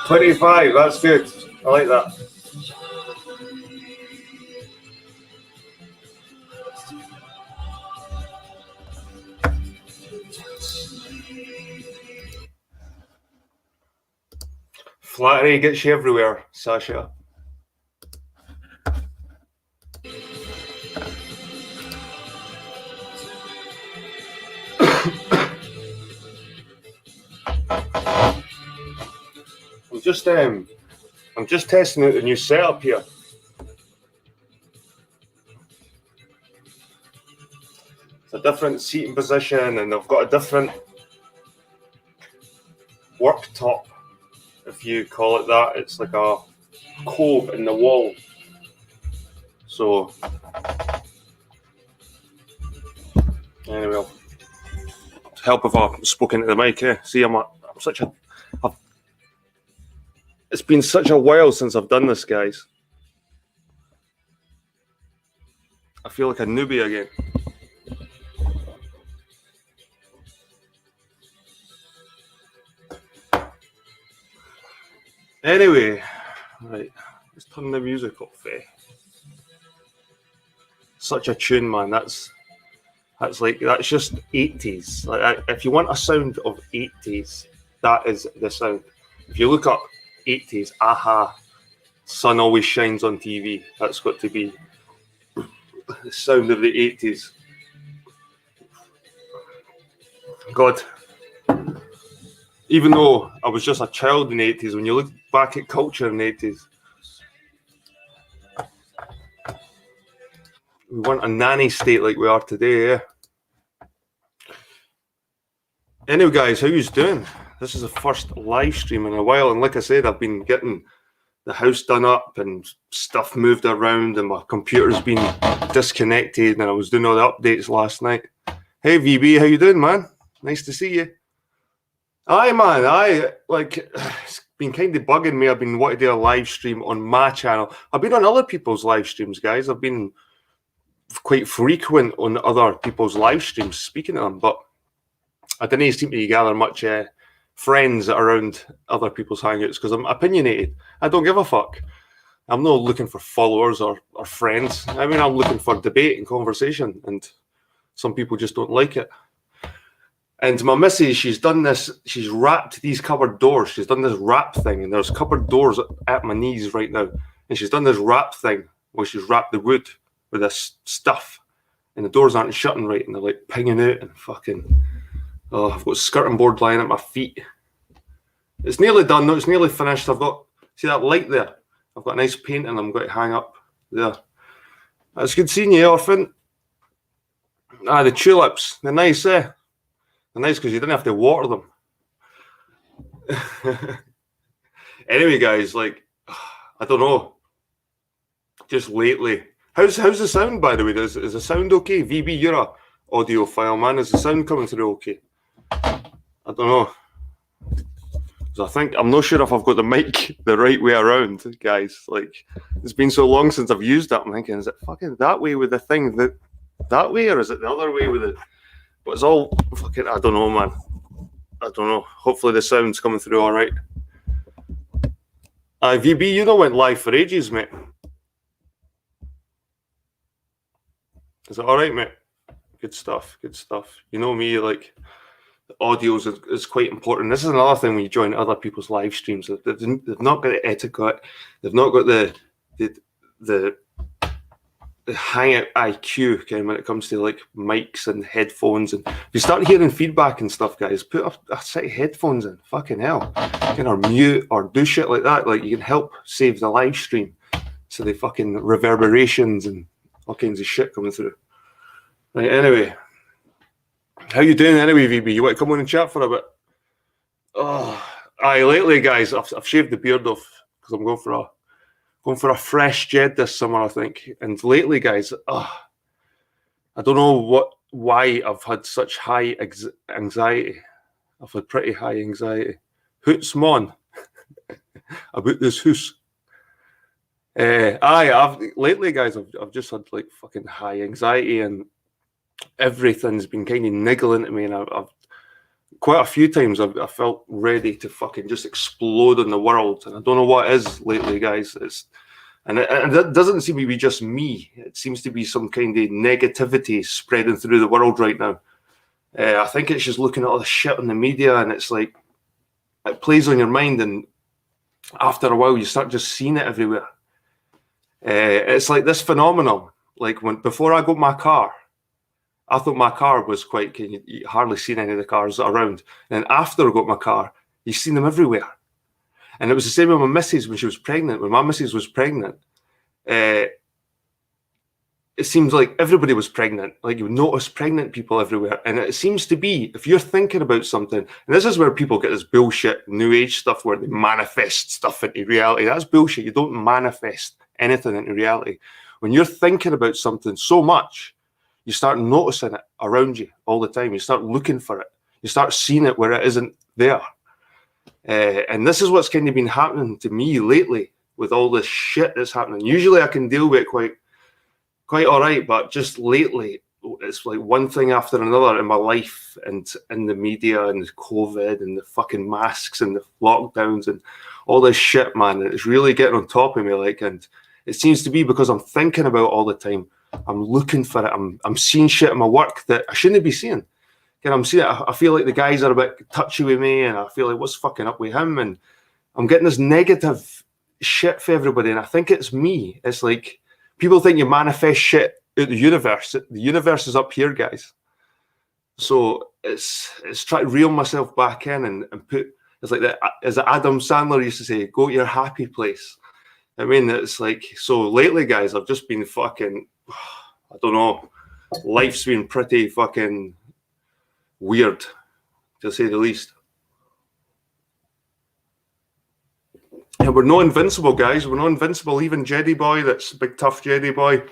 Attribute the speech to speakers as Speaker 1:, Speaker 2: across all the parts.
Speaker 1: $25, that's good. I like that. Flattery gets you everywhere, Sasha. I'm just testing out the new setup here. It's a different seating position, and I've got a different worktop, if you call it that. It's like a cove in the wall. So anyway, help if I've spoken to the mic. See, it's been such a while since I've done this, guys. I feel like a newbie again. Anyway, right, let's turn the music off. Such a tune, man. That's just 80s. Like, if you want a sound of 80s, that is the sound. If you look up 80s, aha, sun always shines on TV. That's got to be the sound of the 80s. God. Even though I was just a child in the 80s, when you look back at culture in the 80s, we weren't a nanny state like we are today, yeah. Anyway, guys, how you doing? This is the first live stream in a while, and like I said, I've been getting the house done up and stuff moved around, and my computer's been disconnected, and I was doing all the updates last night. Hey, VB, how you doing, man? Nice to see you. Aye, man, it's been kind of bugging me. I've been wanting to do a live stream on my channel. I've been on other people's live streams, guys. I've been quite frequent on other people's live streams, speaking to them, but I didn't seem to gather much friends around other people's hangouts because I'm opinionated. I don't give a fuck. I'm not looking for followers or friends. I mean, I'm looking for debate and conversation, and some people just don't like it. And my missus, she's done this, she's wrapped these cupboard doors. She's done this wrap thing, and there's cupboard doors at my knees right now. And she's done this wrap thing where she's wrapped the wood with this stuff, and the doors aren't shutting right, and they're like pinging out and fucking... Oh, I've got skirting board lying at my feet. It's nearly done, though. It's nearly finished. I've got... See that light there? I've got a nice painting I'm going to hang up there. It's good seeing you, Orphan. Ah, the tulips. They're nice, eh? They're nice because you didn't have to water them. Anyway, guys, like, I don't know. Just lately. How's the sound, by the way? Is the sound okay? VB, you're a audiophile, man. Is the sound coming through okay? I don't know. I'm not sure if I've got the mic the right way around, guys. Like, it's been so long since I've used that. I'm thinking, is it fucking that way with the thing that way, or is it the other way with it? But it's all fucking, I don't know, man. I don't know. Hopefully the sound's coming through all right. VB, you know, went live for ages, mate. Is it all right, mate? Good stuff, good stuff. You know me, like, the audio is quite important. This is another thing when you join other people's live streams. They've not got the etiquette. They've not got the hangout IQ kind of when it comes to like mics and headphones. And if you start hearing feedback and stuff, guys, put a set of headphones in. Fucking hell. Or mute or do shit like that. Like, you can help save the live stream. So the fucking reverberations and all kinds of shit coming through. Right, anyway. How you doing anyway, VB? You want to come on and chat for a bit? Oh, aye, lately, guys, I've shaved the beard off because I'm going for a fresh jed this summer, I think. And lately, guys, I don't know why I've had such high anxiety. I've had pretty high anxiety. Hoots mon about this hoose. Lately, guys, I've just had like fucking high anxiety, and everything's been kind of niggling at me, and I've quite a few times I felt ready to fucking just explode in the world, and I don't know what it is lately, guys. And it doesn't seem to be just me. It seems to be some kind of negativity spreading through the world right now. I think it's just looking at all the shit on the media, and it's like it plays on your mind, and after a while you start just seeing it everywhere. It's like this phenomenon. Like before I got my car, I thought my car was quite, you hardly seen any of the cars around. And then after I got my car, you've seen them everywhere. And it was the same with my missus when she was pregnant. When my missus was pregnant, it seems like everybody was pregnant. Like, you would notice pregnant people everywhere. And it seems to be, if you're thinking about something, and this is where people get this bullshit new age stuff where they manifest stuff into reality. That's bullshit. You don't manifest anything into reality. When you're thinking about something so much, you start noticing it around you all the time. You start looking for it. You start seeing it where it isn't there. And this is what's kind of been happening to me lately with all this shit that's happening. Usually I can deal with it quite all right, but just lately, it's like one thing after another in my life, and in the media, and the COVID, and the fucking masks, and the lockdowns, and all this shit, man. It's really getting on top of me, like, and it seems to be because I'm thinking about it all the time. I'm looking for it. I'm seeing shit in my work that I shouldn't be seeing. And I'm seeing it. I feel like the guys are a bit touchy with me, and I feel like what's fucking up with him, and I'm getting this negative shit for everybody, and I think it's me. It's like people think you manifest shit out the universe. The universe is up here, guys. So it's trying to reel myself back in and put, it's like that, as Adam Sandler used to say, go to your happy place. I mean, it's like, so lately, guys, I've just been fucking, I don't know, life's been pretty fucking weird, to say the least. And we're not invincible, guys. We're not invincible. Even Jedi Boy, that's big tough Jedi Boy,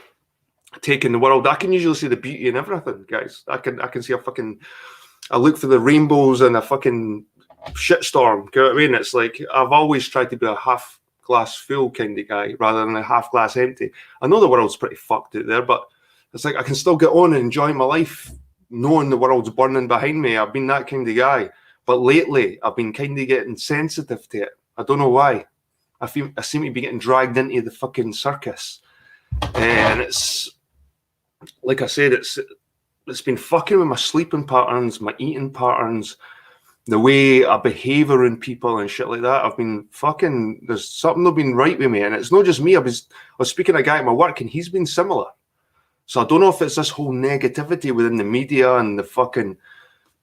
Speaker 1: taking the world. I can usually see the beauty in everything, guys. I can see I look for the rainbows in a fucking shitstorm. You know what I mean? It's like, I've always tried to be a half glass full kind of guy rather than a half glass empty. I know the world's pretty fucked out there, but it's like I can still get on and enjoy my life knowing the world's burning behind me. I've been that kind of guy. But lately, I've been kind of getting sensitive to it. I don't know why. I seem to be getting dragged into the fucking circus. And it's, like I said, it's been fucking with my sleeping patterns, my eating patterns, the way I behave in people and shit like that. I've been fucking, there's something not been right with me. And it's not just me. I was speaking to a guy at my work and he's been similar. So I don't know if it's this whole negativity within the media and the fucking,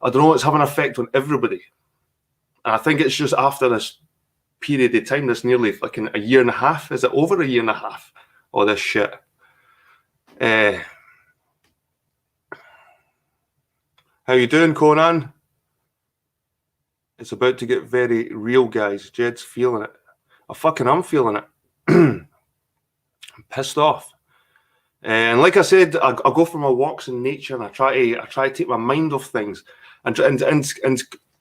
Speaker 1: I don't know, it's having an effect on everybody. And I think it's just after this period of time, this nearly fucking a year and a half. Is it over a year and a half? All this shit. How you doing, Conan? It's about to get very real, guys. Jed's feeling it. I'm feeling it. I'm pissed off. And like I said, I go for my walks in nature and I try to take my mind off things. And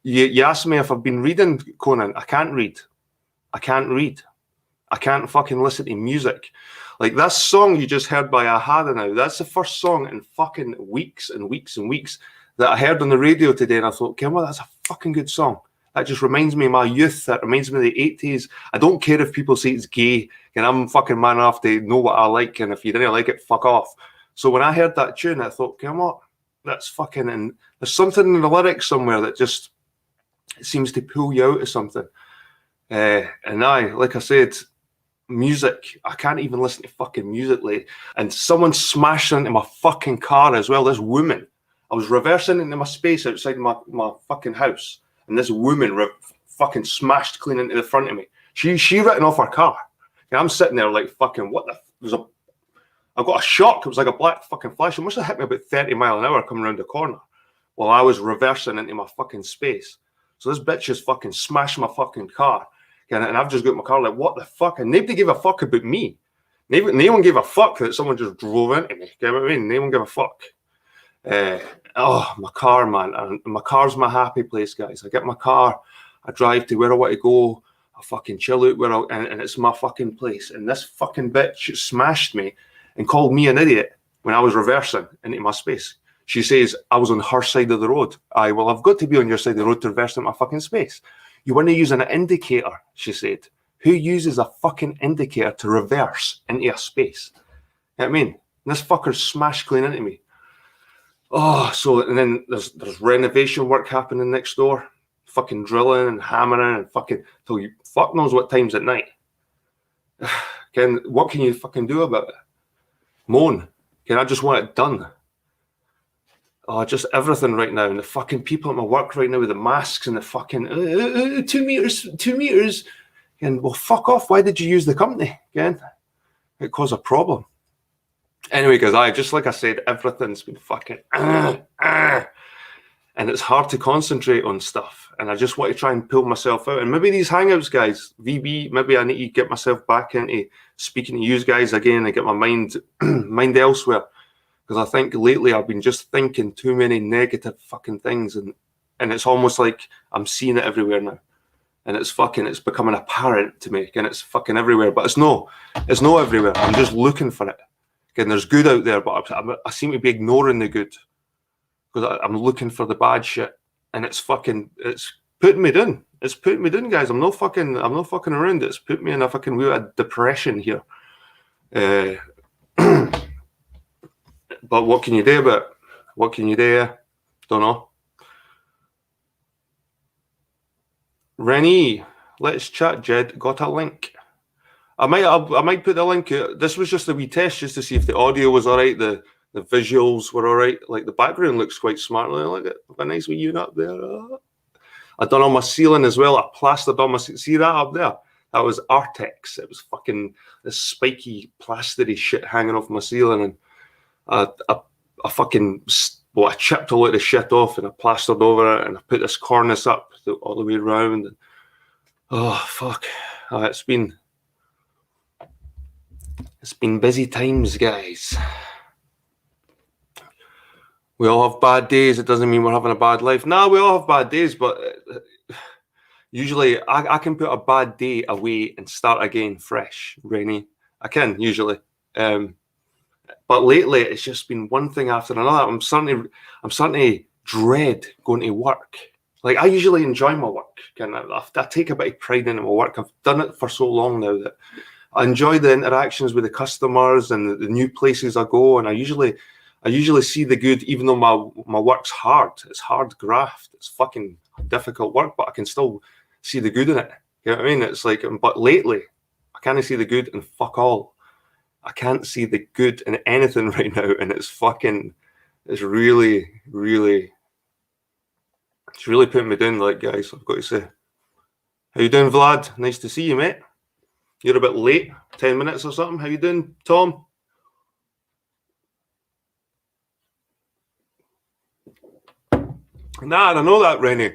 Speaker 1: you asked me if I've been reading, Conan. I can't read. I can't fucking listen to music. Like that song you just heard by Ahada now, that's the first song in fucking weeks and weeks and weeks that I heard on the radio today, and I thought, okay, well, that's a fucking good song. That just reminds me of my youth. That reminds me of the 80s. I don't care if people say it's gay, and I'm fucking man enough to know what I like, and if you didn't like it, fuck off. So when I heard that tune, I thought, okay, what? That's fucking, and there's something in the lyrics somewhere that just seems to pull you out of something. And like I said, music, I can't even listen to fucking music lately. And someone smashed into my fucking car as well. This woman, I was reversing into my space outside my fucking house, and this woman fucking smashed clean into the front of me. She written off her car. And I'm sitting there like fucking, what the, I got a shock. It was like a black fucking flash. It must have hit me about 30 miles an hour coming around the corner while I was reversing into my fucking space. So this bitch just fucking smashed my fucking car. And I've just got my car like, what the fuck? And nobody gave a fuck about me. No one gave a fuck that someone just drove into me. You know what I mean? No one gave a fuck. My car, man. And my car's my happy place, guys. I get my car, I drive to where I want to go, I fucking chill out and it's my fucking place. And this fucking bitch smashed me and called me an idiot when I was reversing into my space. She says I was on her side of the road. Well, I've got to be on your side of the road to reverse into my fucking space. You want to use an indicator, she said. Who uses a fucking indicator to reverse into a space? You know what I mean? This fucker smashed clean into me. And then there's renovation work happening next door. Fucking drilling and hammering and fucking till you fuck knows what times at night. What can you fucking do about it? Moan. I just want it done. Just everything right now. And the fucking people at my work right now with the masks and the fucking 2 meters. And well, fuck off. Why did you use the company again? It caused a problem. Anyway, guys, just like I said, everything's been fucking and it's hard to concentrate on stuff. And I just want to try and pull myself out. And maybe these Hangouts, guys, VB, maybe I need to get myself back into speaking to you guys again and get my mind elsewhere. Because I think lately I've been just thinking too many negative fucking things, and it's almost like I'm seeing it everywhere now, and it's becoming apparent to me, and it's fucking everywhere. But it's no everywhere. I'm just looking for it. Again, there's good out there, but I seem to be ignoring the good because I'm looking for the bad shit, and it's putting me down. It's putting me down, guys. I'm not fucking around. It's put me in a fucking weird depression here. But what can you do about it? What can you do? Don't know. Rennie, let's chat, Jed. Got a link. I might put the link out. This was just a wee test just to see if the audio was all right. The The visuals were all right. Like the background looks quite smart. Look at a nice wee unit up there. I done on my ceiling as well. I plastered on my see that up there. That was Artex. It was fucking this spiky plastery shit hanging off my ceiling, and I fucking I chipped a lot of shit off and I plastered over it, and I put this cornice up all the way around. And, oh fuck! It's been busy times, guys. We all have bad days. It doesn't mean we're having a bad life. No, we all have bad days, but usually I can put a bad day away and start again fresh, Rainy. I can usually. But lately it's just been one thing after another. I'm starting to dread going to work. Like I usually enjoy my work. I take a bit of pride in my work. I've done it for so long now that I enjoy the interactions with the customers and the new places I go, and I usually see the good, even though my work's hard. It's hard graft. It's fucking difficult work, but I can still see the good in it. You know what I mean? It's like, but lately, I can't see the good in fuck all. I can't see the good in anything right now, and it's really putting me down, like, guys, I've got to say. How you doing, Vlad? Nice to see you, mate. You're a bit late, 10 minutes or something. How you doing, Tom? Nah, I know that, Rennie.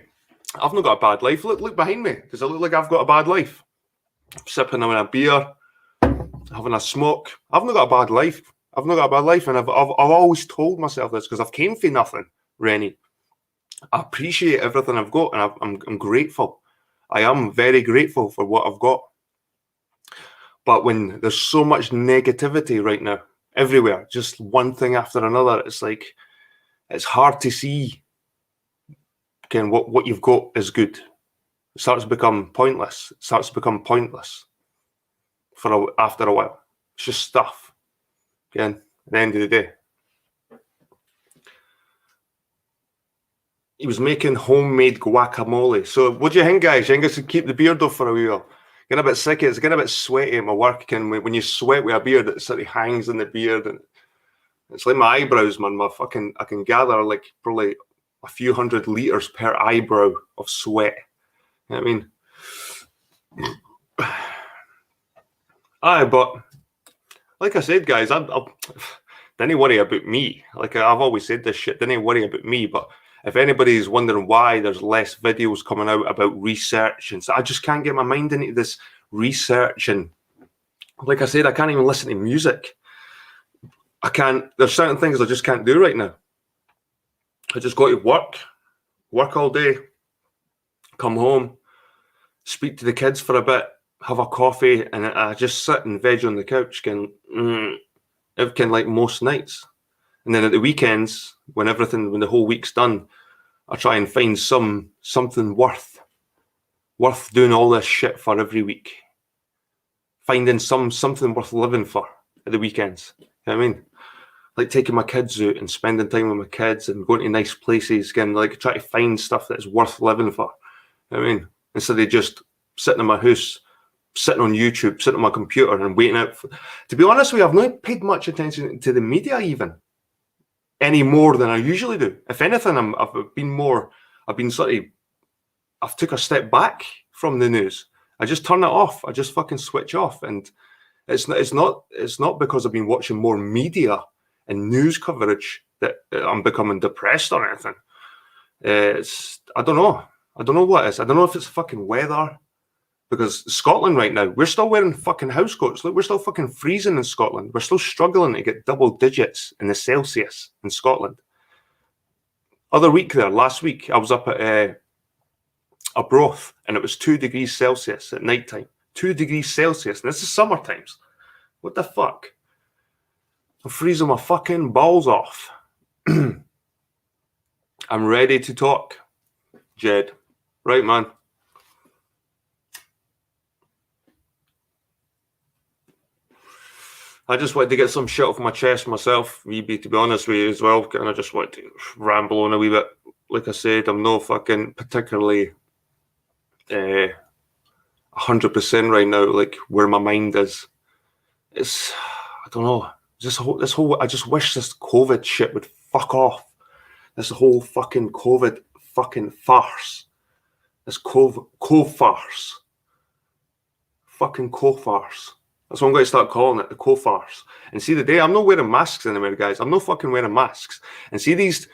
Speaker 1: I've not got a bad life. Look behind me. Does it look like I've got a bad life? I'm sipping on a beer, having a smoke. I've not got a bad life. And I've always told myself this because I've came for nothing, Rennie. I appreciate everything I've got, and I'm grateful. I am very grateful for what I've got. But when there's so much negativity right now, everywhere, just one thing after another, it's like, it's hard to see again what you've got is good. It starts to become pointless. After a while. It's just stuff. Again, at the end of the day. He was making homemade guacamole. So what do you think, guys? You think I should keep the beard off for a wee while? Getting a bit sick. It's getting a bit sweaty at my work. And when you sweat with a beard, it sort of hangs in the beard. And it's like my eyebrows, man. I can gather like probably a few hundred liters per eyebrow of sweat. You know what I mean? Aye, but like I said, guys, I don't worry about me. Like I've always said this shit, don't worry about me. But if anybody's wondering why there's less videos coming out about research, and so I just can't get my mind into this research. And like I said, I can't even listen to music. I can't. There's certain things I just can't do right now. I just go to work all day, come home, speak to the kids for a bit, have a coffee, and I just sit and veg on the couch, like most nights. And then at the weekends, when the whole week's done, I try and find something worth doing all this shit for every week. Finding something worth living for at the weekends. You know what I mean? Like taking my kids out and spending time with my kids and going to nice places. Again, like try to find stuff that's worth living for. You know what I mean? Instead of just sitting in my house, sitting on YouTube, sitting on my computer and waiting out. To be honest with you, I've not paid much attention to the media even any more than I usually do. If anything, I've took a step back from the news. I just turn it off. I just fucking switch off. And it's not because I've been watching more media and news coverage that I'm becoming depressed or anything. I don't know. I don't know what it is. I don't know if it's fucking weather. Because Scotland right now, we're still wearing fucking house coats. Look, we're still fucking freezing in Scotland. We're still struggling to get double digits in the Celsius in Scotland. Last week, I was up at a broth and it was 2 degrees Celsius at night time. 2 degrees Celsius. And this is summer times. What the fuck? I'm freezing my fucking balls off. I'm ready to talk, Jed. Right, man. I just wanted to get some shit off my chest myself, VB, to be honest with you as well. And I just wanted to ramble on a wee bit. Like I said, I'm no fucking particularly 100% right now, like where my mind is. I don't know. This whole. I just wish this COVID shit would fuck off. This whole fucking COVID fucking farce. This co-farce. Fucking co-farce. That's what I'm going to start calling it, the co-farce. And see, the day I'm not wearing masks anymore, guys. I'm not fucking wearing masks. And see these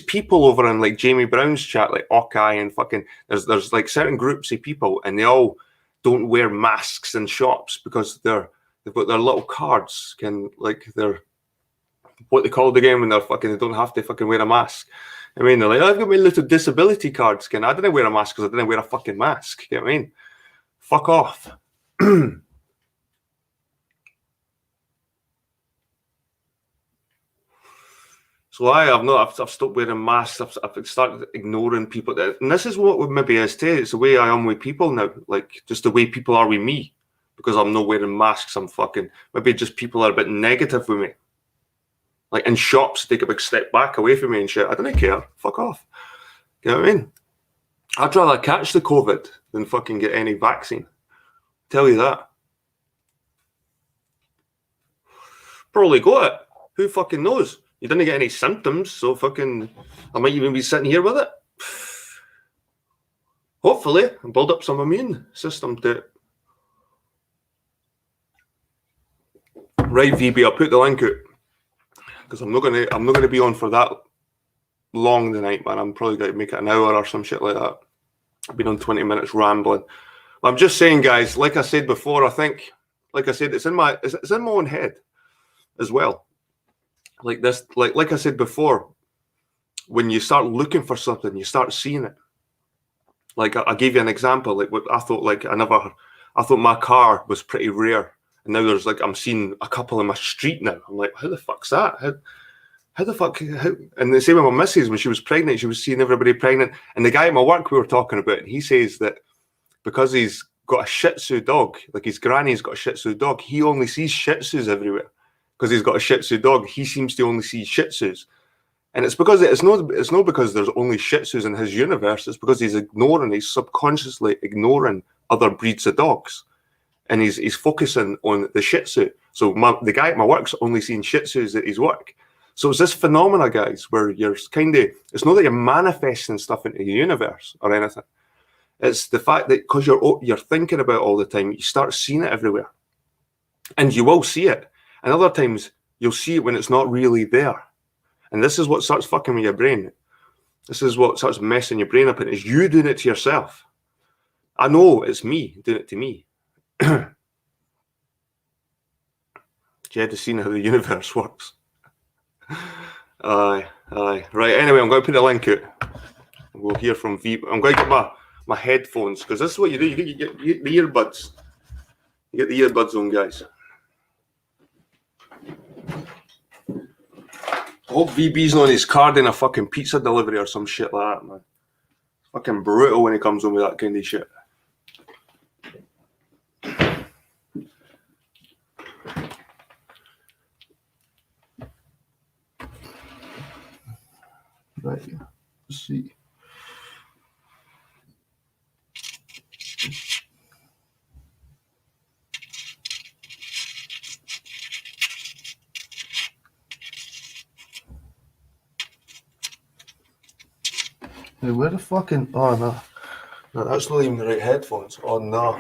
Speaker 1: people over in like Jamie Brown's chat, like Okai and fucking. There's like certain groups of people, and they all don't wear masks in shops because they've got their little cards, like they're what they call the game when they're fucking. They don't have to fucking wear a mask. I mean, they're like, I've got my little disability cards. I didn't wear a mask because I didn't wear a fucking mask. You know what I mean? Fuck off. So I've stopped wearing masks. I've started ignoring people. And this is what maybe is too. It's the way I am with people now. Like just the way people are with me. Because I'm not wearing masks, I'm fucking, maybe just people are a bit negative with me. Like in shops, take a big step back away from me and shit. I don't care. Fuck off. You know what I mean? I'd rather catch the COVID than fucking get any vaccine. Tell you that. Probably got it. Who fucking knows? You didn't get any symptoms, so fucking, I might even be sitting here with it. Hopefully, and build up some immune system to it. Right, VB, I'll put the link out because I'm not gonna be on for that long tonight, man. I'm probably going to make it an hour or some shit like that. I've been on 20 minutes rambling. I'm just saying, guys. Like I said before, I think, like I said, it's in my own head as well. Like this, like I said before, when you start looking for something, you start seeing it. Like I gave you an example. Like what I thought, I thought my car was pretty rare, and now there's like I'm seeing a couple in my street now. I'm like, how the fuck's that? How the fuck? And the same with my missus when she was pregnant, she was seeing everybody pregnant. And the guy at my work we were talking about, and he says that because he's got a Shih Tzu dog, like his granny's got a Shih Tzu dog, he only sees Shih Tzus everywhere. Because he's got a Shih Tzu dog, he seems to only see Shih Tzus. And it's because it's not because there's only Shih Tzus in his universe. It's because he's subconsciously ignoring other breeds of dogs, and he's focusing on the Shih Tzu. So the guy at my work's only seeing Shih Tzus at his work. So it's this phenomena, guys, where you're it's not that you're manifesting stuff into the universe or anything. It's the fact that because you're thinking about it all the time, you start seeing it everywhere, and you will see it. And other times you'll see it when it's not really there. And this is what starts fucking with your brain. This is what starts messing your brain up, and it's you doing it to yourself. I know it's me doing it to me. You had to see how the universe works. Aye. Right, anyway, I'm going to put a link out. We'll hear from VB. I'm going to get my headphones, because this is what you do. You get the earbuds. You get the earbuds on, guys. I hope VB's not on his card in a fucking pizza delivery or some shit like that, man. It's fucking brutal when he comes on with that kind of shit. Right, let's see. Hey, where the fucking... Oh, no. No, that's not even the right headphones. Oh, no.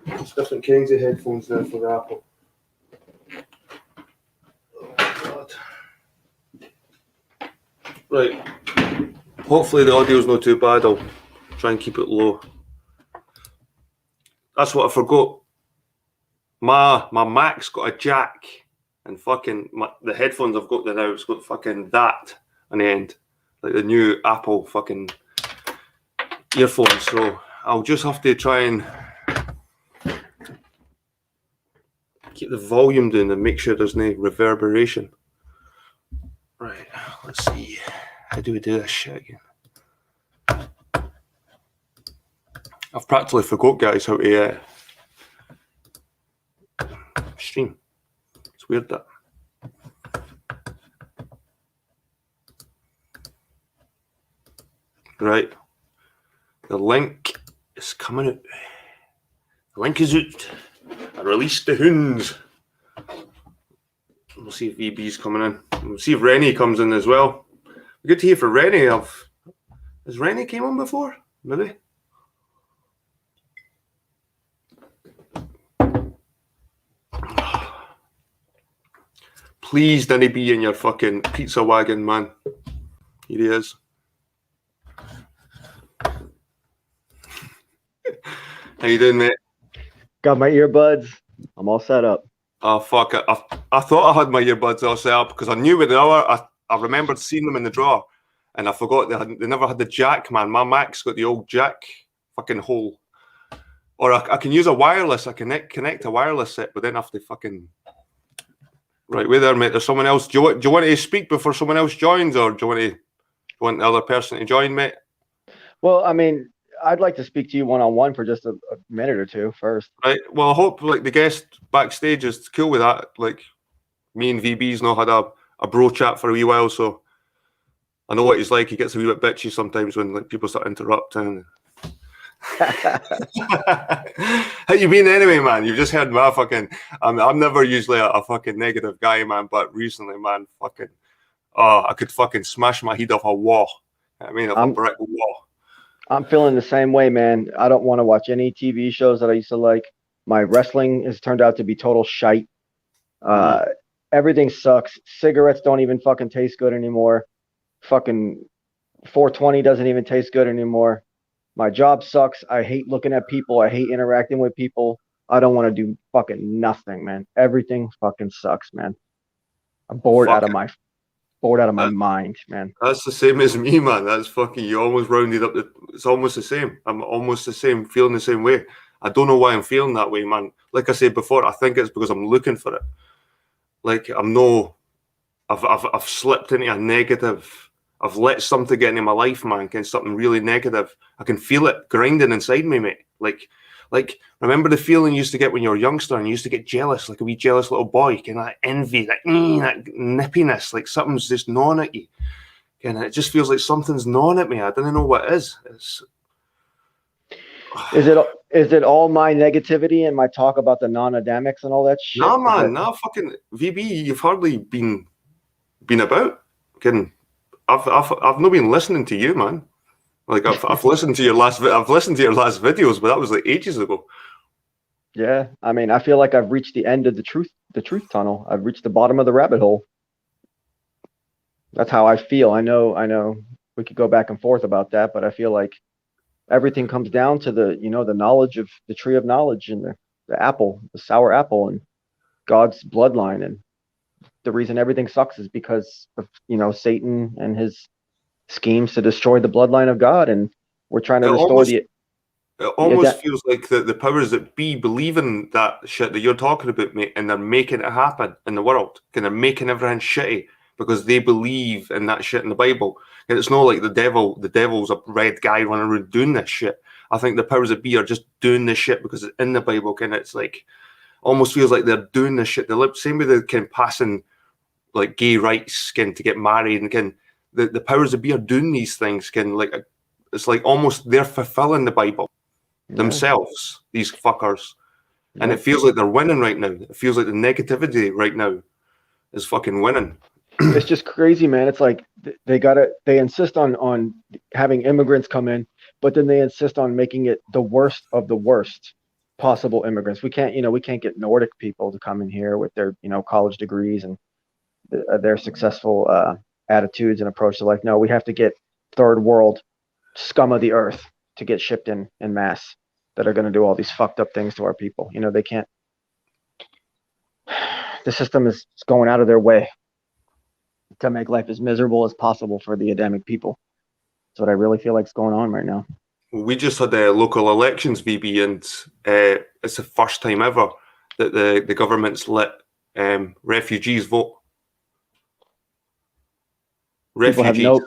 Speaker 1: There's different kinds of headphones there for the Apple. Oh, God. Right. Hopefully the audio's not too bad. I'll try and keep it low. That's what I forgot. My Mac's got a jack, and fucking the headphones I've got there now, it's got fucking that on the end, like the new Apple fucking earphones. So I'll just have to try and keep the volume down and make sure there's no reverberation. Right, let's see. How do we do this shit again? I've practically forgot, guys, how to stream. It's weird that. Right. The link is coming out. The link is out. I Release the hounds. We'll see if VB's coming in. We'll see if Rennie comes in as well. Good to hear from Rennie. Has Rennie came on before? Maybe. Please don't be in your fucking pizza wagon, man. Here he is. How you doing, mate?
Speaker 2: Got my earbuds. I'm all set up.
Speaker 1: Oh, fuck it. I thought I had my earbuds all set up because I knew where they were. I remembered seeing them in the drawer, and I forgot they never had the jack, man. My Mac's got the old jack fucking hole. Or I can use a wireless. I connect a wireless set, but then I have to fucking... Right, wait there, mate. There's someone else. Do you want to speak before someone else joins, or do you want the other person to join, mate?
Speaker 2: Well, I mean, I'd like to speak to you one-on-one for just a minute or two first.
Speaker 1: Right. Well, I hope like the guest backstage is cool with that. Like, me and VB's not had a bro chat for a wee while, so I know what he's like. He gets a wee bit bitchy sometimes when like people start interrupting. How you been anyway, man? You've just heard my fucking... I'm never usually a fucking negative guy, man, but recently, man, fucking... I could fucking smash my head off a wall. I mean, off a brick wall.
Speaker 2: I'm feeling the same way, man. I don't want to watch any TV shows that I used to like. My wrestling has turned out to be total shite. Everything sucks. Cigarettes don't even fucking taste good anymore. Fucking 420 doesn't even taste good anymore. My job sucks. I hate looking at people. I hate interacting with people. I don't want to do fucking nothing, man. Everything fucking sucks, man. I'm bored out of my mind, man.
Speaker 1: That's the same as me, man. That's fucking... You almost rounded up it's almost the same. I'm almost the same, feeling the same way. I don't know why I'm feeling that way, man. Like I said before, I think it's because I'm looking for it. Like I've slipped into a negative... I've let something get into my life, man. Something really negative. I can feel it grinding inside me, mate. Like remember the feeling you used to get when you were a youngster and you used to get jealous, like a wee jealous little boy, kind of that envy, that nippiness, like something's just gnawing at you. And it just feels like something's gnawing at me. I don't know what it is.
Speaker 2: Is it all my negativity and my talk about the non-Adamics and all that shit?
Speaker 1: No, man, no, fucking VB, you've hardly been about. I've not been listening to you, man. Like I've listened to your last videos, but that was like ages ago.
Speaker 2: Yeah, I mean, I feel like I've reached the end of the truth tunnel. I've reached the bottom of the rabbit hole. That's how I feel. I know we could go back and forth about that, but I feel like everything comes down to the knowledge of the tree of knowledge and the apple, the sour apple, and God's bloodline. And the reason everything sucks is because of Satan and his schemes to destroy the bloodline of God, and we're trying to restore
Speaker 1: it almost feels like the powers that be believe in that shit that you're talking about, mate, and they're making it happen in the world. And they're making everything shitty because they believe in that shit in the Bible. And it's not like the devil's a red guy running around doing this shit. I think the powers that be are just doing this shit because it's in the Bible. And it's like almost feels like they're doing this shit. The same way they can passing like gay rights to get married, and the powers that be are doing these things. It's like almost they're fulfilling the Bible themselves, these fuckers. And it feels like they're winning right now. It feels like the negativity right now is fucking winning.
Speaker 2: It's just crazy, man. It's like they insist on having immigrants come in, but then they insist on making it the worst of the worst possible immigrants. We can't get Nordic people to come in here with their college degrees and their successful attitudes and approach to life. No, we have to get third world scum of the earth to get shipped in mass that are going to do all these fucked up things to our people. They can't. The system is going out of their way to make life as miserable as possible for the Adamic people. That's what I really feel like is going on right now.
Speaker 1: We just had local elections, VB, and it's the first time ever that the government's let refugees vote. Refugees.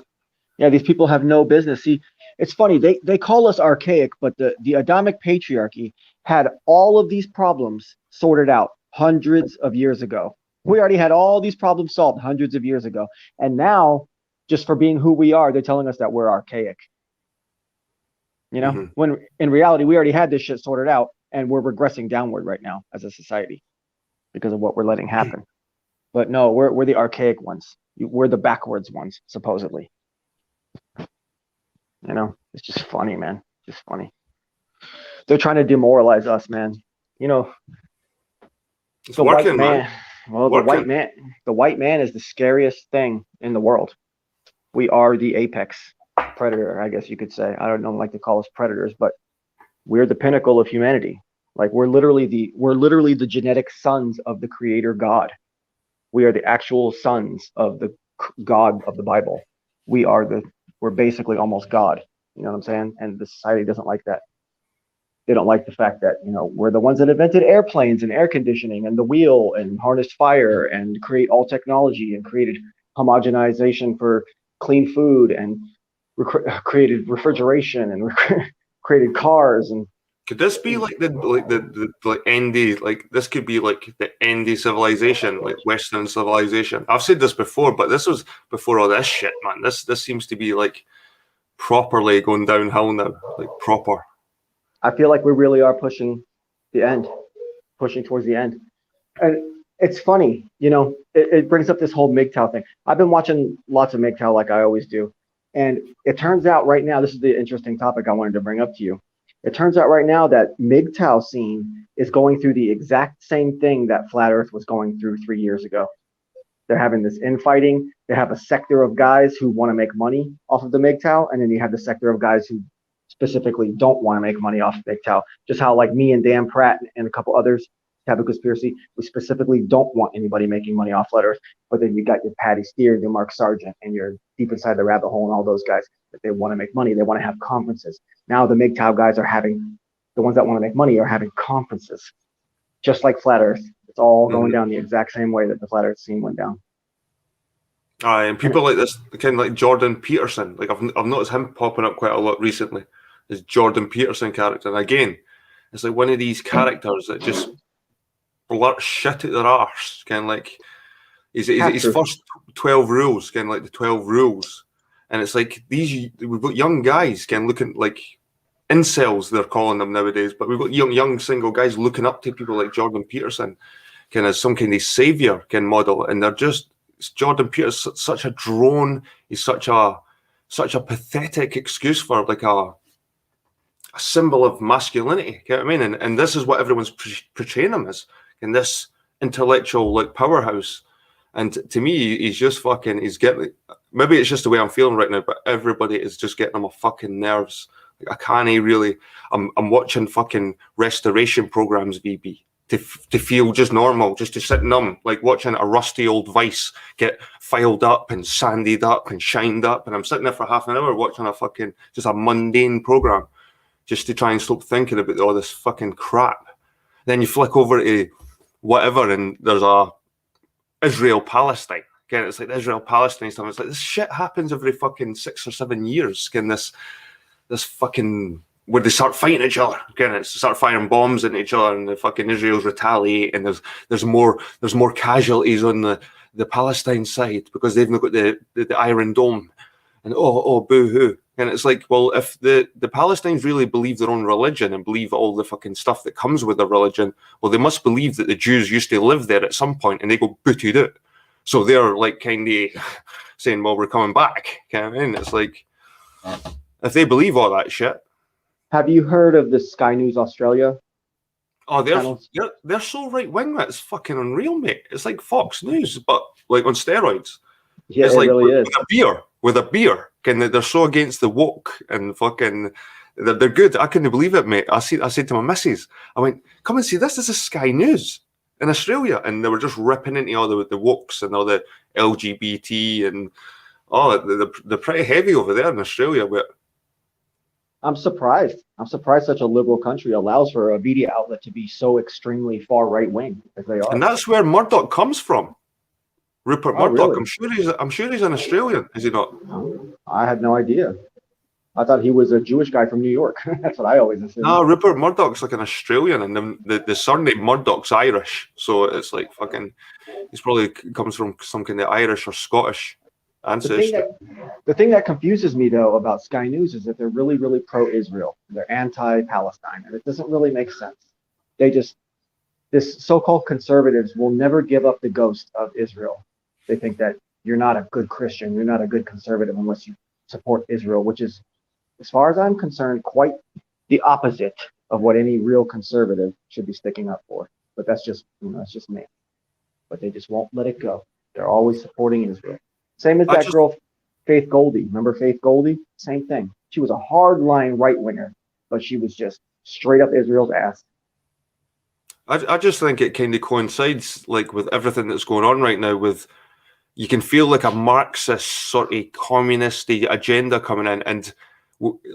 Speaker 2: These people have no business. See, it's funny. They call us archaic, but the Adamic patriarchy had all of these problems sorted out hundreds of years ago. We already had all these problems solved hundreds of years ago. And now, just for being who we are, they're telling us that we're archaic. When in reality, we already had this shit sorted out and we're regressing downward right now as a society because of what we're letting happen. But no, we're the archaic ones. We're the backwards ones, supposedly. You know, it's just funny, man. Just funny. They're trying to demoralize us, man. You know,
Speaker 1: It's
Speaker 2: the
Speaker 1: working,
Speaker 2: white man. Well,
Speaker 1: working.
Speaker 2: the white man is the scariest thing in the world. We are the apex predator, I guess you could say. I don't like to call us predators, but we're the pinnacle of humanity. Like we're literally the genetic sons of the creator God. We are the actual sons of the God of the Bible. We're basically almost God. You know what I'm saying? And the society doesn't like that. They don't like the fact that, you know, we're the ones that invented airplanes and air conditioning and the wheel and harnessed fire and create all technology and created homogenization for clean food and created refrigeration and created cars. And
Speaker 1: could this be like the endy, like this could be like the endy civilization, like Western civilization? I've said this before, but this was before all this shit, man. This seems to be like properly going downhill now, like proper.
Speaker 2: I feel like we really are pushing towards the end. And it's funny, you know, it brings up this whole Mgtow thing. I've been watching lots of Mgtow like I always do. And it turns out right now, this is the interesting topic I wanted to bring up to you. It turns out right now that Mgtow scene is going through the exact same thing that Flat Earth was going through 3 years ago. They're having this infighting. They have a sector of guys who want to make money off of the Mgtow, and then you have the sector of guys who specifically don't want to make money off of Mgtow. Just how like me and Dan Pratt and a couple others have a conspiracy. We specifically don't want anybody making money off Flat Earth. But then you got your Patty Steer, your Mark Sargent, and you're deep inside the rabbit hole and all those guys that they want to make money. They want to have conferences. Now the Mgtow guys are having, the ones that want to make money are having conferences. Just like Flat Earth. It's all going down the exact same way that the Flat Earth scene went down.
Speaker 1: And people like this, kind of like Jordan Peterson, like I've noticed him popping up quite a lot recently. This Jordan Peterson character, and again, it's like one of these characters that just blurt shit at their arse, kind of like his first 12 rules, kind of like the 12 rules, and it's like we've got young guys, kind of looking like incels, they're calling them nowadays, but we've got young single guys looking up to people like Jordan Peterson, kind of some kind of savior kind of model, and they're just Jordan Peterson, such a drone. He's such a pathetic excuse for like a symbol of masculinity. You know what I mean? And this is what everyone's portraying him as, in this intellectual like powerhouse. And to me, he's just fucking. He's getting. Maybe it's just the way I'm feeling right now, but everybody is just getting on my fucking nerves. Like I can't really. I'm watching fucking restoration programs, VB. To feel just normal, just to sit numb, like watching a rusty old Vice get filed up and sanded up and shined up, and I'm sitting there for half an hour watching just a mundane program, just to try and stop thinking about all this fucking crap. Then you flick over to whatever, and there's a Israel-Palestine. Again, it's like the Israel-Palestine stuff. It's like this shit happens every fucking 6 or 7 years. Again, this fucking. Where they start fighting each other, again, it's start firing bombs into each other, and the fucking Israel's retaliate, and there's more casualties on the Palestine side because they've not got the Iron Dome, and oh boo hoo, and it's like, well, if the Palestinians really believe their own religion and believe all the fucking stuff that comes with their religion, well, they must believe that the Jews used to live there at some point and they go booted out, so they're like kind of saying, well, we're coming back, you know what I mean? It's like if they believe all that shit.
Speaker 2: Have you heard of the Sky News Australia?
Speaker 1: Oh, they're so right wing that it's fucking unreal, mate. It's like Fox News, but like on steroids.
Speaker 2: Yeah,
Speaker 1: it's
Speaker 2: it
Speaker 1: like
Speaker 2: really is.
Speaker 1: With a beer. And they're so against the woke and fucking they're good. I couldn't believe it, mate. I said to my missus, I went, come and see this. This is Sky News in Australia, and they were just ripping into all the wokes and all the LGBT and they're pretty heavy over there in Australia, but.
Speaker 2: I'm surprised. Such a liberal country allows for a media outlet to be so extremely far right wing as they are.
Speaker 1: And that's where Murdoch comes from. Rupert Murdoch.
Speaker 2: Really?
Speaker 1: I'm sure he's an Australian, is he not?
Speaker 2: I had no idea. I thought he was a Jewish guy from New York. That's what I always assumed.
Speaker 1: No, Rupert Murdoch's like an Australian, and the surname Murdoch's Irish, so it's like fucking. He's probably comes from some kind of Irish or Scottish ancestry.
Speaker 2: The thing that confuses me though about Sky News is that they're really, really pro-Israel. They're anti-Palestine, and it doesn't really make sense. This so-called conservatives will never give up the ghost of Israel. They think that you're not a good Christian, you're not a good conservative unless you support Israel, which is, as far as I'm concerned, quite the opposite of what any real conservative should be sticking up for. But that's just, that's just me. But they just won't let it go. They're always supporting Israel. Same as that girl, Faith Goldie. Remember Faith Goldie? Same thing. She was a hardline right-winger, but she was just straight up Israel's ass.
Speaker 1: I just think it kind of coincides like with everything that's going on right now. With you can feel like a Marxist sort of communist agenda coming in, and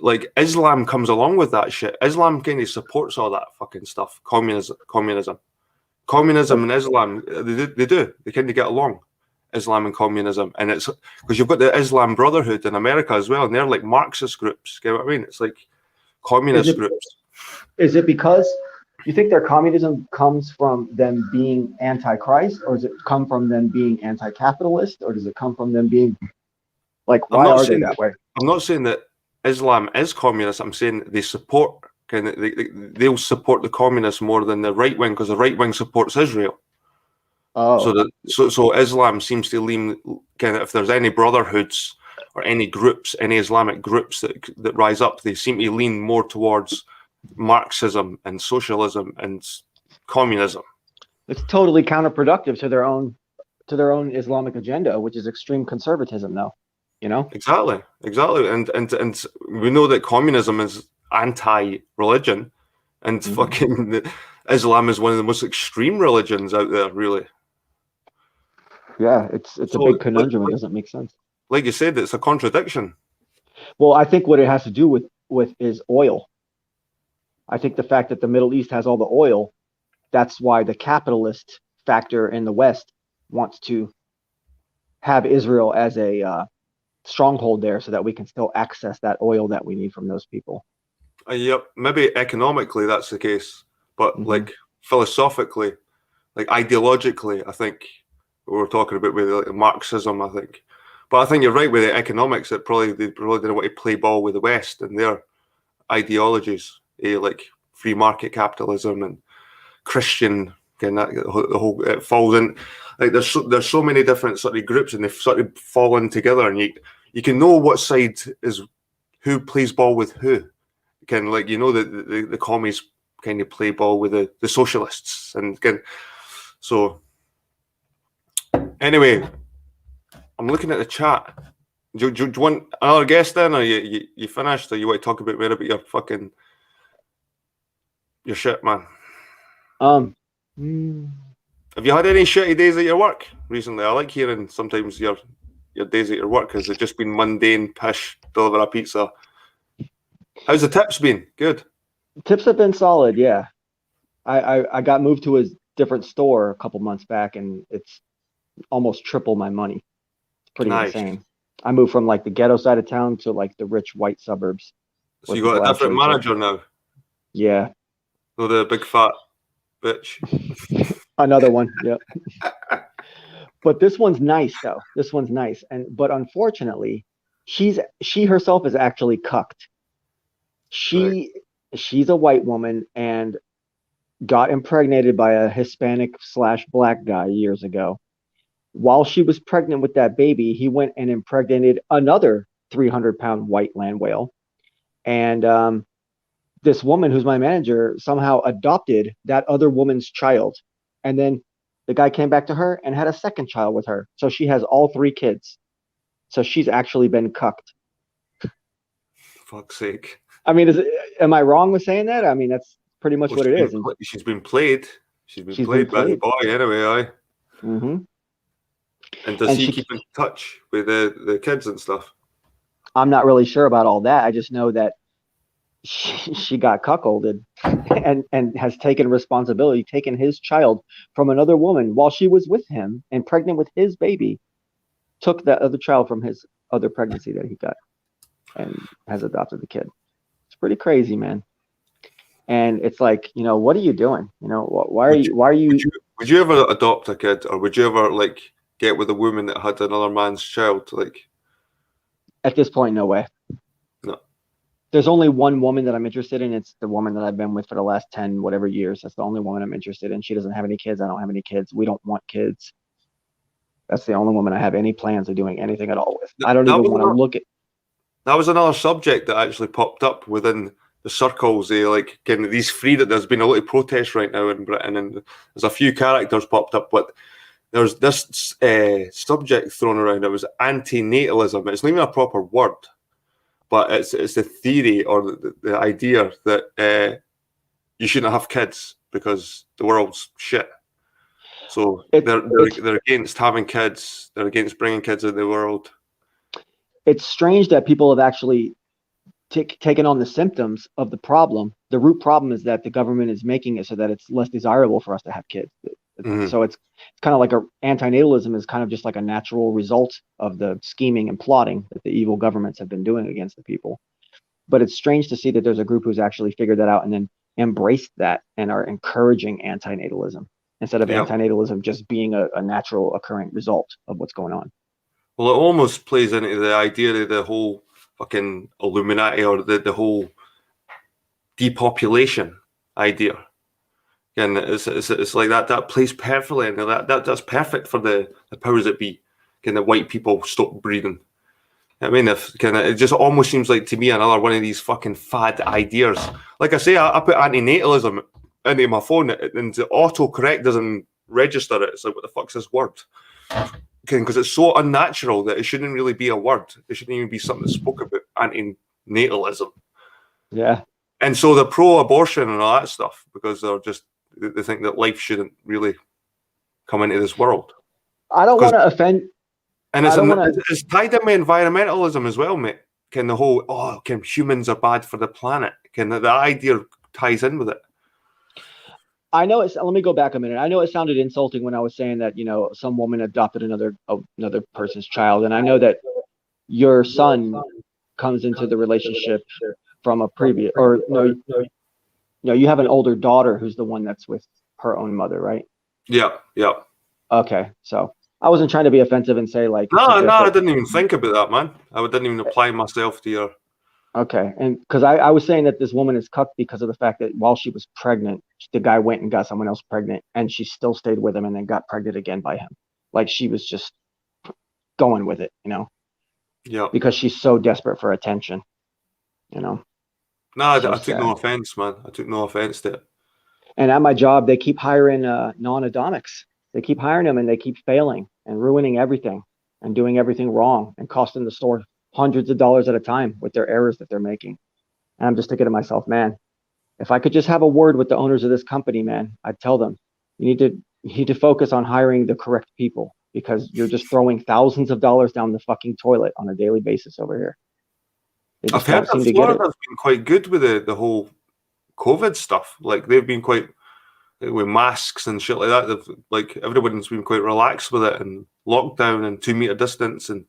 Speaker 1: like Islam comes along with that shit. Islam kind of supports all that fucking stuff. Communism, and Islam, they do. They kind of get along. Islam and communism, and it's because you've got the Islam Brotherhood in America as well, and they're like Marxist groups. Get what I mean? It's like communist groups.
Speaker 2: Is it because you think their communism comes from them being anti-Christ, or does it come from them being anti-capitalist, or does it come from them being like, why are they that way?
Speaker 1: I'm not saying that Islam is communist. I'm saying they support they'll support the communists more than the right wing, because the right wing supports Israel.
Speaker 2: Oh,
Speaker 1: so Islam seems to lean kind of, if there's any brotherhoods or any groups, any Islamic groups that rise up, they seem to lean more towards Marxism and socialism and communism.
Speaker 2: It's totally counterproductive to their own Islamic agenda, which is extreme conservatism, though.
Speaker 1: Exactly, and we know that communism is anti-religion, and fucking Islam is one of the most extreme religions out there, really.
Speaker 2: Yeah, it's a big conundrum. It doesn't make sense.
Speaker 1: Like you said, it's a contradiction.
Speaker 2: Well, I think what it has to do with is oil. I think the fact that the Middle East has all the oil, that's why the capitalist factor in the West wants to have Israel as a stronghold there, so that we can still access that oil that we need from those people.
Speaker 1: Yep, maybe economically that's the case, but like philosophically, like ideologically, I think we're talking about with like Marxism. I think, but I think you're right with the economics. They probably didn't want to play ball with the West and their ideologies, like free market capitalism and Christian. Again, that the whole it falls in. Like there's so many different sort of groups, and they've sort of fallen together, and you can know what side is who plays ball with who. Kind of like the commies kind of play ball with the socialists, and again, so anyway, I'm looking at the chat. Do you want another guest then, or you finished, or you want to talk a bit more about your shit, man? Have you had any shitty days at your work recently? I like hearing sometimes your days at your work. Has it just been mundane, pish, deliver a pizza? How's the tips been? Good.
Speaker 2: Tips have been solid, yeah. I got moved to a different store a couple months back, and it's almost triple my money. It's pretty insane. I moved from like the ghetto side of town to like the rich white suburbs.
Speaker 1: So you got a different manager now?
Speaker 2: Yeah.
Speaker 1: No, the big fat bitch.
Speaker 2: Another one, yep. But this one's nice though. This one's nice, but unfortunately, she herself is actually cucked. She's a white woman and got impregnated by a Hispanic/black guy years ago. While she was pregnant with that baby, he went and impregnated another 300-pound white land whale. And this woman, who's my manager, somehow adopted that other woman's child. And then the guy came back to her and had a second child with her. So she has all 3 kids. So she's actually been cucked.
Speaker 1: Fuck's sake.
Speaker 2: I mean, am I wrong with saying that? I mean, that's pretty much what it is.
Speaker 1: She's been played. She's been played by the boy anyway, aye.
Speaker 2: Mm-hmm.
Speaker 1: And does he keep in touch with the kids and stuff?
Speaker 2: I'm not really sure about all that. I just know that she got cuckolded and has taken responsibility, taken his child from another woman while she was with him and pregnant with his baby, took that other child from his other pregnancy that he got and has adopted the kid. It's pretty crazy, man. And it's like, what are you doing? Why are you?
Speaker 1: Would you ever adopt a kid, or would you ever like get with a woman that had another man's child? Like,
Speaker 2: at this point, no way.
Speaker 1: No.
Speaker 2: there's only one woman that I'm interested in. It's the woman that I've been with for the last 10 whatever years. That's the only woman I'm interested in. She doesn't have any kids. I don't have any kids. We don't want kids. That's the only woman I have any plans of doing anything at all with. I don't even want to look at.
Speaker 1: That was another subject that actually popped up within the circles. Like kind of these three, that there's been a lot of protests right now in Britain, and there's a few characters popped up, but there's this subject thrown around. It was anti-natalism. It's not even a proper word, but it's the theory or the idea that you shouldn't have kids because the world's shit. So they're against having kids. They're against bringing kids into the world.
Speaker 2: It's strange that people have actually taken on the symptoms of the problem. The root problem is that the government is making it so that it's less desirable for us to have kids. So it's kind of like anti-natalism is kind of just like a natural result of the scheming and plotting that the evil governments have been doing against the people. But it's strange to see that there's a group who's actually figured that out and then embraced that and are encouraging anti-natalism instead of anti-natalism just being a natural occurring result of what's going on.
Speaker 1: Well, it almost plays into the idea of the whole fucking Illuminati or the whole depopulation idea. And it's like that plays perfectly, and that's perfect for the powers that be. Can the white people stop breeding? I mean, it just almost seems like to me another one of these fucking fad ideas. Like I say, I put anti-natalism into my phone, and the autocorrect doesn't register it. It's like, what the fuck's this word? Because it's so unnatural that it shouldn't really be a word. It shouldn't even be something that's spoken about. Anti-natalism.
Speaker 2: Yeah.
Speaker 1: And so they're pro-abortion and all that stuff because they think that life shouldn't really come into this world.
Speaker 2: I don't want to offend.
Speaker 1: And it's tied in with environmentalism as well, mate. Can the whole humans are bad for the planet? Can the idea ties in with it?
Speaker 2: I know let me go back a minute. I know it sounded insulting when I was saying that, some woman adopted another person's child. And I know that your son comes into the relationship from a previous, or no, you have an older daughter who's the one that's with her own mother, right?
Speaker 1: Yeah.
Speaker 2: Okay. So I wasn't trying to be offensive and say like.
Speaker 1: No, I didn't even think about that, man. I didn't even apply myself to your.
Speaker 2: Okay. And because I was saying that this woman is cucked because of the fact that while she was pregnant, the guy went and got someone else pregnant and she still stayed with him and then got pregnant again by him. Like she was just going with it,
Speaker 1: Yeah.
Speaker 2: Because she's so desperate for attention,
Speaker 1: No, I took no offense, man. I took no offense to it.
Speaker 2: And at my job, they keep hiring non-Adamics. They keep hiring them and they keep failing and ruining everything and doing everything wrong and costing the store hundreds of dollars at a time with their errors that they're making. And I'm just thinking to myself, man, if I could just have a word with the owners of this company, man, I'd tell them, you need to focus on hiring the correct people because you're just throwing thousands of dollars down the fucking toilet on a daily basis over here.
Speaker 1: I've heard that Florida's been quite good with the whole COVID stuff. Like they've been quite with masks and shit like that. Like everyone's been quite relaxed with it and lockdown and 2 meter distance. And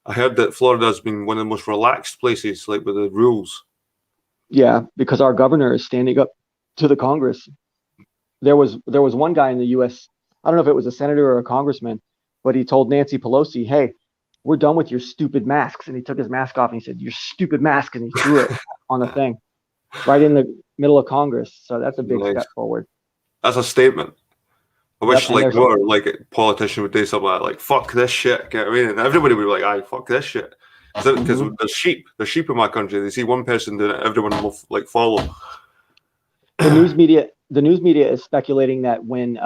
Speaker 1: I heard that Florida's been one of the most relaxed places, like with the rules.
Speaker 2: Yeah, because our governor is standing up to the Congress. There was one guy in the U.S. I don't know if it was a senator or a congressman, but he told Nancy Pelosi, "Hey, we're done with your stupid masks." And he took his mask off and he said, "Your stupid mask," and he threw it on the thing right in the middle of Congress. So that's a big step forward.
Speaker 1: That's a statement. I wish more like a politician would do something like fuck this shit. Get what I mean? And everybody would be like, "Aye, fuck this shit," because there's sheep. There's sheep in my country. They see one person doing it, everyone will like follow.
Speaker 2: The news media is speculating that when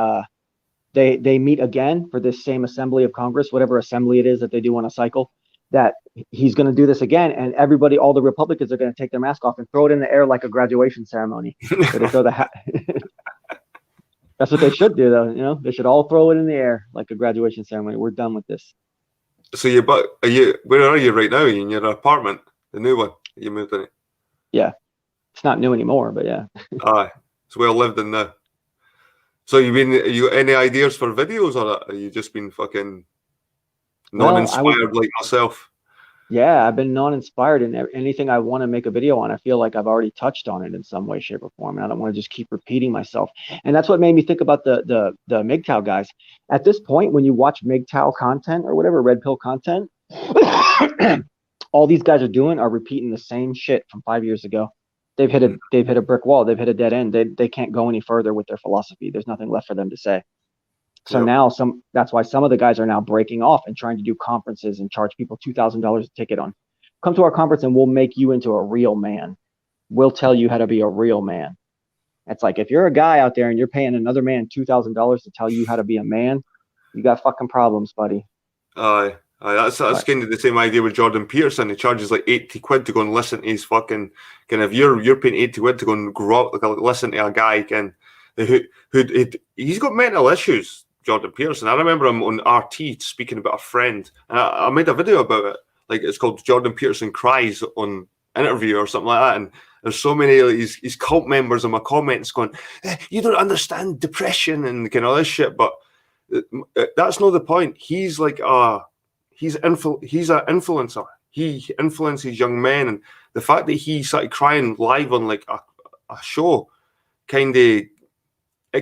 Speaker 2: they meet again for this same assembly of Congress, whatever assembly it is that they do on a cycle, that he's going to do this again, and all the Republicans are going to take their mask off and throw it in the air like a graduation ceremony. So they throw the hat. That's what they should do, though. They should all throw it in the air like a graduation ceremony. We're done with this.
Speaker 1: So where are you right now? In your apartment, the new one you moved in?
Speaker 2: Yeah, it's not new anymore, but yeah.
Speaker 1: Aye, it's well lived in now. So you any ideas for videos or that? Are you just been fucking non-inspired like myself?
Speaker 2: Yeah, I've been non-inspired, and anything I want to make a video on, I feel like I've already touched on it in some way, shape, or form, and I don't want to just keep repeating myself. And that's what made me think about the Mgtow guys. At this point, when you watch Mgtow content or whatever, red pill content, all these guys are doing are repeating the same shit from 5 years ago. They've hit a brick wall. They've hit a dead end. They can't go any further with their philosophy. There's nothing left for them to say. So now that's why some of the guys are now breaking off and trying to do conferences and charge people $2,000 a ticket on. Come to our conference and we'll make you into a real man. We'll tell you how to be a real man. It's like, if you're a guy out there and you're paying another man $2,000 to tell you how to be a man, you got fucking problems, buddy.
Speaker 1: Aye. That's kind of the same idea with Jordan Peterson. He charges like 80 quid to go and listen to his fucking kind of, you're paying 80 quid to go and grow up, like, listen to a guy who he's got mental issues, Jordan Peterson. I remember him on RT speaking about a friend, and I made a video about it. Like, it's called Jordan Peterson Cries on Interview or something like that, and there's so many of his cult members in my comments going, you don't understand depression and kind of all this shit, but that's not the point. He's like he's an influencer. He influences young men, and the fact that he started crying live on like a show kind of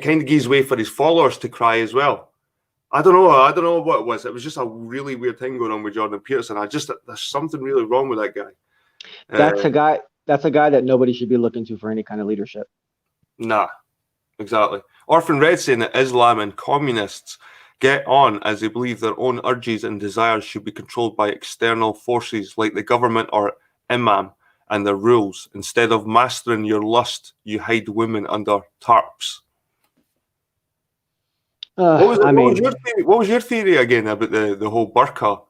Speaker 1: gives way for his followers to cry as well. I don't know what it was. It was just a really weird thing going on with Jordan Peterson. There's something really wrong with that guy.
Speaker 2: That's a guy that nobody should be looking to for any kind of leadership.
Speaker 1: Nah, exactly. Orphan Red saying that Islam and communists get on as they believe their own urges and desires should be controlled by external forces like the government or imam and their rules. Instead of mastering your lust, you hide women under tarps. What was your theory again about the whole burqa?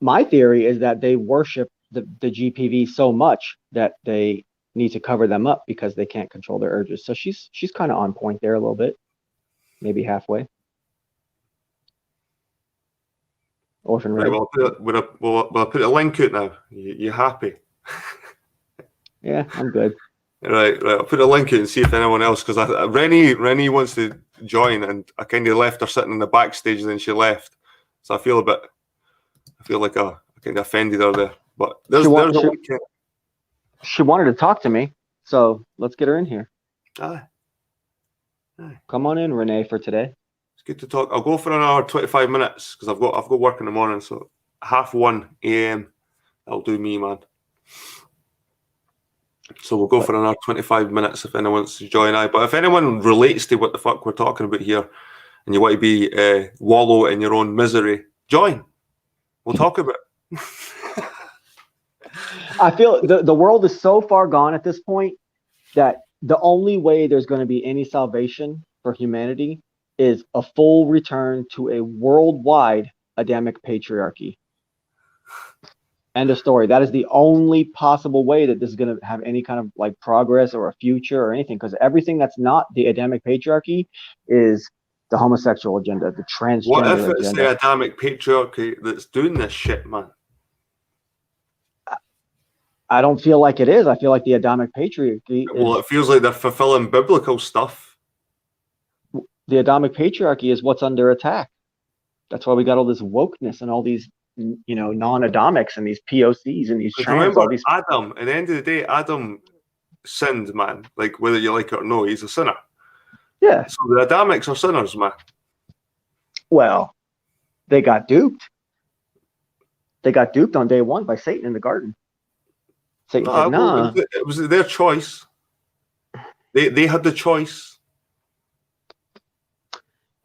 Speaker 2: My theory is that they worship the GPV so much that they need to cover them up because they can't control their urges. So she's kind of on point there a little bit, maybe halfway. Orphan Red.
Speaker 1: Right, we'll put a link out now. You happy?
Speaker 2: Yeah, I'm good.
Speaker 1: Right. I'll put a link out and see if anyone else, because Rennie wants to join, and I kind of left her sitting in the backstage, and then she left. So I feel like I kind of offended her there. But
Speaker 2: she wanted to talk to me, so let's get her in here.
Speaker 1: Aye.
Speaker 2: Come on in, Renee, for today.
Speaker 1: It's good to talk. I'll go for another 25 minutes because I've got work in the morning. So 1:30 a.m. That'll do me, man. So we'll go for another 25 minutes if anyone wants to join. But if anyone relates to what the fuck we're talking about here, and you want to be wallow in your own misery, join. We'll talk about it.
Speaker 2: I feel the world is so far gone at this point that the only way there's going to be any salvation for humanity is a full return to a worldwide Adamic patriarchy. End of story. That is the only possible way that this is going to have any kind of like progress or a future or anything, because everything that's not the Adamic patriarchy is the homosexual agenda, the transgender agenda.
Speaker 1: What if it's the Adamic patriarchy that's doing this shit, man?
Speaker 2: I don't feel like it is. I feel like the Adamic patriarchy
Speaker 1: it feels like they're fulfilling biblical stuff.
Speaker 2: The Adamic patriarchy is what's under attack. That's why we got all this wokeness and all these, non-Adamics and these POCs and these trans.
Speaker 1: Remember, Adam, at the end of the day, Adam sinned, man. Like, whether you like it or no, he's a sinner.
Speaker 2: Yeah.
Speaker 1: So the Adamics are sinners, man.
Speaker 2: Well, they got duped. They got duped on day one by Satan in the garden. Satan said, "No."
Speaker 1: It was their choice. They had the choice.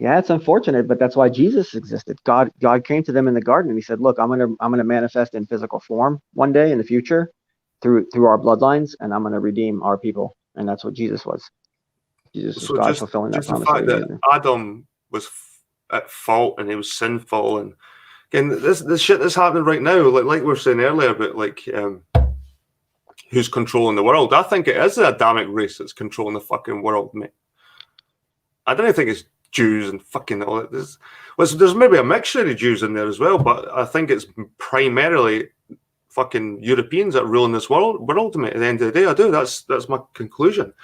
Speaker 2: Yeah, it's unfortunate, but that's why Jesus existed. God came to them in the garden and he said, "Look, I'm gonna manifest in physical form one day in the future through our bloodlines, and I'm gonna redeem our people." And that's what Jesus was. Jesus was God fulfilling that promise.
Speaker 1: The fact that Adam was at fault and he was sinful, and again, this shit that's happening right now, like we were saying earlier about who's controlling the world. I think it is the Adamic race that's controlling the fucking world, mate. I don't think it's Jews and fucking all that. There's maybe a mixture of Jews in there as well, but I think it's primarily fucking Europeans that are ruling this world, mate. At the end of the day, I do. That's my conclusion.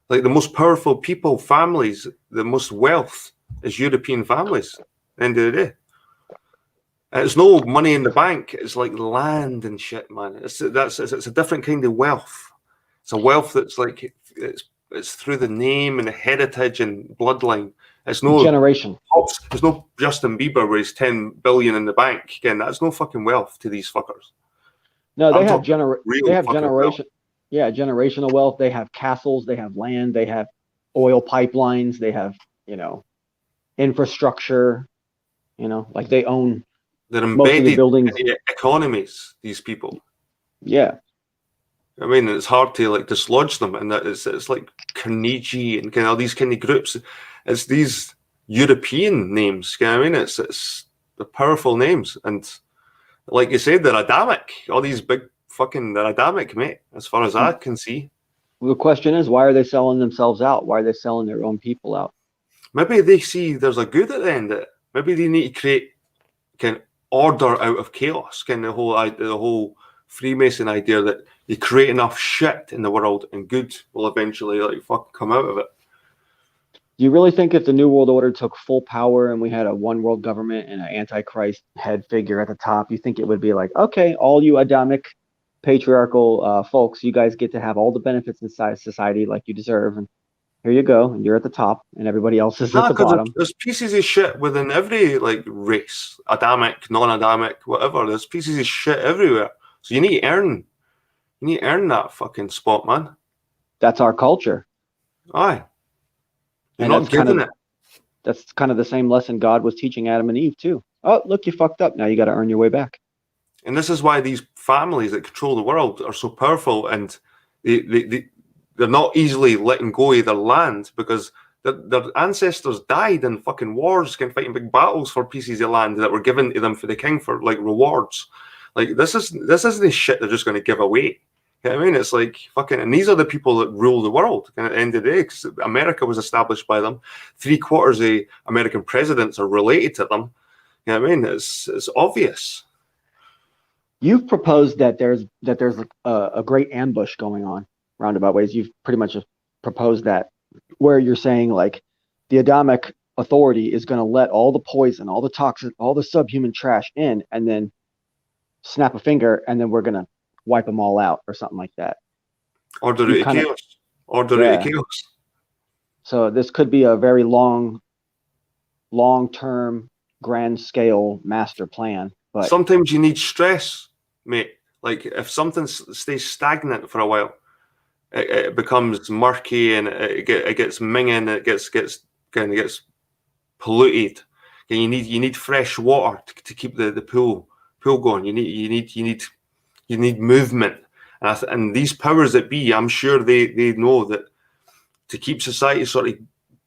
Speaker 1: Like, the most powerful people, families, the most wealth is European families. At the end of the day. It's no money in the bank. It's like land and shit, man. It's a different kind of wealth. It's a wealth that's like it's through the name and the heritage and bloodline. It's no
Speaker 2: generation.
Speaker 1: It's no Justin Bieber where he's 10 billion in the bank. Again, that's no fucking wealth to these fuckers.
Speaker 2: No, they
Speaker 1: I'm
Speaker 2: have
Speaker 1: talking real
Speaker 2: they have
Speaker 1: fucking
Speaker 2: generation.
Speaker 1: wealth.
Speaker 2: Yeah, generational wealth. They have castles. They have land. They have oil pipelines. They have, you know, infrastructure. You know, like they own
Speaker 1: They're
Speaker 2: most of the
Speaker 1: embedded
Speaker 2: buildings.
Speaker 1: in the economies, these people.
Speaker 2: Yeah.
Speaker 1: I mean, it's hard to like dislodge them, and that it's like Carnegie and kind of all these kind of groups. It's these European names. You know what I mean? It's the powerful names, and like you said, they're Adamic. All these big fucking they're Adamic, mate. As far as I can see.
Speaker 2: The question is, why are they selling themselves out? Why are they selling their own people out?
Speaker 1: Maybe they see there's a good at the end of it. Maybe they need to create kind of order out of chaos. Kind of the whole Freemason idea that you create enough shit in the world and good will eventually like fucking come out of it.
Speaker 2: Do you really think if the New World Order took full power and we had a one world government and an Antichrist head figure at the top, you think it would be like, okay, all you Adamic patriarchal folks, you guys get to have all the benefits inside society like you deserve, and here you go, and you're at the top, and everybody else is at the bottom?
Speaker 1: There's pieces of shit within every like race, Adamic, non-Adamic, whatever. There's pieces of shit everywhere. So you need to earn that fucking spot, man.
Speaker 2: That's our culture.
Speaker 1: Aye. You're
Speaker 2: And
Speaker 1: not giving it.
Speaker 2: That's kind of the same lesson God was teaching Adam and Eve too. Oh, look, you fucked up. Now you got to earn your way back.
Speaker 1: And this is why these families that control the world are so powerful, and they're not easily letting go of their land because their ancestors died in fucking wars, fighting big battles for pieces of land that were given to them for the king for like rewards. Like this isn't the shit they're just going to give away. You know what I mean? It's like fucking, and these are the people that rule the world. And at the end of the day, because America was established by them, 3/4 of American presidents are related to them. You know what I mean? It's obvious.
Speaker 2: You've proposed that there's a great ambush going on roundabout ways. You've pretty much proposed that, where you're saying like the Adamic authority is going to let all the poison, all the toxic, all the subhuman trash in, and then snap a finger, and then we're going to wipe them all out or something like that.
Speaker 1: Order of chaos. Order of chaos.
Speaker 2: So this could be a very long-term, grand-scale master plan. But
Speaker 1: sometimes you need stress, mate. Like if something stays stagnant for a while, it becomes murky and it gets minging. It gets polluted. And you need fresh water to keep the pool going. You need movement. And these powers that be, I'm sure they know that to keep society sort of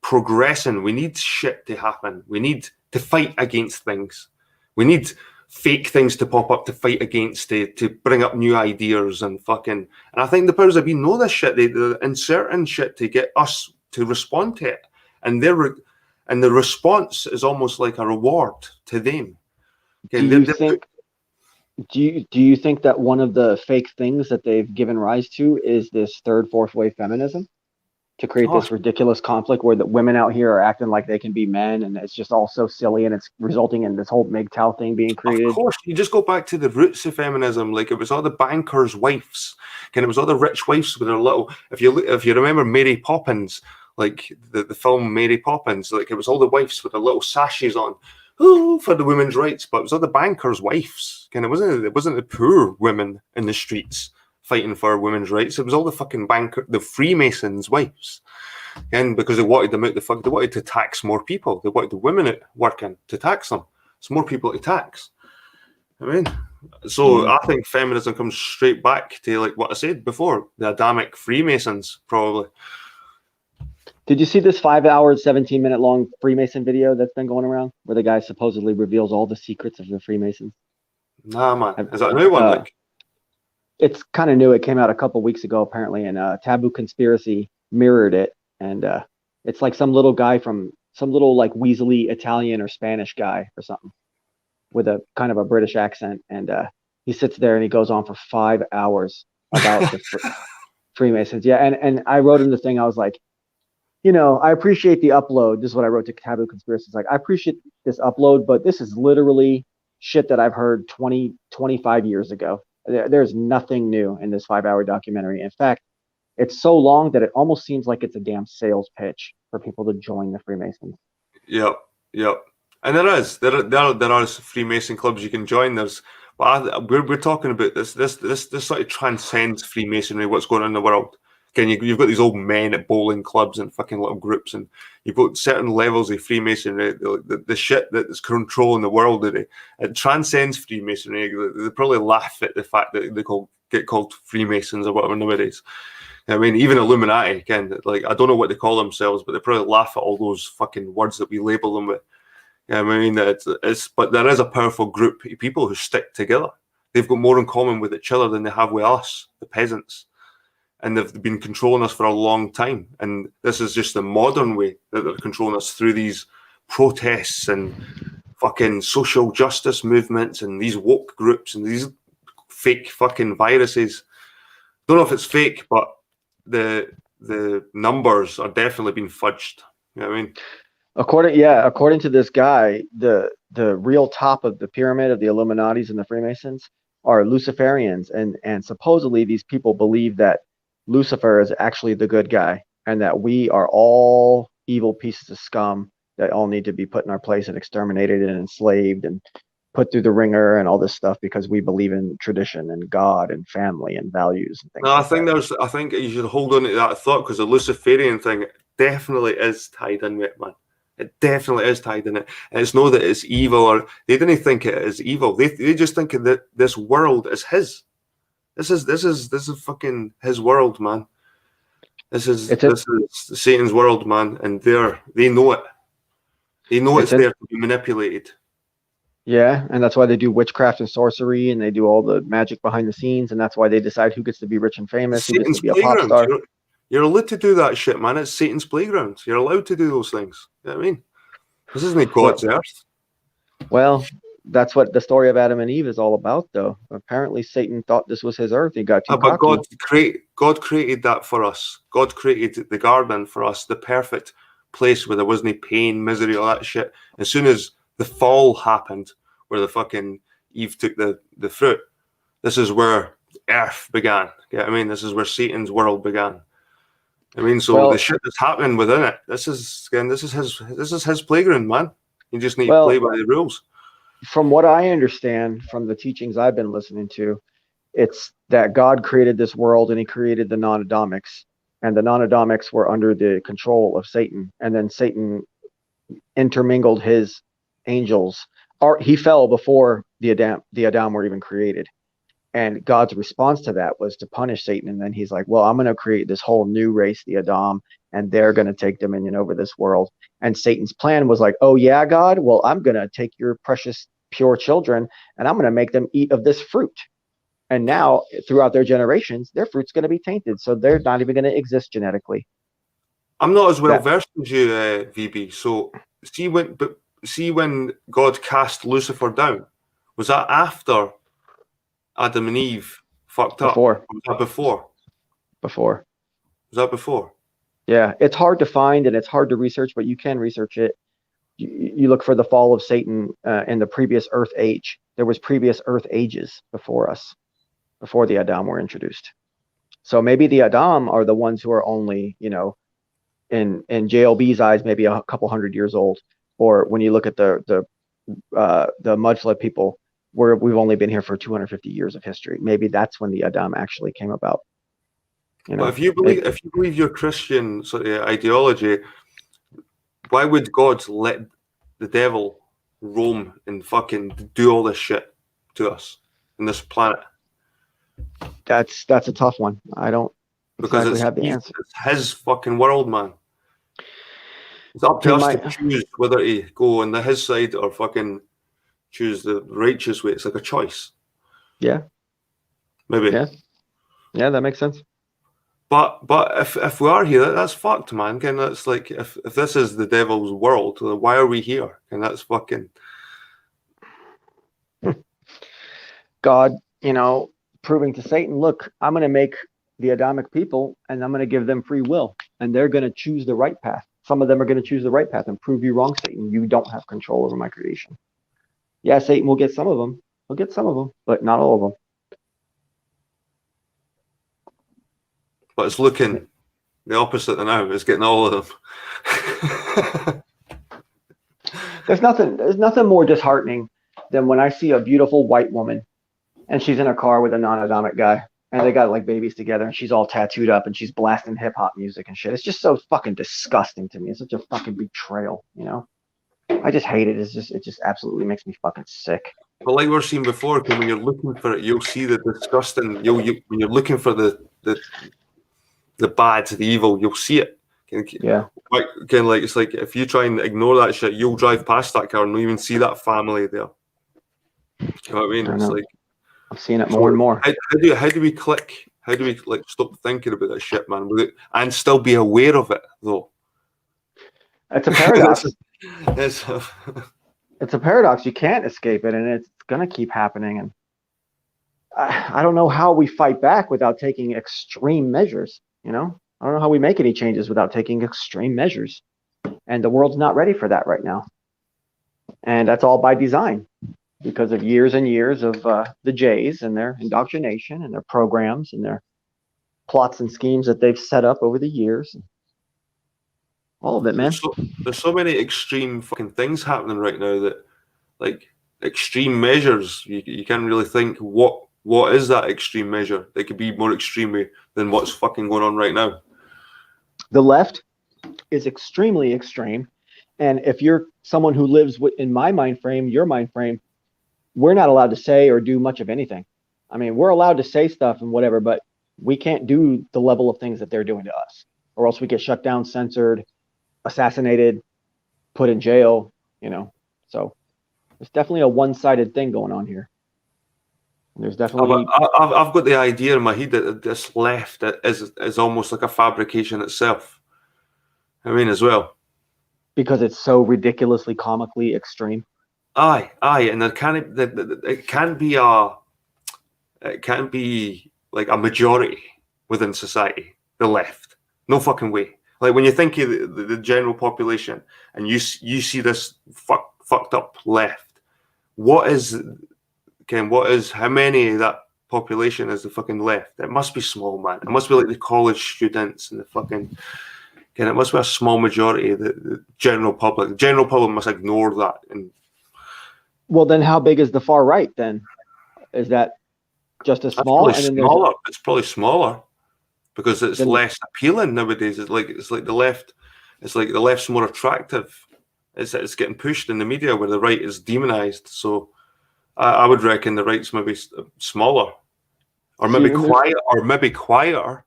Speaker 1: progressing, we need shit to happen. We need to fight against things. We need fake things to pop up to fight against, to bring up new ideas and fucking. And I think the powers that be know this shit. They're inserting shit to get us to respond to it. And the response is almost like a reward to them. Okay,
Speaker 2: do you think that one of the fake things that they've given rise to is this third, fourth wave feminism to create this ridiculous conflict where the women out here are acting like they can be men, and it's just all so silly, and it's resulting in this whole Mgtow thing being created?
Speaker 1: Of course, you just go back to the roots of feminism. Like it was all the bankers' wives, and it was all the rich wives with their little. If you remember Mary Poppins, like the film Mary Poppins, like it was all the wives with their little sashes on. Oh, for the women's rights, but it was all the bankers' wives. It wasn't the poor women in the streets fighting for women's rights. It was all the fucking the Freemasons' wives. And because they wanted them out they wanted to tax more people. They wanted the women out working to tax them. It's more people to tax. I mean, so I think feminism comes straight back to like what I said before, the Adamic Freemasons, probably.
Speaker 2: Did you see this 5 hour, 17-minute long Freemason video that's been going around where the guy supposedly reveals all the secrets of the Freemasons?
Speaker 1: Nah, man. Is that a new one?
Speaker 2: It's kind of new. It came out a couple weeks ago, apparently, and Taboo Conspiracy mirrored it. And it's like some little guy from some little like weaselly Italian or Spanish guy or something with a kind of a British accent. And he sits there and he goes on for 5 hours about the Freemasons. Yeah. And I wrote in the thing, I was like, you know, I appreciate the upload. This is what I wrote to Taboo Conspiracy. It's like, I appreciate this upload, but this is literally shit that I've heard 20, 25 years ago. There's nothing new in this 5 hour documentary. In fact, it's so long that it almost seems like it's a damn sales pitch for people to join the Freemasons.
Speaker 1: Yep, yep. And there are Freemason clubs you can join. We're talking about this sort of transcends Freemasonry. What's going on in the world? Again, you've got these old men at bowling clubs and fucking little groups, and you've got certain levels of Freemasonry. The shit that is controlling the world today, it transcends Freemasonry. They probably laugh at the fact that get called Freemasons or whatever nowadays. I mean, even Illuminati, again, like, I don't know what they call themselves, but they probably laugh at all those fucking words that we label them with. I mean, but there is a powerful group of people who stick together. They've got more in common with each other than they have with us, the peasants. And they've been controlling us for a long time. And this is just the modern way that they're controlling us, through these protests and fucking social justice movements and these woke groups and these fake fucking viruses. Don't know if it's fake, but the numbers are definitely being fudged. You know what I mean?
Speaker 2: According to this guy, the real top of the pyramid of the Illuminatis and the Freemasons are Luciferians, and supposedly these people believe that Lucifer is actually the good guy, and that we are all evil pieces of scum that all need to be put in our place and exterminated and enslaved and put through the ringer and all this stuff, because we believe in tradition and God and family and values and things.
Speaker 1: No, I think you should hold on to that thought, because the Luciferian thing definitely is tied in with it, man. It definitely is tied in it. And it's not that it's evil, or they didn't think it is evil. They just think that this world is his. This is fucking his world, man. This is Satan's world, man, and they know it. They know it's there to be manipulated.
Speaker 2: Yeah, and that's why they do witchcraft and sorcery, and they do all the magic behind the scenes, and that's why they decide who gets to be rich and famous, who gets to be a pop star.
Speaker 1: You're allowed to do that shit, man. It's Satan's playground. You're allowed to do those things. You know what I mean? This isn't God's earth.
Speaker 2: Well, that's what the story of Adam and Eve is all about, though. Apparently, Satan thought this was his earth. He got too cocky.
Speaker 1: But God created that for us. God created the garden for us, the perfect place where there wasn't any pain, misery, all that shit. As soon as the fall happened, where the fucking Eve took the fruit, this is where earth began. You know what I mean? This is where Satan's world began. I mean, so the shit that's happening within it, this is his playground, man. You just need to play by the rules.
Speaker 2: From what I understand from the teachings I've been listening to, it's that God created this world and he created the non-Adamics, and the non-Adamics were under the control of Satan, and then Satan intermingled his angels. He fell before the Adam were even created. And God's response to that was to punish Satan. And then he's like, well, I'm going to create this whole new race, the Adam, and they're going to take dominion over this world. And Satan's plan was like, oh, yeah, God, well, I'm going to take your precious, pure children and I'm going to make them eat of this fruit. And now, throughout their generations, their fruit's going to be tainted. So they're not even going to exist genetically.
Speaker 1: I'm not as well versed as you, VB. So see when God cast Lucifer down, was that after Adam and Eve fucked up?
Speaker 2: Before.
Speaker 1: Or was that before?
Speaker 2: Before.
Speaker 1: Was that before?
Speaker 2: Yeah, it's hard to find and it's hard to research, but you can research it. You look for the fall of Satan in the previous Earth age. There was previous Earth ages before us, before the Adam were introduced. So maybe the Adam are the ones who are only, in JLB's eyes, maybe a couple hundred years old. Or when you look at the Mudflood people, we've only been here for 250 years of history. Maybe that's when the Adam actually came about.
Speaker 1: But if you believe your Christian sort of ideology, why would God let the devil roam and fucking do all this shit to us in this planet?
Speaker 2: That's a tough one. I don't exactly have the answer.
Speaker 1: It's his fucking world, man. It's up to us to choose whether to go on his side or fucking choose the righteous way. It's like a choice.
Speaker 2: Yeah.
Speaker 1: Maybe.
Speaker 2: Yeah, that makes sense.
Speaker 1: But if we are here, that's fucked, man. And that's like, if this is the devil's world, why are we here? And that's fucking
Speaker 2: God, proving to Satan, look, I'm going to make the Adamic people and I'm going to give them free will, and they're going to choose the right path. Some of them are going to choose the right path and prove you wrong, Satan. You don't have control over my creation. Yeah, Satan will get some of them. He'll get some of them, but not all of them.
Speaker 1: But it's looking the opposite now. It's getting all of them.
Speaker 2: There's nothing more disheartening than when I see a beautiful white woman and she's in a car with a non-Adamic guy and they got like babies together and she's all tattooed up and she's blasting hip hop music and shit. It's just so fucking disgusting to me. It's such a fucking betrayal, you know? I just hate it. It just absolutely makes me fucking sick.
Speaker 1: But like we were saying before, when you're looking for it, you'll see the disgusting. When you're looking for the bad, the evil, you'll see it.
Speaker 2: Yeah.
Speaker 1: Like it's like if you try and ignore that shit, you'll drive past that car and not even see that family there. You know what I mean? It's like
Speaker 2: I'm seeing it more and more.
Speaker 1: How do we click? How do we like stop thinking about that shit, man, and still be aware of it though?
Speaker 2: It's a paradox.
Speaker 1: It's
Speaker 2: a paradox. You can't escape it, and it's gonna keep happening. And I don't know how we fight back without taking extreme measures. You know, I don't know how we make any changes without taking extreme measures. And the world's not ready for that right now. And that's all by design, because of years and years of the Jays and their indoctrination and their programs and their plots and schemes that they've set up over the years. All of it, man.
Speaker 1: There's so many extreme fucking things happening right now that, like, extreme measures, you can't really think what is that extreme measure that could be more extreme than what's fucking going on right now.
Speaker 2: The left is extremely extreme. And if you're someone who lives in my mind frame, your mind frame, we're not allowed to say or do much of anything. I mean, we're allowed to say stuff and whatever, but we can't do the level of things that they're doing to us, or else we get shut down, censored, assassinated, put in jail, you know. So there's definitely a one-sided thing going on here. And there's definitely
Speaker 1: I've got the idea in my head that this left is almost like a fabrication itself. I mean, as well,
Speaker 2: because it's so ridiculously comically extreme.
Speaker 1: Aye, and it can't be like a majority within society. The left, no fucking way. Like when you think of the general population and you see this fucked up left, how many of that population is the fucking left? It must be small, man. It must be like the college students and the fucking. It must be a small majority of the general public. The general public must ignore that. And
Speaker 2: well, then how big is the far right? Then is that just as small?
Speaker 1: It's probably smaller because it's less appealing nowadays. It's like the left. It's like the left's more attractive. It's getting pushed in the media where the right is demonized. So I would reckon the right's maybe smaller, or maybe quieter.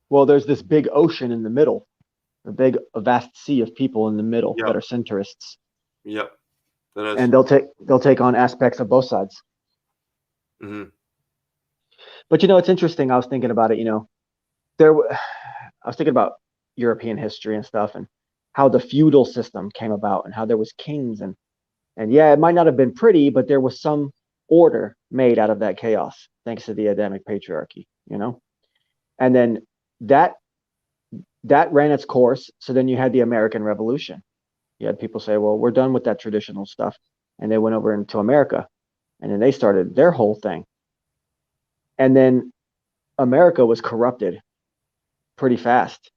Speaker 2: Well, there's this big ocean in the middle. A vast sea of people in the middle that are centrists.
Speaker 1: Yep, there is.
Speaker 2: And they'll take on aspects of both sides.
Speaker 1: Mm-hmm.
Speaker 2: But you know, it's interesting. I was thinking about it. You know, I was thinking about European history and stuff, and how the feudal system came about, and how there was kings, and yeah, it might not have been pretty, but there was some order made out of that chaos, thanks to the Adamic patriarchy. You know, and then that ran its course. So then you had the American Revolution. You had people say, well, we're done with that traditional stuff. And they went over into America. And then they started their whole thing. And then America was corrupted pretty fast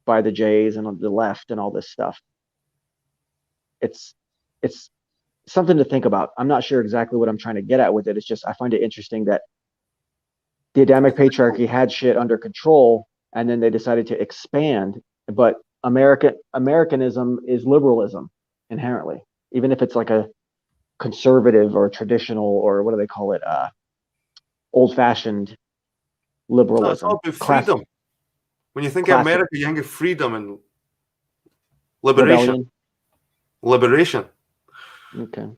Speaker 2: by the Jays and the left and all this stuff. It's something to think about. I'm not sure exactly what I'm trying to get at with it. It's just, I find it interesting that the Adamic patriarchy had shit under control, and then they decided to expand. But Americanism is liberalism inherently, even if it's like a conservative or traditional, or what do they call it, old-fashioned liberalism.
Speaker 1: It's all about freedom. When you think of America, you think of freedom and liberation. Liberation.
Speaker 2: Okay.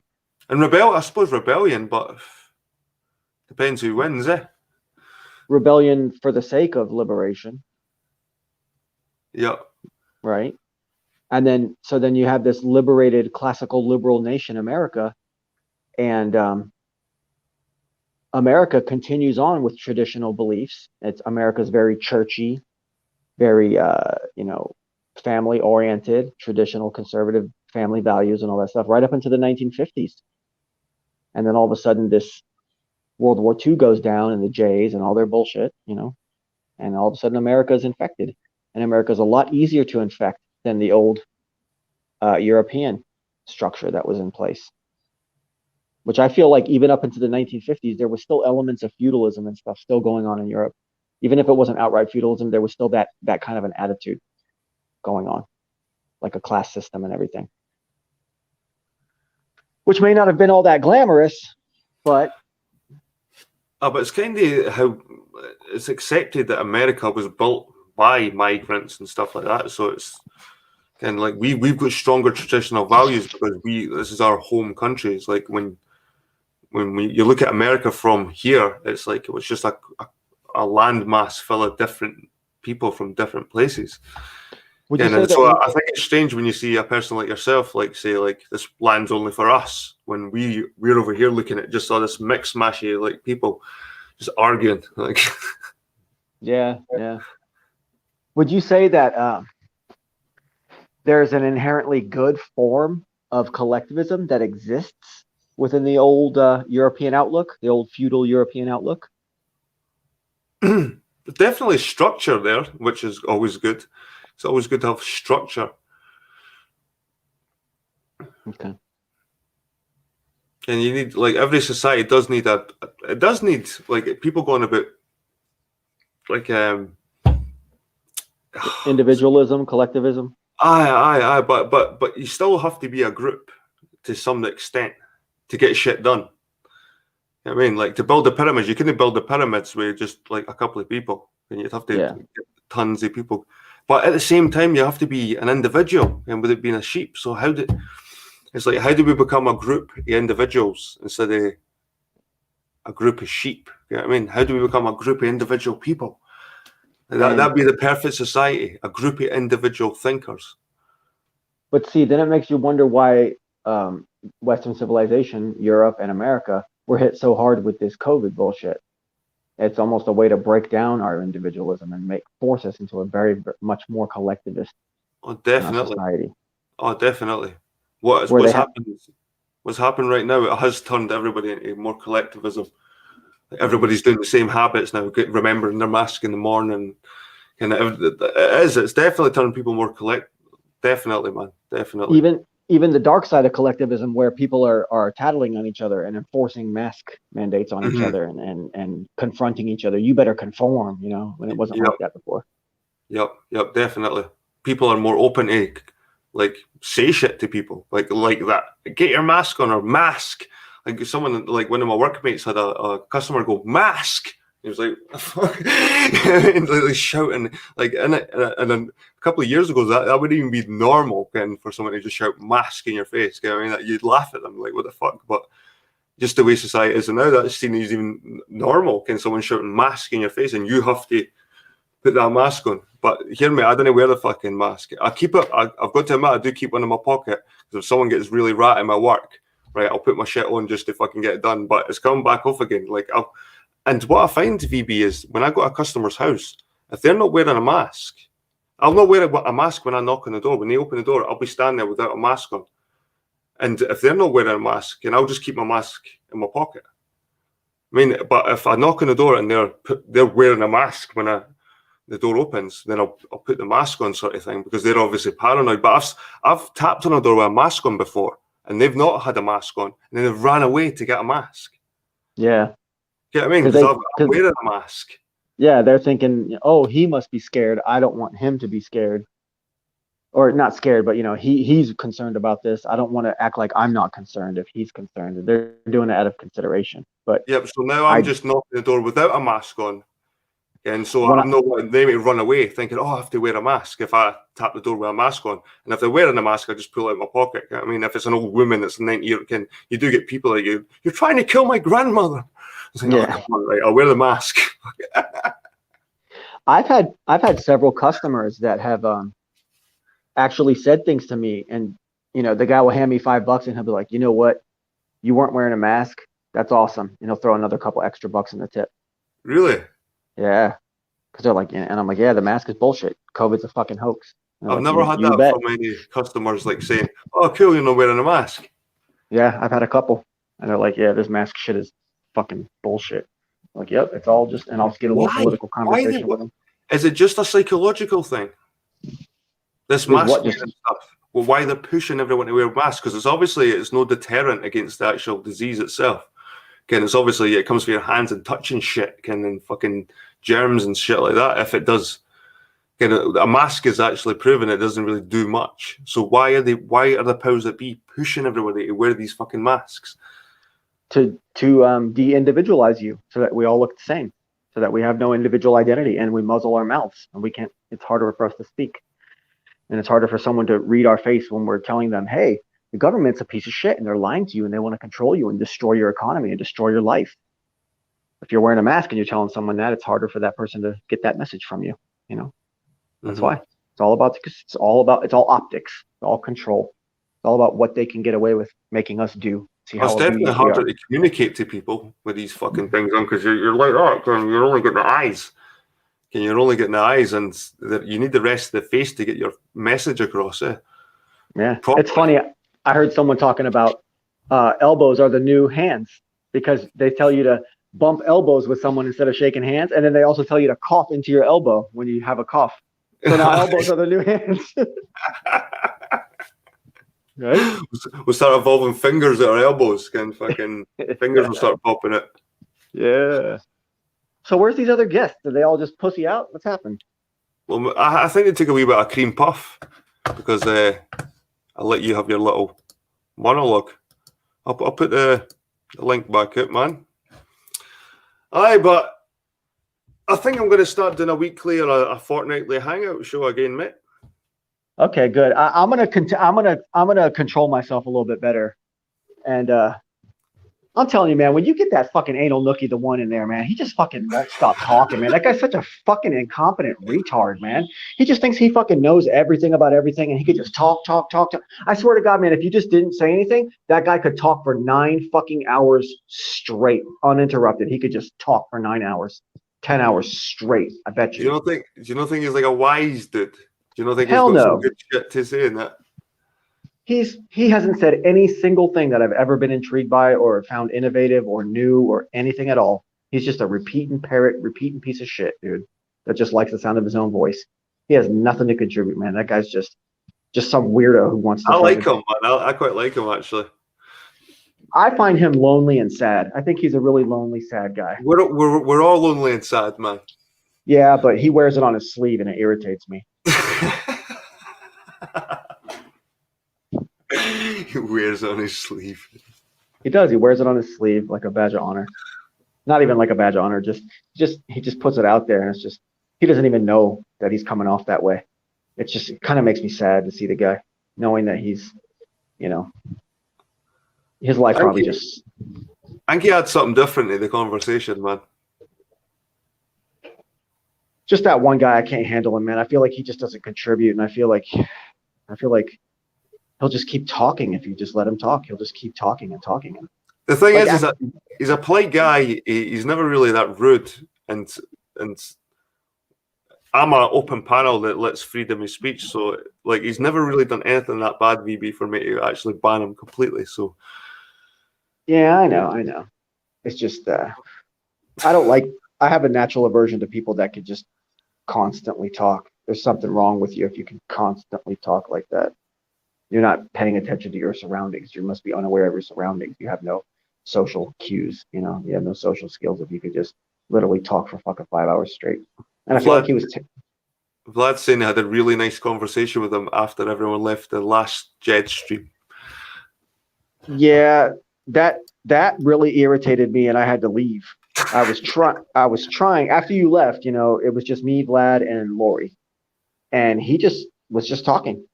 Speaker 1: And I suppose rebellion, but depends who wins, eh?
Speaker 2: Rebellion for the sake of liberation.
Speaker 1: Yeah.
Speaker 2: Right. And then you have this liberated classical liberal nation, America, and America continues on with traditional beliefs. America's very churchy, very family oriented, traditional conservative family values and all that stuff, right up into the 1950s. And then all of a sudden this World War II goes down, and the Jays and all their bullshit, you know, and all of a sudden America is infected, and America is a lot easier to infect than the old European. structure that was in place. Which I feel like even up into the 1950s, there was still elements of feudalism and stuff still going on in Europe. Even if it wasn't outright feudalism, there was still that kind of an attitude going on, like a class system and everything. Which may not have been all that glamorous, but...
Speaker 1: But it's kind of how it's accepted that America was built by migrants and stuff like that. So it's kind of like we've got stronger traditional values because this is our home country. It's like when you look at America from here, it's like it was just a landmass full of different people from different places. And so I think it's strange when you see a person like yourself, like say, like this land's only for us, when we're over here looking at just all this mix mashy like people just arguing. Like,
Speaker 2: yeah. Would you say that there's an inherently good form of collectivism that exists within the old European outlook, the old feudal European outlook?
Speaker 1: Definitely structure there, which is always good. It's always good to have structure.
Speaker 2: Okay.
Speaker 1: And you need, like, every society does need it does need, like, people going about, like,
Speaker 2: individualism, collectivism.
Speaker 1: Aye, but you still have to be a group to some extent to get shit done. You know what I mean, like, to build the pyramids, you couldn't build the pyramids with just like a couple of people, and you'd have to get tons of people. But at the same time, you have to be an individual, and with it being a sheep. So how do we become a group of individuals instead of a group of sheep? You know what I mean? How do we become a group of individual people? That'd be the perfect society, a group of individual thinkers.
Speaker 2: But see, then it makes you wonder why Western civilization, Europe and America, were hit so hard with this COVID bullshit. It's almost a way to break down our individualism and force us into a very much more collectivist society.
Speaker 1: Oh, definitely. What's happened right now, it has turned everybody into more collectivism. Everybody's doing the same habits now, remembering their mask in the morning. And it's definitely turning people more collect. Definitely, man. Definitely.
Speaker 2: Even the dark side of collectivism, where people are tattling on each other and enforcing mask mandates on each other and confronting each other. You better conform, when it wasn't like that before.
Speaker 1: Yep, definitely. People are more open to, like, say shit to people like that. Get your mask on, or mask. Like, someone, like one of my workmates had a customer go, mask. He was like, fuck. And like shouting, like, and then a couple of years ago, that wouldn't even be normal, for someone to just shout mask in your face. You know what I mean? That you'd laugh at them, like, what the fuck? But just the way society is now, that's seen as even normal. Someone shouting mask in your face, and you have to put that mask on. But hear me, I don't wear the fucking mask. I keep it. I've got to admit, I do keep one in my pocket, because if someone gets really rat in my work, right, I'll put my shit on just to fucking get it done. But it's coming back off again. Like, and what I find, VB, is when I go to a customer's house, if they're not wearing a mask, I'll not wear a mask when I knock on the door. When they open the door, I'll be standing there without a mask on. And if they're not wearing a mask, I'll just keep my mask in my pocket. I mean, but if I knock on the door and they're wearing a mask when the door opens, then I'll put the mask on, sort of thing, because they're obviously paranoid. But I've tapped on a door with a mask on before, and they've not had a mask on, and then they've ran away to get a mask.
Speaker 2: Yeah.
Speaker 1: You know what I mean? Because I'm wearing a mask.
Speaker 2: Yeah, they're thinking, oh, he must be scared. I don't want him to be scared. Or not scared, but, he's concerned about this. I don't want to act like I'm not concerned if he's concerned. They're doing it out of consideration. But
Speaker 1: yep, so now I'm just knocking the door without a mask on. And so I'm not wanting them to run away thinking, oh, I have to wear a mask if I tap the door with a mask on. And if they're wearing a mask, I just pull it out of my pocket. You know what I mean? If it's an old woman that's 90 years old, you do get people like, you're trying to kill my grandmother. Like, oh, come on, right, I'll wear the mask.
Speaker 2: I've had several customers that have actually said things to me, and the guy will hand me $5 and he'll be like, you know what? You weren't wearing a mask. That's awesome. And he'll throw another couple extra bucks in the tip.
Speaker 1: Really?
Speaker 2: Yeah. Because they're like, and I'm like, yeah, the mask is bullshit. COVID's a fucking hoax.
Speaker 1: I've never had that from any customers, like, saying, oh, cool, you're not wearing a mask.
Speaker 2: Yeah, I've had a couple. And they're like, yeah, this mask shit is fucking bullshit. I'm like, yep, it's all just, and I'll just get a little political conversation with them.
Speaker 1: Is it just a psychological thing? This mask stuff. well, why they're pushing everyone to wear masks, because it's no deterrent against the actual disease itself. Again, it's obviously it comes from your hands and touching shit, and fucking germs and shit like that. If it does, again, a mask is actually proven it doesn't really do much. So why are the powers that be pushing everybody to wear these fucking masks?
Speaker 2: To de-individualize you, so that we all look the same, so that we have no individual identity, and we muzzle our mouths, and we can't. It's harder for us to speak, and it's harder for someone to read our face when we're telling them, "Hey, the government's a piece of shit, and they're lying to you, and they want to control you and destroy your economy and destroy your life." If you're wearing a mask and you're telling someone that, it's harder for that person to get that message from you. You know, that's why it's all about optics, it's all control, it's all about what they can get away with making us do.
Speaker 1: It's definitely harder to communicate to people with these fucking things on, because you're like that, and you're only getting the eyes. And you're only getting the eyes, and you need the rest of the face to get your message across.
Speaker 2: Yeah, it's funny. I heard someone talking about elbows are the new hands, because they tell you to bump elbows with someone instead of shaking hands, and then they also tell you to cough into your elbow when you have a cough. So now elbows are the new hands. Right?
Speaker 1: We'll start evolving fingers at our elbows, and fucking fingers will start popping it.
Speaker 2: Yeah. So where's these other guests? Did they all just pussy out? What's happened?
Speaker 1: Well, I think they took a wee bit of cream puff, because I'll let you have your little monologue. I'll put the link back up, man. Aye, but I think I'm going to start doing a weekly or a fortnightly hangout show again, mate.
Speaker 2: Okay, good. I'm gonna control myself a little bit better, and I'm telling you, man, when you get that fucking anal nookie, the one in there, man, he just fucking won't stop talking, man. That guy's such a fucking incompetent retard, man. He just thinks he fucking knows everything about everything, and he could just talk. I swear to God, man, if you just didn't say anything, that guy could talk for 9 fucking hours straight, uninterrupted. He could just talk for 9 hours, 10 hours straight. I bet you.
Speaker 1: Do you not think he's like a wise dude? Do you not think
Speaker 2: Hell
Speaker 1: he's got
Speaker 2: no.
Speaker 1: some good shit to say in that?
Speaker 2: He hasn't said any single thing that I've ever been intrigued by or found innovative or new or anything at all. He's just a repeating piece of shit, dude, that just likes the sound of his own voice. He has nothing to contribute, man. That guy's just some weirdo who wants to.
Speaker 1: I like him, man. I quite like him, actually.
Speaker 2: I find him lonely and sad. I think he's a really lonely, sad guy.
Speaker 1: We're all lonely and sad, man.
Speaker 2: Yeah, but he wears it on his sleeve and it irritates me.
Speaker 1: He wears it on his sleeve.
Speaker 2: He does. He wears it on his sleeve like a badge of honor. Not even like a badge of honor. He just puts it out there, and it's just he doesn't even know that he's coming off that way. It kind of makes me sad to see the guy, knowing that he's, his life probably just.
Speaker 1: I think he had something different to the conversation, man.
Speaker 2: Just that one guy, I can't handle him, man. I feel like he just doesn't contribute, and I feel like he'll just keep talking if you just let him talk. He'll just keep talking and talking.
Speaker 1: The thing is that he's a polite guy. He's never really that rude, and I'm an open panel that lets freedom of speech. So like, he's never really done anything that bad, VB, for me to actually ban him completely. So
Speaker 2: yeah, I know. It's just I have a natural aversion to people that could just constantly talk. There's something wrong with you if you can constantly talk like that. You're not paying attention to your surroundings. You must be unaware of your surroundings. You have no social cues. You have no social skills if you could just literally talk for fucking 5 hours straight. And I feel like he was.
Speaker 1: Vlad's saying I had a really nice conversation with him after everyone left the last Jed stream.
Speaker 2: Yeah, that really irritated me, and I had to leave. I was trying after you left. It was just me, Vlad, and Lori, and he just was just talking.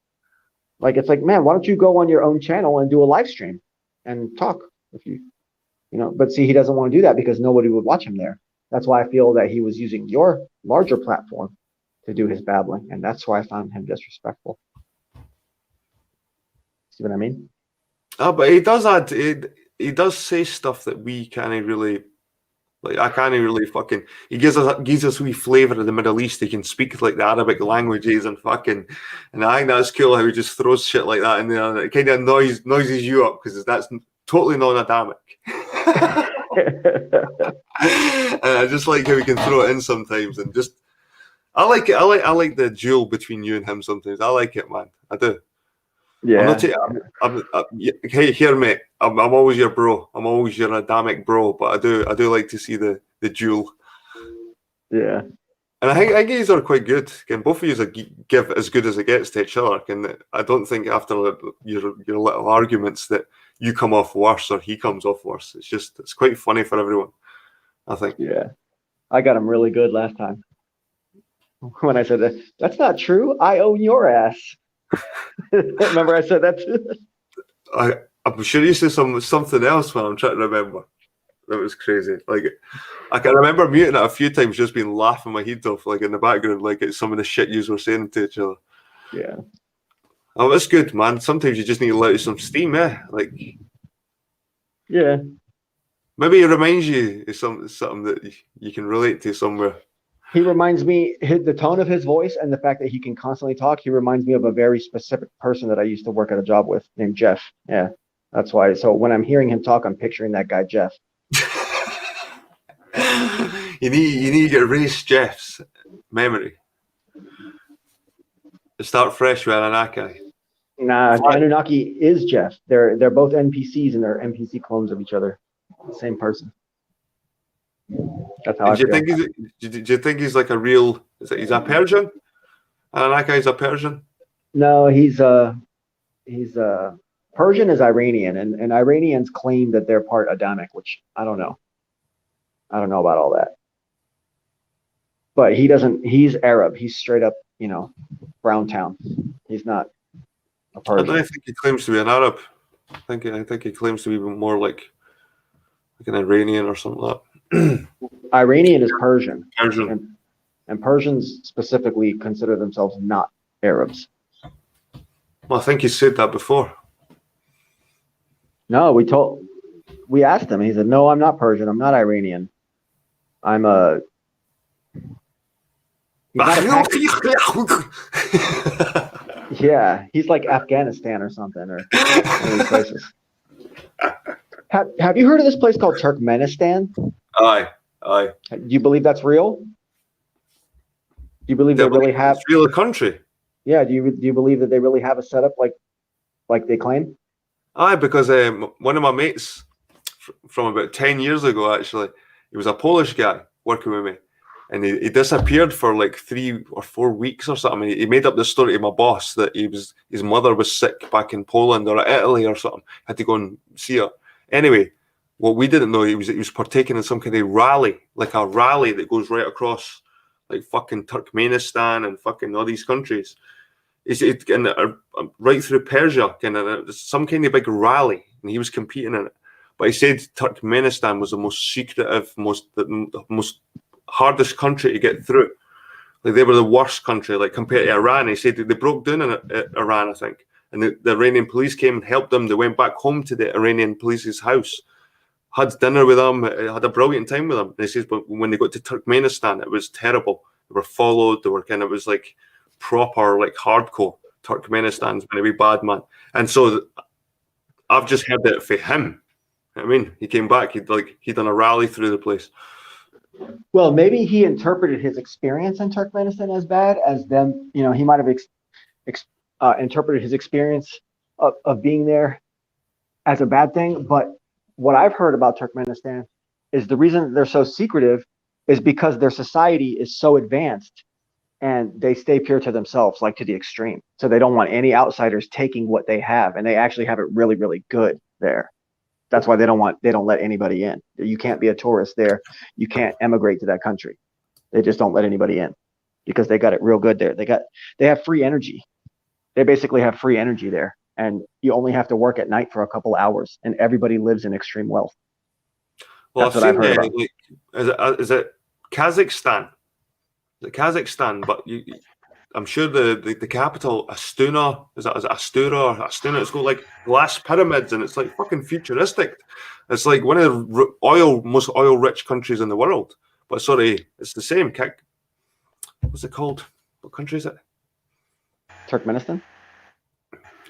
Speaker 2: Like, it's like, man, why don't you go on your own channel and do a live stream and talk but see, he doesn't want to do that because nobody would watch him there. That's why I feel that he was using your larger platform to do his babbling. And that's why I found him disrespectful. See what I mean?
Speaker 1: Oh, but he does say stuff that we can't really, like, I can't really fucking, he gives us wee flavour of the Middle East. He can speak like the Arabic languages and I think that's cool how he just throws shit like that in there, and it kind of noises you up because that's totally non-Adamic. And I just like how he can throw it in sometimes, and just I like it. I like the duel between you and him sometimes. I like it, man. I do.
Speaker 2: Yeah.
Speaker 1: I'm not. Hey, hear me. I'm always your bro. I'm always your Adamic bro. But I do like to see the duel.
Speaker 2: Yeah.
Speaker 1: And I think these are quite good. Can both of you give as good as it gets to each other? And I don't think after your little arguments that you come off worse or he comes off worse. It's quite funny for everyone, I think.
Speaker 2: Yeah. I got him really good last time. When I said that, that's not true. I own your ass. Remember I said that too?
Speaker 1: I'm sure you said something else when I'm trying to remember. That was crazy. Like, I can remember muting it a few times, just being laughing my head off, like in the background, like it's some of the shit you were saying to each other.
Speaker 2: Yeah.
Speaker 1: Oh, that's good, man. Sometimes you just need to let out some steam, eh? Like,
Speaker 2: yeah.
Speaker 1: Maybe it reminds you of something that you can relate to somewhere.
Speaker 2: He reminds me, the tone of his voice and the fact that he can constantly talk, he reminds me of a very specific person that I used to work at a job with named Jeff. Yeah, that's why. So when I'm hearing him talk, I'm picturing that guy, Jeff.
Speaker 1: You need to erase Jeff's memory. Start fresh with Anunnaki.
Speaker 2: Nah, Anunnaki is Jeff. They're both NPCs and they're NPC clones of each other. Same person. That's how
Speaker 1: do you think he's like a real? He's a Persian? Anunnaki is a Persian?
Speaker 2: No, he's Persian is Iranian, and Iranians claim that they're part Adamic, which I don't know. I don't know about all that. But he doesn't. He's Arab. He's straight up, Brown Town. He's not a Persian.
Speaker 1: I think he claims to be an Arab. I think he claims to be more like an Iranian or something like that.
Speaker 2: Iranian is Persian.
Speaker 1: Persian.
Speaker 2: And Persians specifically consider themselves not Arabs.
Speaker 1: Well, I think he said that before.
Speaker 2: No, we asked him. He said, "No, I'm not Persian. I'm not Iranian. I'm a." Yeah, he's like Afghanistan or something, or one of these places. Have you heard of this place called Turkmenistan?
Speaker 1: Aye.
Speaker 2: Do you believe that's real? Do you believe they really have?
Speaker 1: It's real a country.
Speaker 2: Yeah. Do you believe that they really have a setup like they claim?
Speaker 1: Aye, because one of my mates from about 10 years ago, actually, he was a Polish guy working with me, and he disappeared for like 3 or 4 weeks or something. He made up the story to my boss that his mother was sick back in Poland or Italy or something, had to go and see her. Anyway, what we didn't know, he was partaking in some kind of rally, like a rally that goes right across like fucking Turkmenistan and fucking all these countries. Right through Persia, some kind of big rally, and he was competing in it. But he said Turkmenistan was the most secretive, the most hardest country to get through. Like they were the worst country, like compared to Iran. He said they broke down in Iran, I think, and the Iranian police came and helped them. They went back home to the Iranian police's house, had dinner with them, had a brilliant time with them. And he says, but when they got to Turkmenistan, it was terrible. They were followed. They were it was like proper, like hardcore. Turkmenistan's going to be bad, man. And so I've just heard it for him. I mean, he came back. He'd done a rally through the place.
Speaker 2: Well, maybe he interpreted his experience in Turkmenistan as bad as them. He might have interpreted his experience of being there as a bad thing. But what I've heard about Turkmenistan is the reason they're so secretive is because their society is so advanced and they stay pure to themselves, like to the extreme. So they don't want any outsiders taking what they have, and they actually have it really, really good there. That's why they don't let anybody in. You can't be a tourist there. You can't emigrate to that country. They just don't let anybody in because they got it real good there. They have free energy. They basically have free energy there, and you only have to work at night for a couple hours, and everybody lives in extreme wealth.
Speaker 1: Well, that's what I've heard about. Is it Kazakhstan? Is it Kazakhstan? But I'm sure the capital, Astana, is it Astura or Astana? It's got like glass pyramids and it's like fucking futuristic. It's like one of the most oil-rich countries in the world. But sorry, it's the same. What's it called? What country is it?
Speaker 2: Turkmenistan?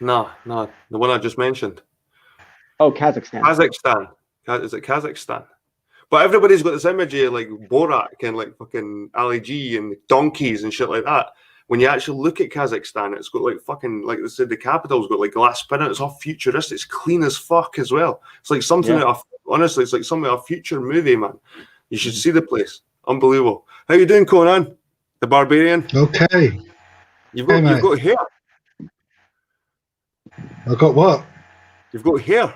Speaker 1: No, the one I just mentioned.
Speaker 2: Oh, Kazakhstan.
Speaker 1: Kazakhstan. Is it Kazakhstan? But everybody's got this image of like Borat and like fucking Ali G and donkeys and shit like that. when you actually look at Kazakhstan, it's got like fucking, like they said, the capital's got like glass spinner. It's all futuristic. It's clean as fuck as well. It's like something honestly, it's like something a future movie, man. You should see the place. Unbelievable. How you doing, Conan? The Barbarian?
Speaker 3: Okay.
Speaker 1: You've got hair.
Speaker 3: I've got what?
Speaker 1: You've got hair.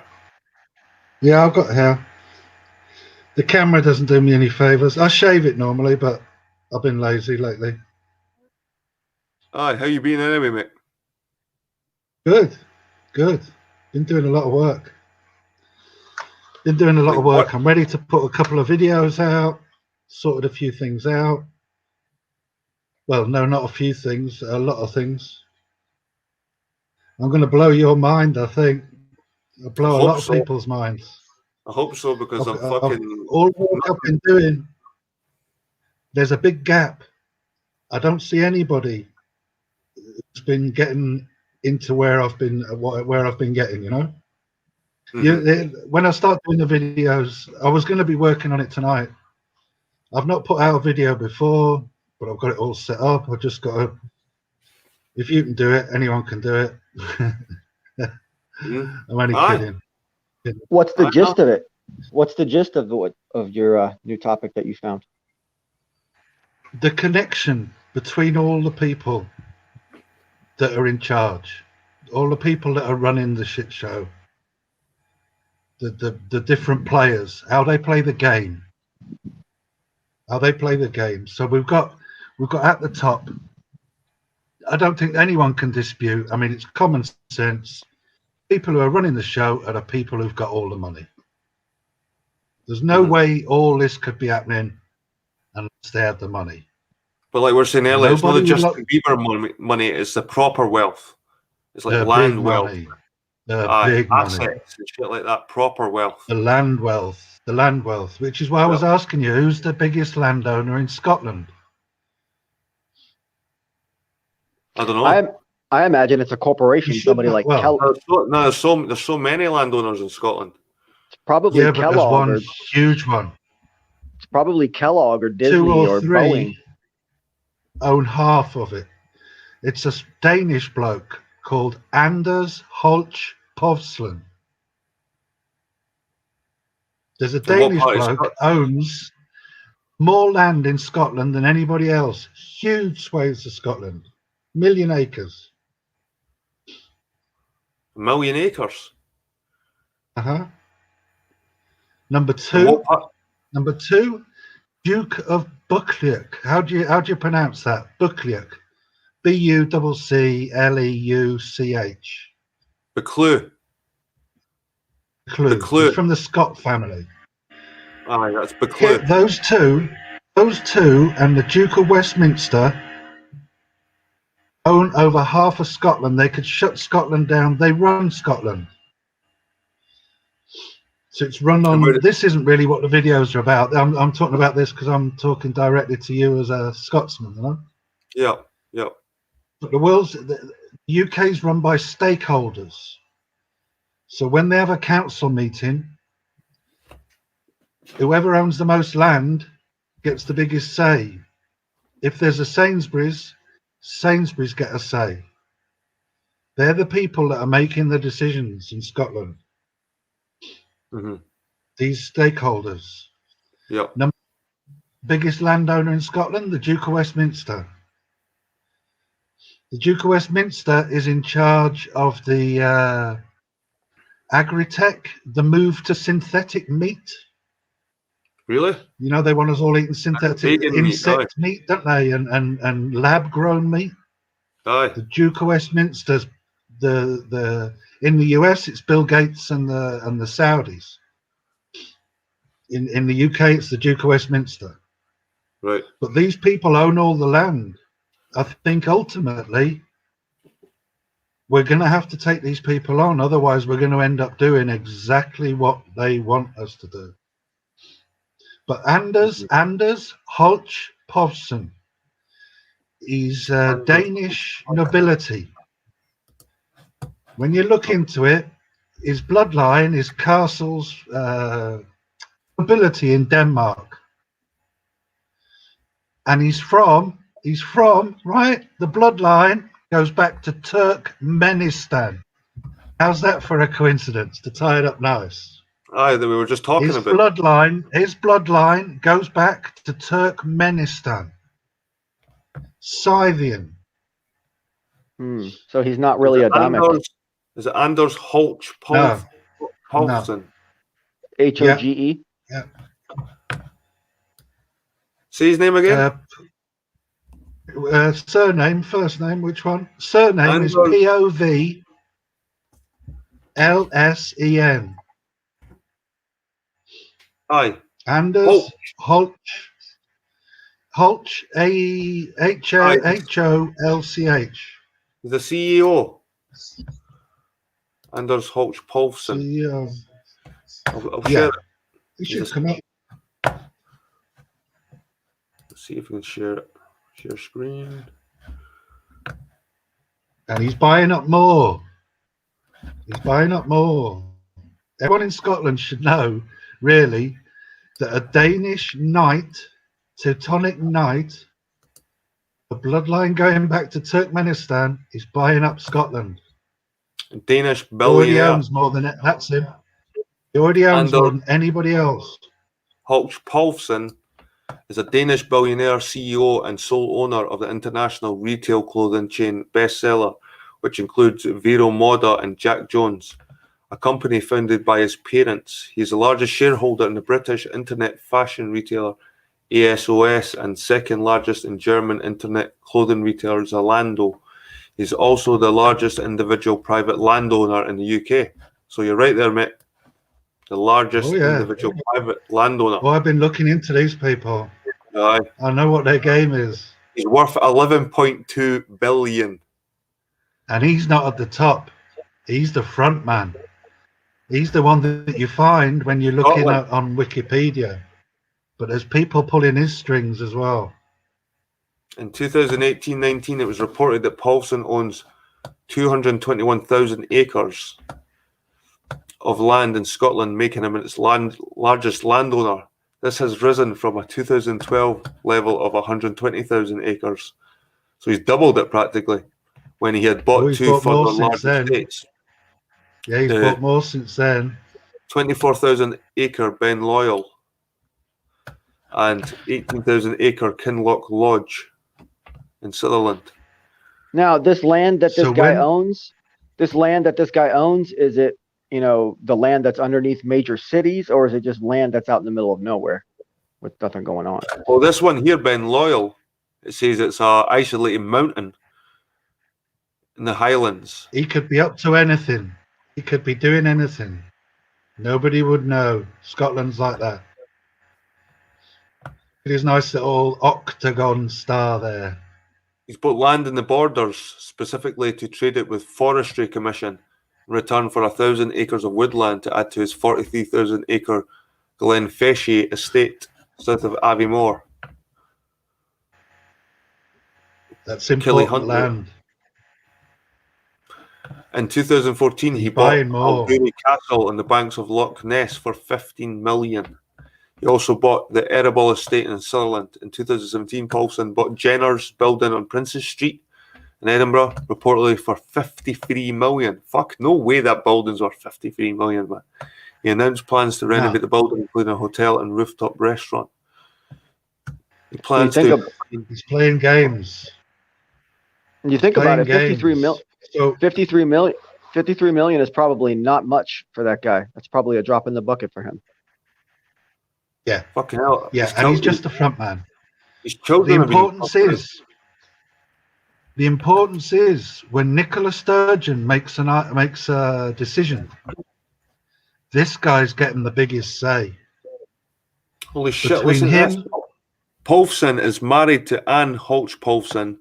Speaker 3: Yeah, I've got hair. The camera doesn't do me any favours. I shave it normally, but I've been lazy lately.
Speaker 1: Aye, how you been anyway, mate?
Speaker 3: Good. Been doing a lot of work. I'm ready to put a couple of videos out, sorted a few things out. Well, no, not a few things, a lot of things. I'm going to blow your mind, I think. I'll blow a lot of people's minds.
Speaker 1: I hope so, because I'm fucking...
Speaker 3: All the work I've been doing, there's a big gap. I don't see anybody who's been getting into where I've been getting, you know? When I start doing the videos, I was going to be working on it tonight. I've not put out a video before, but I've got it all set up. I've just got to, if you can do it, anyone can do it. I'm only kidding.
Speaker 2: What's the gist of it? What's the gist of your new topic that you found?
Speaker 3: The connection between all the people that are in charge, all the people that are running the shit show, the different players, how they play the game. So we've got at the top, I don't think anyone can dispute, I mean, it's common sense, people who are running the show are the people who've got all the money. There's no way all this could be happening unless they had the money.
Speaker 1: But like we're saying earlier, it's not just Bieber money, it's the proper wealth. It's like land wealth. Big assets money. And shit like that, proper wealth.
Speaker 3: The land wealth, which is why I was asking you, who's the biggest landowner in Scotland?
Speaker 1: I don't know.
Speaker 2: I imagine it's a corporation, somebody like Kellogg.
Speaker 1: There's so many landowners in Scotland.
Speaker 2: It's probably Kellogg.
Speaker 3: There's one huge one.
Speaker 2: It's probably Kellogg or Disney
Speaker 3: 2 or 3
Speaker 2: Boeing.
Speaker 3: Own half of it. It's a Danish bloke called Anders Holch Povsland. There's a Danish bloke owns more land in Scotland than anybody else. Huge swathes of Scotland. 1 million acres.
Speaker 1: 1 million acres?
Speaker 3: Number two, Duke of Buccleuch. How do you pronounce that? Buccleuch. Buccleuch.
Speaker 1: Buccleuch.
Speaker 3: He's from the Scott family.
Speaker 1: Aye, that's Buccleuch.
Speaker 3: Those two, and the Duke of Westminster own over half of Scotland. They could shut Scotland down. They run Scotland. So it's run on. This isn't really what the videos are about. I'm talking about this because I'm talking directly to you as a Scotsman, you know.
Speaker 1: Yeah.
Speaker 3: But the UK's run by stakeholders. So when they have a council meeting, whoever owns the most land gets the biggest say. If there's a Sainsbury's get a say. They're the people that are making the decisions in Scotland. These stakeholders.
Speaker 1: Yeah.
Speaker 3: Biggest landowner in Scotland, the Duke of Westminster. The Duke of Westminster is in charge of the agri-tech, the move to synthetic meat.
Speaker 1: Really?
Speaker 3: You know, they want us all eating synthetic insect meat, don't they? And lab-grown meat.
Speaker 1: Aye.
Speaker 3: The Duke of Westminster's in the US, it's Bill Gates and the Saudis. In the UK, it's the Duke of Westminster.
Speaker 1: Right.
Speaker 3: But these people own all the land. I think ultimately we're going to have to take these people on. Otherwise, we're going to end up doing exactly what they want us to do. But Anders Holch Povsland, he's Danish nobility. When you look into it, his bloodline is castle's nobility in Denmark. And he's from He's from, right? The bloodline goes back to Turkmenistan. How's that for a coincidence to tie it up nice?
Speaker 1: Aye, that we were just talking
Speaker 3: His
Speaker 1: about.
Speaker 3: bloodline goes back to Turkmenistan. Scythian.
Speaker 2: So he's not really Adamic.
Speaker 1: Is it Anders Holch Paulsen?
Speaker 2: Hoge?
Speaker 3: Yeah.
Speaker 1: See his name again?
Speaker 3: Surname, first name, which one? Surname is Povlsen.
Speaker 1: Aye.
Speaker 3: Anders Holch, Holch.
Speaker 1: The CEO. Anders Holch Paulsen.
Speaker 3: CEO.
Speaker 1: I'll share it.
Speaker 3: He should come up.
Speaker 1: Let's see if we can share it. Share screen.
Speaker 3: And he's buying up more. Everyone in Scotland should know, really, that a Danish knight, Teutonic knight, the bloodline going back to Turkmenistan, is buying up Scotland.
Speaker 1: Danish
Speaker 3: He already
Speaker 1: billionaire.
Speaker 3: owns more than that's him. He already owns more than anybody else.
Speaker 1: Holch Paulsen is a Danish billionaire, CEO, and sole owner of the international retail clothing chain Bestseller, which includes Vero Moda and Jack Jones, a company founded by his parents. He is the largest shareholder in the British internet fashion retailer ASOS and second largest in German internet clothing retailer Zalando. He is also the largest individual private landowner in the UK. So you're right there, mate. The largest individual private landowner.
Speaker 3: Well, I've been looking into these people.
Speaker 1: Aye.
Speaker 3: I know what their game is.
Speaker 1: He's worth 11.2 billion.
Speaker 3: And he's not at the top. He's the front man. He's the one that you find when you're looking at on Wikipedia. But there's people pulling his strings as well.
Speaker 1: In 2018-19, it was reported that Paulsen owns 221,000 acres of land in Scotland, making him its largest landowner. This has risen from a 2012 level of 120,000 acres. So he's doubled it practically when he had bought two further large estates.
Speaker 3: Yeah, he's bought more since then.
Speaker 1: 24,000 acre Ben Loyal and 18,000 acre Kinloch Lodge in Sutherland.
Speaker 2: Now, this land that this guy owns, is it, the land that's underneath major cities, or is it just land that's out in the middle of nowhere with nothing going on?
Speaker 1: Well, this one here, Ben Loyal, it says it's a isolated mountain in the Highlands.
Speaker 3: He could be up to anything. He could be doing anything. Nobody would know. Scotland's like that. It is nice little octagon star there.
Speaker 1: He's bought land in the borders specifically to trade it with Forestry Commission in return for 1,000 acres of woodland to add to his 43,000 acre Glenfeshie estate south of Aviemore.
Speaker 3: That's important land.
Speaker 1: In 2014, he bought Alduri Castle on the banks of Loch Ness for 15 million. He also bought the Ereball estate in Sutherland. In 2017, Paulsen bought Jenner's building on Princes Street in Edinburgh, reportedly for 53 million. Fuck, no way that building's worth 53 million, man. He announced plans to renovate the building, including a hotel and rooftop restaurant. He plans
Speaker 3: he's playing games.
Speaker 2: You think about it, 53 million is probably not much for that guy. That's probably a drop in the bucket for him.
Speaker 3: Yeah.
Speaker 1: Fucking hell.
Speaker 3: Yeah, and he's just a front man.
Speaker 1: His children
Speaker 3: the importance is when Nicola Sturgeon makes a decision, this guy's getting the biggest say.
Speaker 1: Holy shit, listen to this. Paulsen is married to Anne Holch Paulsen,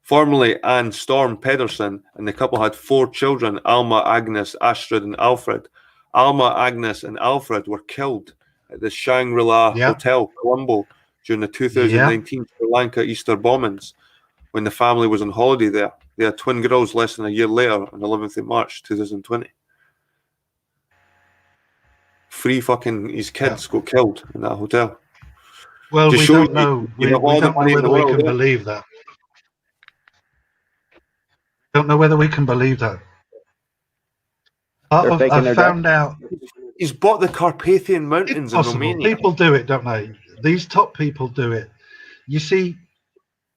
Speaker 1: formerly Anne Storm Pedersen, and the couple had 4 children, Alma, Agnes, Astrid, and Alfred. Alma, Agnes, and Alfred were killed at the Shangri-La Hotel, Colombo, during the 2019 Sri Lanka Easter bombings when the family was on holiday there. They had twin girls less than a year later on 11th of March 2020. 3 fucking his kids got killed in that hotel.
Speaker 3: Well,
Speaker 1: to
Speaker 3: we
Speaker 1: show
Speaker 3: don't know.
Speaker 1: you
Speaker 3: We
Speaker 1: have all the
Speaker 3: don't know
Speaker 1: money in the
Speaker 3: whether we
Speaker 1: world.
Speaker 3: can believe that. Don't know whether we can believe that.
Speaker 2: They're faking
Speaker 3: I've
Speaker 2: their
Speaker 3: found
Speaker 2: death.
Speaker 3: out
Speaker 1: He's bought the Carpathian Mountains
Speaker 3: it's
Speaker 1: in
Speaker 3: possible.
Speaker 1: Romania.
Speaker 3: People do it, don't they? These top people do it. You see,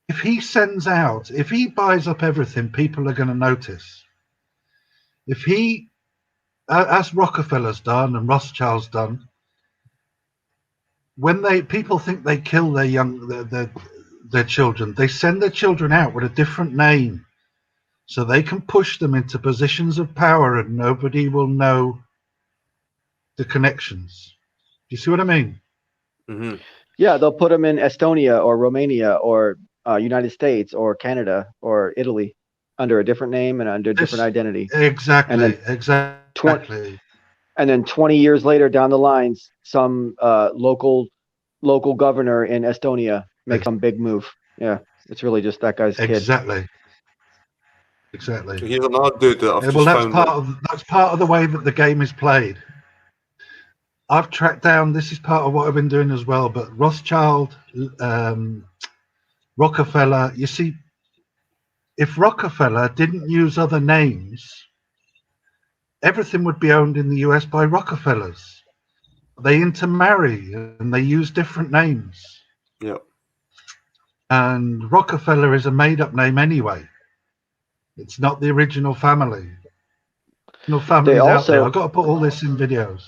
Speaker 3: if he sends out, if he buys up everything, people are going to notice. If he, as Rockefeller's done and Rothschild's done, when people think they kill their children, they send their children out with a different name, so they can push them into positions of power, and nobody will know the connections. Do you see what I mean?
Speaker 1: Mm-hmm.
Speaker 2: Yeah, they'll put them in Estonia or Romania or United States or Canada or Italy under a different name and under a different identity.
Speaker 3: Exactly.
Speaker 2: And then
Speaker 3: Exactly.
Speaker 2: And then 20 years later down the lines, some local governor in Estonia makes some big move. Yeah, it's really just that guy's kid.
Speaker 3: Exactly.
Speaker 1: So here's another dude that I've just
Speaker 3: that's
Speaker 1: found.
Speaker 3: that's part of the way that the game is played. I've tracked down. This is part of what I've been doing as well. But Rothschild, Rockefeller. You see, if Rockefeller didn't use other names, everything would be owned in the US by Rockefellers. They intermarry and they use different names.
Speaker 1: Yep.
Speaker 3: And Rockefeller is a made-up name anyway. It's not the original family. No families out there. I've got to put all this in videos.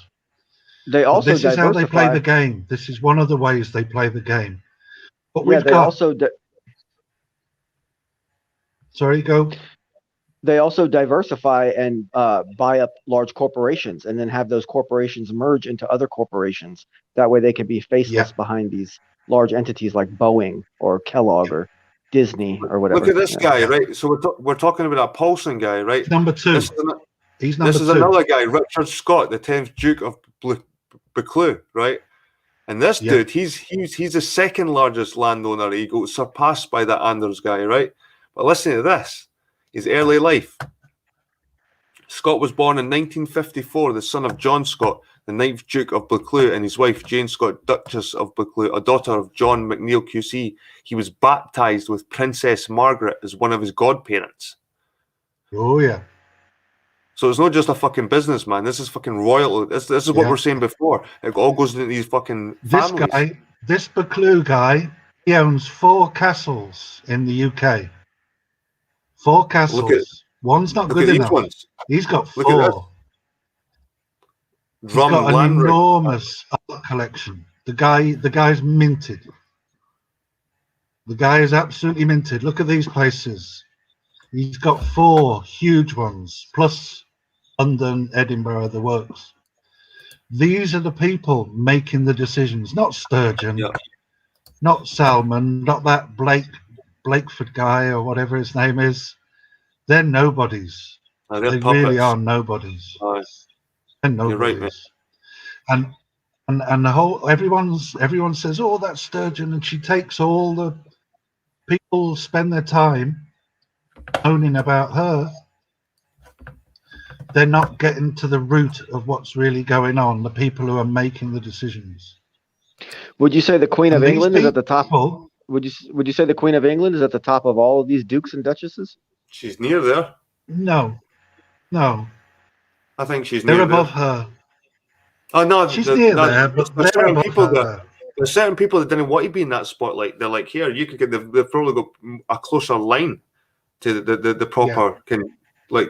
Speaker 2: They also
Speaker 3: this is how they play the game. This is one of the ways they play the game. But
Speaker 2: yeah, they also
Speaker 3: sorry, go.
Speaker 2: They also diversify and buy up large corporations, and then have those corporations merge into other corporations. That way, they can be faceless behind these large entities like Boeing or Kellogg or Disney or whatever.
Speaker 1: Look at this guy, right? So we're talking about a Paulson guy, right?
Speaker 3: He's number two. He's number
Speaker 1: this is
Speaker 3: two.
Speaker 1: Another guy, Richard Scott, the 10th Duke of Buccleuch, right? And this dude, he's the second largest landowner. He got surpassed by that Anders guy, right? But listen to this. His early life. Scott was born in 1954, the son of John Scott, the 9th Duke of Buccleuch, and his wife, Jane Scott, Duchess of Buccleuch, a daughter of John McNeill QC. He was baptized with Princess Margaret as one of his godparents.
Speaker 3: Oh, yeah.
Speaker 1: So it's not just a fucking businessman. This is fucking royal. This is what we're saying before. It all goes into these fucking families.
Speaker 3: This Buccleuch guy, he owns 4 castles in the UK. 4 castles. One's not good enough. Ones. He's got 4. He's got an enormous art collection. The guy's minted. The guy is absolutely minted. Look at these places. He's got 4 huge ones, plus London, Edinburgh, the works. These are the people making the decisions, not Sturgeon, not Salmon, not that Blakeford guy or whatever his name is. They're nobodies. They really are nobodies. They're nobodies. Right, and the whole everyone says, oh, that's Sturgeon, and she takes all the people spend their time moaning about her. They're not getting to the root of what's really going on, the people who are making the decisions.
Speaker 2: Would you say the Queen of England is at the top? Would you say the Queen of England is at the top of all of these dukes and duchesses?
Speaker 1: She's near there.
Speaker 3: No.
Speaker 1: I think she's near there.
Speaker 3: They're above her.
Speaker 1: Oh no,
Speaker 3: she's near there, but
Speaker 1: there's certain people
Speaker 3: there.
Speaker 1: There's certain people that didn't want to be in that spotlight. They're like, here, you could get. They've probably got a closer line to the proper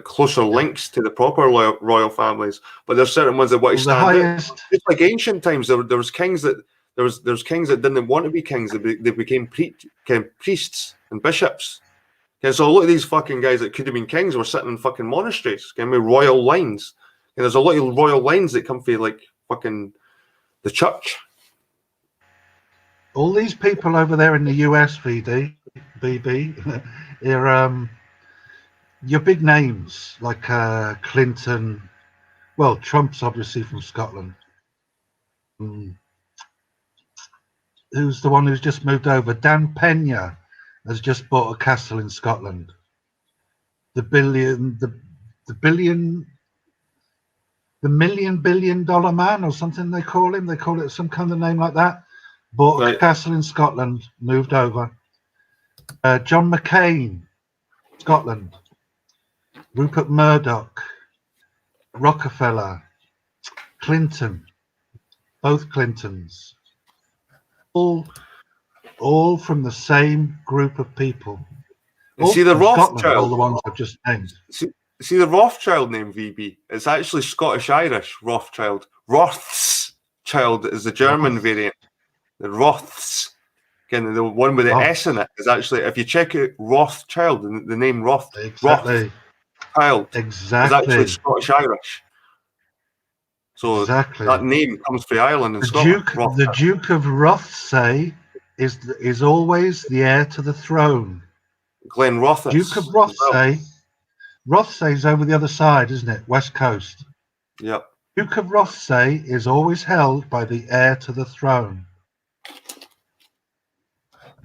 Speaker 1: closer links to the proper royal families. But there's certain ones that want to stand out. It's like ancient times. There was kings that there's kings that didn't want to be kings. They became priests and bishops. Okay, so a lot of these fucking guys that could have been kings were sitting in fucking monasteries, with royal lines. And there's a lot of royal lines that come from like fucking the church.
Speaker 3: All these people over there in the US, BB, are your big names like Clinton. Well, Trump's obviously from Scotland. Who's the one who's just moved over? Dan Pena has just bought a castle in Scotland. The $1 million billion man or something they call him. They call it some kind of name like that. Bought a
Speaker 1: Right.
Speaker 3: castle in Scotland, moved over. John McCain, Scotland. Rupert Murdoch, Rockefeller, Clinton, both Clintons. All from the same group of people.
Speaker 1: And see the
Speaker 3: from Scotland, all
Speaker 1: Rothschild.
Speaker 3: the ones I've just named.
Speaker 1: See the Rothschild name, VB. It's actually Scottish Irish Rothschild. Rothschild is the German variant. The Roths. Again, the one with the S in it is actually, if you check out Rothschild, the name
Speaker 3: Exactly.
Speaker 1: Rothschild
Speaker 3: Exactly.
Speaker 1: is actually Scottish Irish. So
Speaker 3: exactly.
Speaker 1: that name comes from Ireland and
Speaker 3: The
Speaker 1: Scotland.
Speaker 3: the Duke of Rothsay is always the heir to the throne.
Speaker 1: Glen Rothes.
Speaker 3: Duke of
Speaker 1: Well.
Speaker 3: Rothsay. Rothsay's over the other side, isn't it? West Coast.
Speaker 1: Yep.
Speaker 3: Duke of Rothsay is always held by the heir to the throne.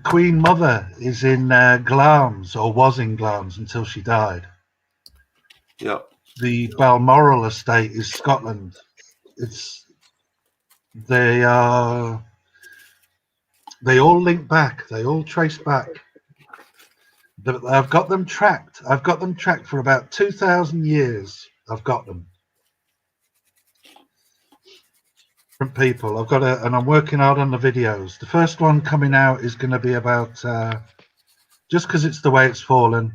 Speaker 3: Queen Mother is in Glamis, or was in Glamis until she died.
Speaker 1: Yep.
Speaker 3: The Balmoral estate is Scotland. They all link back. They all trace back. I've got them tracked. I've got them tracked for about 2,000 years. I've got them from people. And I'm working out on the videos. The first one coming out is going to be about just because it's the way it's fallen.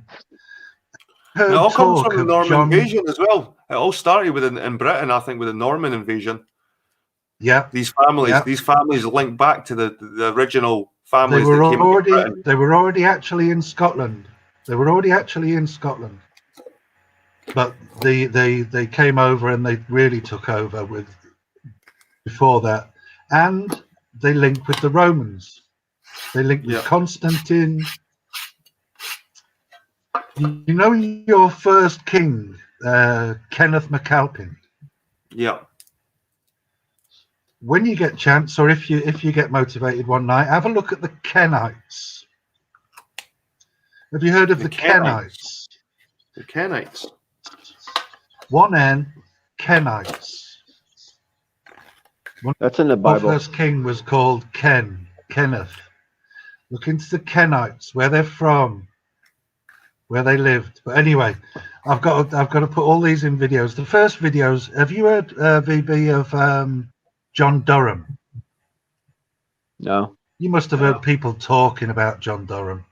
Speaker 1: It all comes from the Norman invasion as well. It all started in Britain, I think, with the Norman invasion.
Speaker 3: Yeah.
Speaker 1: These families link back to the original families that came into Britain.
Speaker 3: They were already actually in Scotland. But they came over and they really took over before that. And they linked with the Romans. They linked with Constantine. You know your first king, Kenneth MacAlpin?
Speaker 1: Yeah.
Speaker 3: When you get a chance, or if you get motivated one night, have a look at the Kenites. Have you heard of the Kenites?
Speaker 1: The Kenites.
Speaker 3: One N, Kenites.
Speaker 2: That's in the Bible.
Speaker 3: Our first king was called Kenneth. Look into the Kenites, where they're from, where they lived. But anyway, I've got to put all these in videos. The first videos. Have you heard VB of John Durham?
Speaker 2: No.
Speaker 3: You must have heard people talking about John Durham.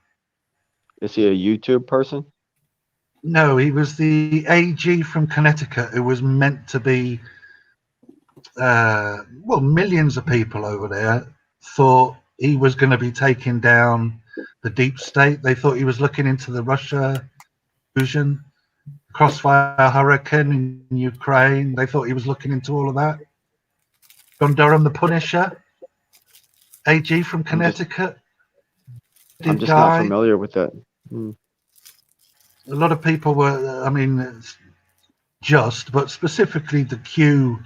Speaker 2: Is he a YouTube person?
Speaker 3: No, he was the AG from Connecticut who was meant to be. Millions of people over there thought he was going to be taking down the deep state. They thought he was looking into the Russia fusion, crossfire hurricane in Ukraine. They thought he was looking into all of that. John Durham, the Punisher, AG from Connecticut.
Speaker 2: I'm just not familiar with that.
Speaker 3: A lot of people were, but specifically the Q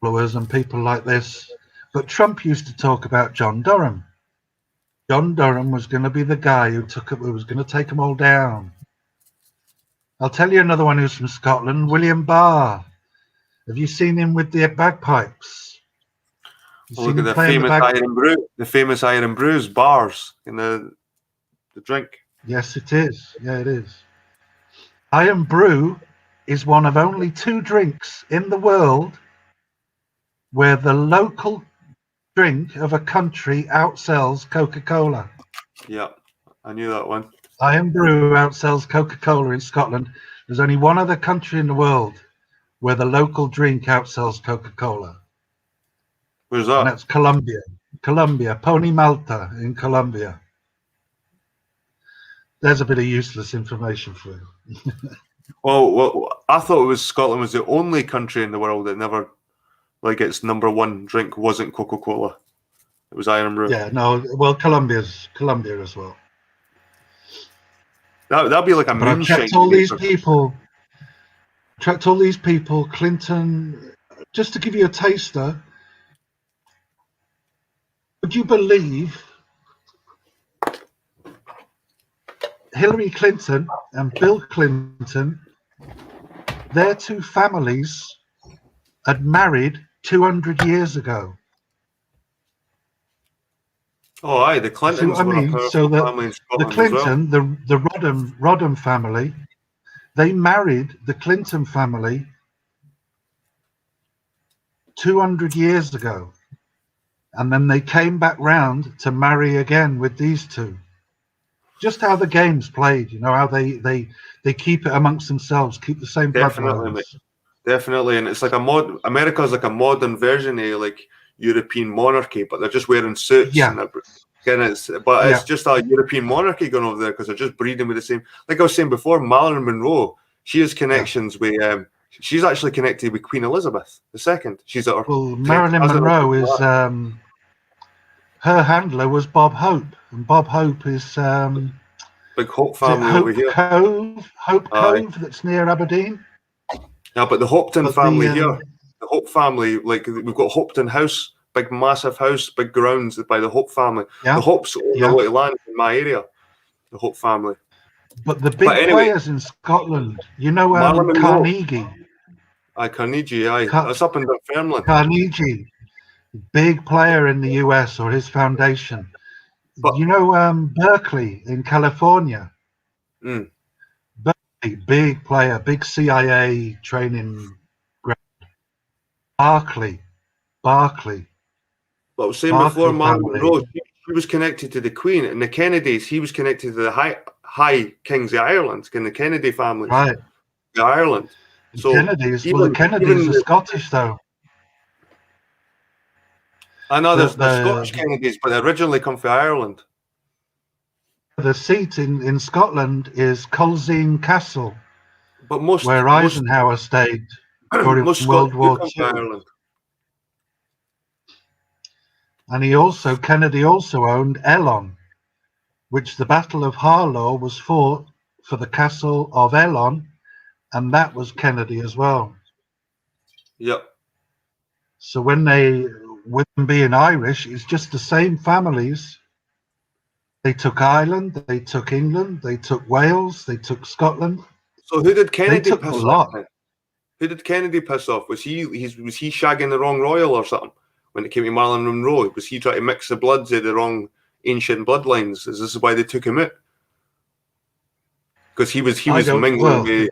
Speaker 3: followers and people like this. But Trump used to talk about John Durham. John Durham was going to be the guy who was going to take them all down. I'll tell you another one who's from Scotland, William Barr. Have you seen him with the bagpipes?
Speaker 1: Look at the famous Iron Brews bars in the drink.
Speaker 3: Yes, it is. Yeah, it is. Iron Brew is one of only 2 drinks in the world where the local drink of a country outsells Coca-Cola.
Speaker 1: Yeah, I knew that one.
Speaker 3: Iron Brew outsells Coca-Cola in Scotland. There's only one other country in the world where the local drink outsells Coca-Cola.
Speaker 1: Where's that?
Speaker 3: And that's Colombia. Pony Malta in Colombia. There's a bit of useless information for you.
Speaker 1: Well, I thought Scotland was the only country in the world that never, its number one drink wasn't Coca-Cola. It was Iron Brew.
Speaker 3: Yeah, no. Well, Colombia as well.
Speaker 1: That'd be like a moonshine.
Speaker 3: Tracked all these people. Clinton. Just to give you a taster. Would you believe Hillary Clinton and Bill Clinton, their 2 families had married 200 years ago?
Speaker 1: Oh, aye, the
Speaker 3: See
Speaker 1: Clintons
Speaker 3: what I
Speaker 1: were a
Speaker 3: mean?
Speaker 1: powerful
Speaker 3: So
Speaker 1: family in
Speaker 3: the
Speaker 1: Scotland as well.
Speaker 3: Clinton, the Rodham family, they married the Clinton family 200 years ago, and then they came back round to marry again with these two. Just how the game's played, you know, how they keep it amongst themselves, keep the same
Speaker 1: Definitely,
Speaker 3: bloodlines.
Speaker 1: mate. Definitely, and it's like America's like a modern version of like European monarchy, but they're just wearing suits
Speaker 3: Yeah.
Speaker 1: and it's
Speaker 3: Yeah.
Speaker 1: just a European monarchy going over there because they're just breeding with the same. Like I was saying before, Marilyn Monroe, she has connections with. She's actually connected with Queen Elizabeth II. She's at her.
Speaker 3: Well, Marilyn Monroe is her handler was Bob Hope, and Bob Hope is
Speaker 1: Big Hope
Speaker 3: is it
Speaker 1: family over here.
Speaker 3: Hope
Speaker 1: Aye.
Speaker 3: Cove that's near Aberdeen.
Speaker 1: Yeah, but the Hopton
Speaker 3: But
Speaker 1: family
Speaker 3: the
Speaker 1: here, the Hope family, like we've got Hopton House, big massive house, big grounds by the Hope family.
Speaker 3: yeah,
Speaker 1: The Hopes own a lot of land in my area. The Hope family.
Speaker 3: but the big
Speaker 1: Anyway,
Speaker 3: players in Scotland, you know,
Speaker 1: Marilyn Monroe.
Speaker 3: Carnegie.
Speaker 1: Carnegie, aye. That's up in Dunfermline.
Speaker 3: Carnegie, big player in the US, or his foundation.
Speaker 1: But,
Speaker 3: you know, Berkeley in California.
Speaker 1: Mm.
Speaker 3: Berkeley, big player, big CIA training ground. Barclay.
Speaker 1: But I was saying
Speaker 3: Barclay
Speaker 1: before, Marilyn
Speaker 3: family.
Speaker 1: Monroe, she was connected to the Queen, and the Kennedys, he was connected to the High Kings of Ireland, and the Kennedy families,
Speaker 3: Right.
Speaker 1: Ireland. So
Speaker 3: Kennedys, the Kennedys are Scottish, though.
Speaker 1: I know there's Scottish Kennedys, but they originally come from Ireland.
Speaker 3: The seat in Scotland is Colzine Castle,
Speaker 1: but
Speaker 3: where Eisenhower stayed during World War II. And Kennedy also owned Elon, which the Battle of Harlaw was fought for the castle of Elon, and that was Kennedy as well.
Speaker 1: Yep.
Speaker 3: So with them being Irish, it's just the same families. They took Ireland, they took England, they took Wales, they took Scotland.
Speaker 1: So who did Kennedy
Speaker 3: piss off?
Speaker 1: Who did Kennedy piss off? Was he shagging the wrong royal or something when it came to Marilyn Monroe? Was he trying to mix the bloods of the wrong ancient bloodlines? Is this why they took him out? Because he was mingling with.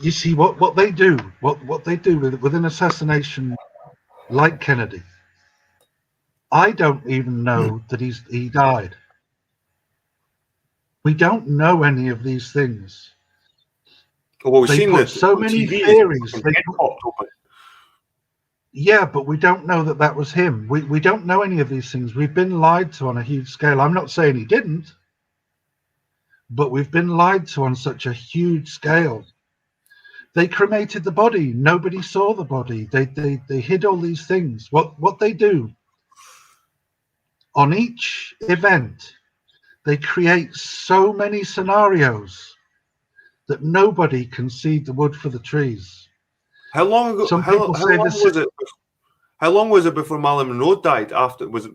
Speaker 3: You see what they do, what they do with an assassination like Kennedy. I don't even know that he died. We don't know any of these things.
Speaker 1: Well, we've seen
Speaker 3: so many theories. Yeah, but we don't know that was him. We don't know any of these things. We've been lied to on a huge scale. I'm not saying he didn't, but we've been lied to on such a huge scale. They cremated the body. Nobody saw the body. They hid all these things. What they do on each event, they create so many scenarios that nobody can see the wood for the trees.
Speaker 1: How long ago? How long was it before Marilyn Monroe died?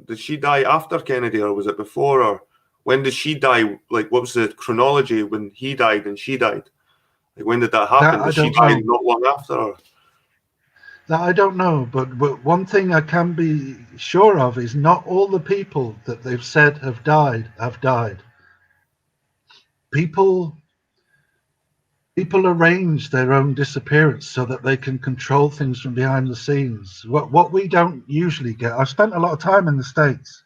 Speaker 1: Did she die after Kennedy, or was it before? Or when did she die? Like, what was the chronology when he died and she died? Like, when did that happen? Did she die not long after? Or?
Speaker 3: That I don't know, but one thing I can be sure of is not all the people that they've said have died. People arrange their own disappearance so that they can control things from behind the scenes. What we don't usually get. I've spent a lot of time in the States.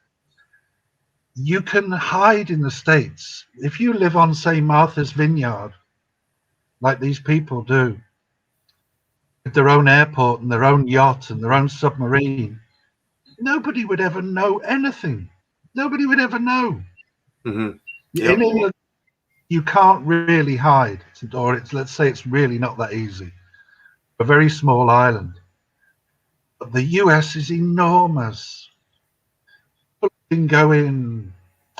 Speaker 3: You can hide in the States if you live on, say, Martha's Vineyard, like these people do, with their own airport and their own yacht and their own submarine. Nobody would ever know anything. Nobody would ever know.
Speaker 1: Mm-hmm.
Speaker 3: Yep. In England, you can't really hide, or let's say it's really not that easy. A very small island. But the US is enormous. People can go in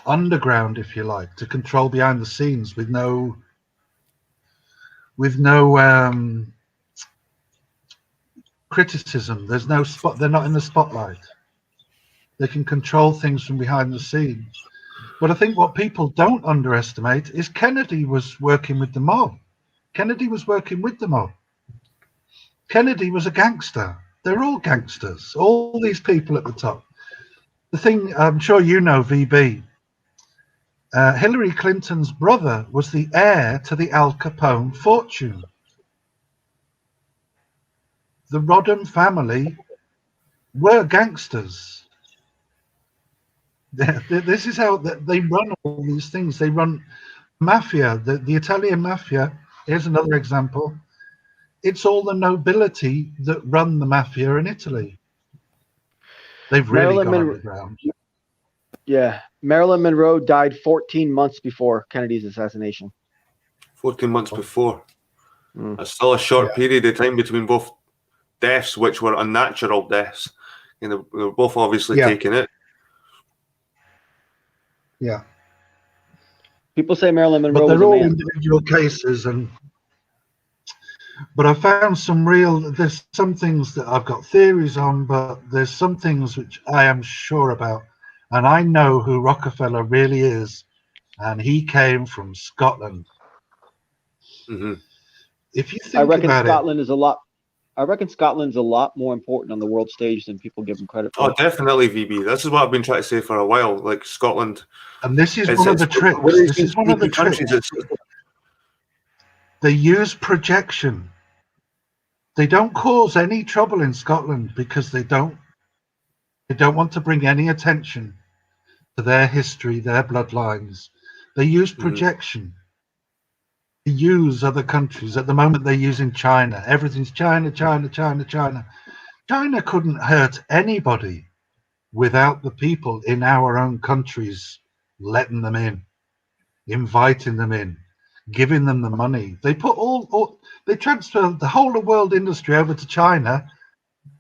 Speaker 3: underground, if you like, to control behind the scenes with no criticism. There's no spot. They're not in the spotlight. They can control things from behind the scenes. But I think what people don't underestimate is Kennedy was working with the mob. Kennedy was working with the mob. Kennedy was a gangster. They're all gangsters. All these people at the top. The thing, I'm sure you know, VB. Hillary Clinton's brother was the heir to the Al Capone fortune. The Rodham family were gangsters. This is how they run all these things. They run mafia, the Italian mafia. Here's another example. It's all the nobility that run the mafia in Italy. They've really gone underground.
Speaker 2: Yeah, Marilyn Monroe died 14 months before Kennedy's assassination.
Speaker 1: 14 months before. It's still a short period of time between both deaths, which were unnatural deaths. You know, they were both obviously taking it.
Speaker 3: Yeah.
Speaker 2: People say Marilyn Monroe
Speaker 3: But they're
Speaker 2: was a
Speaker 3: all
Speaker 2: man.
Speaker 3: individual cases, but I found there's some things that I've got theories on, but there's some things which I am sure about. And I know who Rockefeller really is, and he came from Scotland.
Speaker 1: Mm-hmm.
Speaker 3: If you think
Speaker 2: I reckon
Speaker 3: about
Speaker 2: Scotland is a lot. I reckon Scotland's a lot more important on the world stage than people give them credit for.
Speaker 1: Oh, definitely, VB. This is what I've been trying to say for a while. Like Scotland,
Speaker 3: and this is one of the tricks. This is one of the tricks. They use projection. They don't cause any trouble in Scotland because they don't want to bring any attention to their history, their bloodlines. They use projection. They use other countries. At the moment, they're using China. Everything's China, China, China, China. China couldn't hurt anybody without the people in our own countries letting them in, inviting them in, giving them the money. They put they transfer the whole of world industry over to China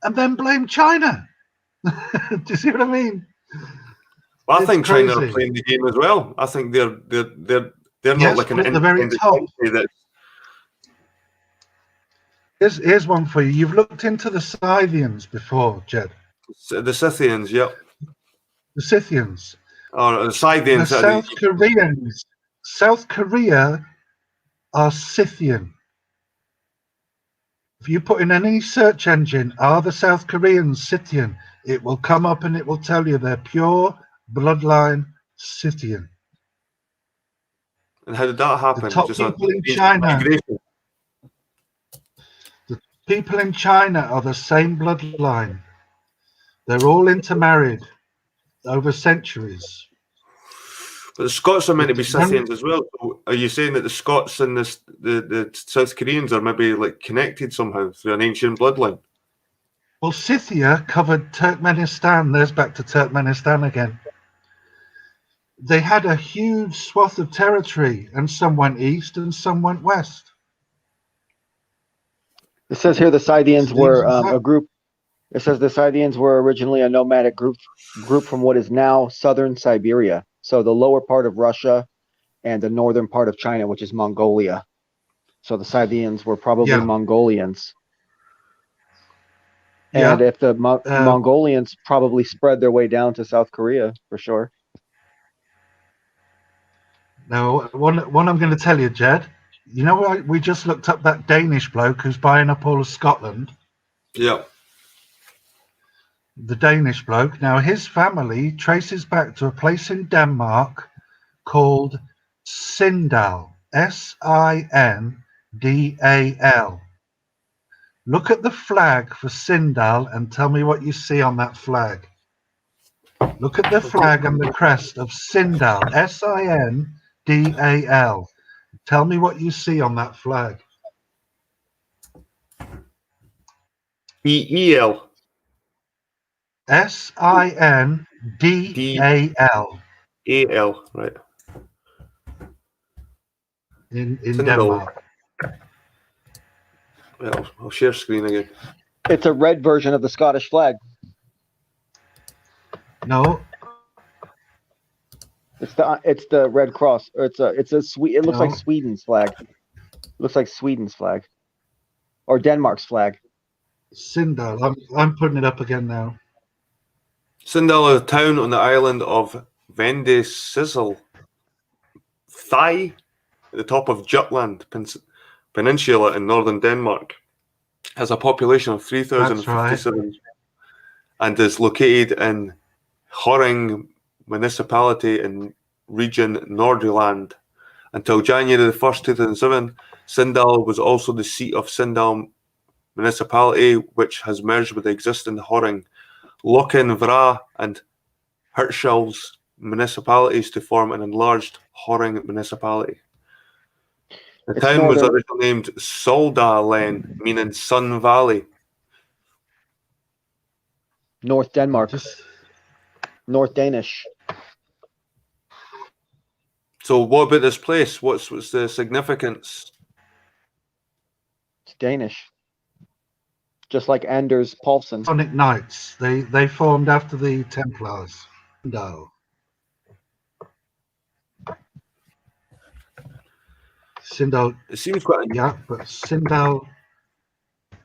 Speaker 3: and then blame China. Do you see what I mean?
Speaker 1: Well, I think China are playing the game as well. I think they're not like an
Speaker 3: at the very top. Here's one for you. You've looked into the Scythians before, Jed.
Speaker 1: The Scythians, yep.
Speaker 3: The Scythians.
Speaker 1: Or the Scythians.
Speaker 3: The South Koreans. South Korea are Scythian. If you put in any search engine, are the South Koreans Scythian? It will come up and it will tell you they're pure bloodline Scythian.
Speaker 1: And how did that happen?
Speaker 3: The top people in China. The people in China are the same bloodline. They're all intermarried over centuries.
Speaker 1: But the Scots are meant to be Scythians as well. So are you saying that the Scots and the South Koreans are maybe like connected somehow through an ancient bloodline?
Speaker 3: Well, Scythia covered Turkmenistan. There's back to Turkmenistan again. They had a huge swath of territory, and some went east and some went west.
Speaker 2: It says here the Scythians were a group. It says the Scythians were originally a nomadic group from what is now southern Siberia. So the lower part of Russia and the northern part of China, which is Mongolia. So the Scythians were probably Mongolians. And if the Mongolians probably spread their way down to South Korea, for sure.
Speaker 3: Now, one I'm going to tell you, Jed, you know, we just looked up that Danish bloke who's buying up all of Scotland.
Speaker 1: Yeah.
Speaker 3: The Danish bloke. Now, his family traces back to a place in Denmark called Sindal. Sindal. Look at the flag for Sindal and tell me what you see on that flag. Look at the flag and the crest of Sindal. Sindal. Tell me what you see on that flag.
Speaker 1: E-E-L.
Speaker 3: Sindal.
Speaker 1: A-L, right.
Speaker 3: In Denmark.
Speaker 1: Well, I'll share screen again.
Speaker 2: It's a red version of the Scottish flag.
Speaker 3: No.
Speaker 2: It's the Red Cross, or it looks like Sweden's flag. It looks like Sweden's flag, or Denmark's flag.
Speaker 3: Sindal. I'm putting it up again now.
Speaker 1: Sindal is a town on the island of Vendsyssel, Thigh, at the top of Jutland Peninsula in northern Denmark. Has a population of 3,057 and is located in Horring municipality in region Nordjylland. Until January the 1st, 2007, Sindal was also the seat of Sindal municipality, which has merged with the existing Horring, Loken, Vra, and Hirtshals municipalities to form an enlarged Horring municipality. The town was originally named Soldalen, meaning Sun Valley.
Speaker 2: North Denmark. North Danish.
Speaker 1: So what about this place? What's the significance?
Speaker 2: It's Danish. Just like Anders Paulsen.
Speaker 3: Sonic Knights. They formed after the Templars. No. Sindal.
Speaker 1: It seems quite.
Speaker 3: Yeah, but Sindal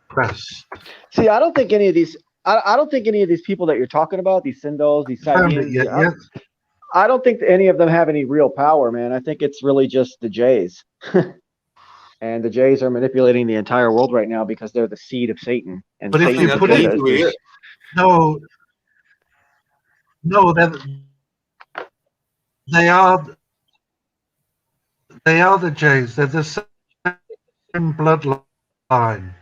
Speaker 3: Press.
Speaker 2: See, I don't think any of these. I don't think any of these people that you're talking about, these Sindals, these Sabians, I don't think any of them have any real power, man. I think it's really just the Jays. And the Jays are manipulating the entire world right now because they're the seed of Satan. And
Speaker 3: but if you put it, no, they are the Jays. They're the same bloodline.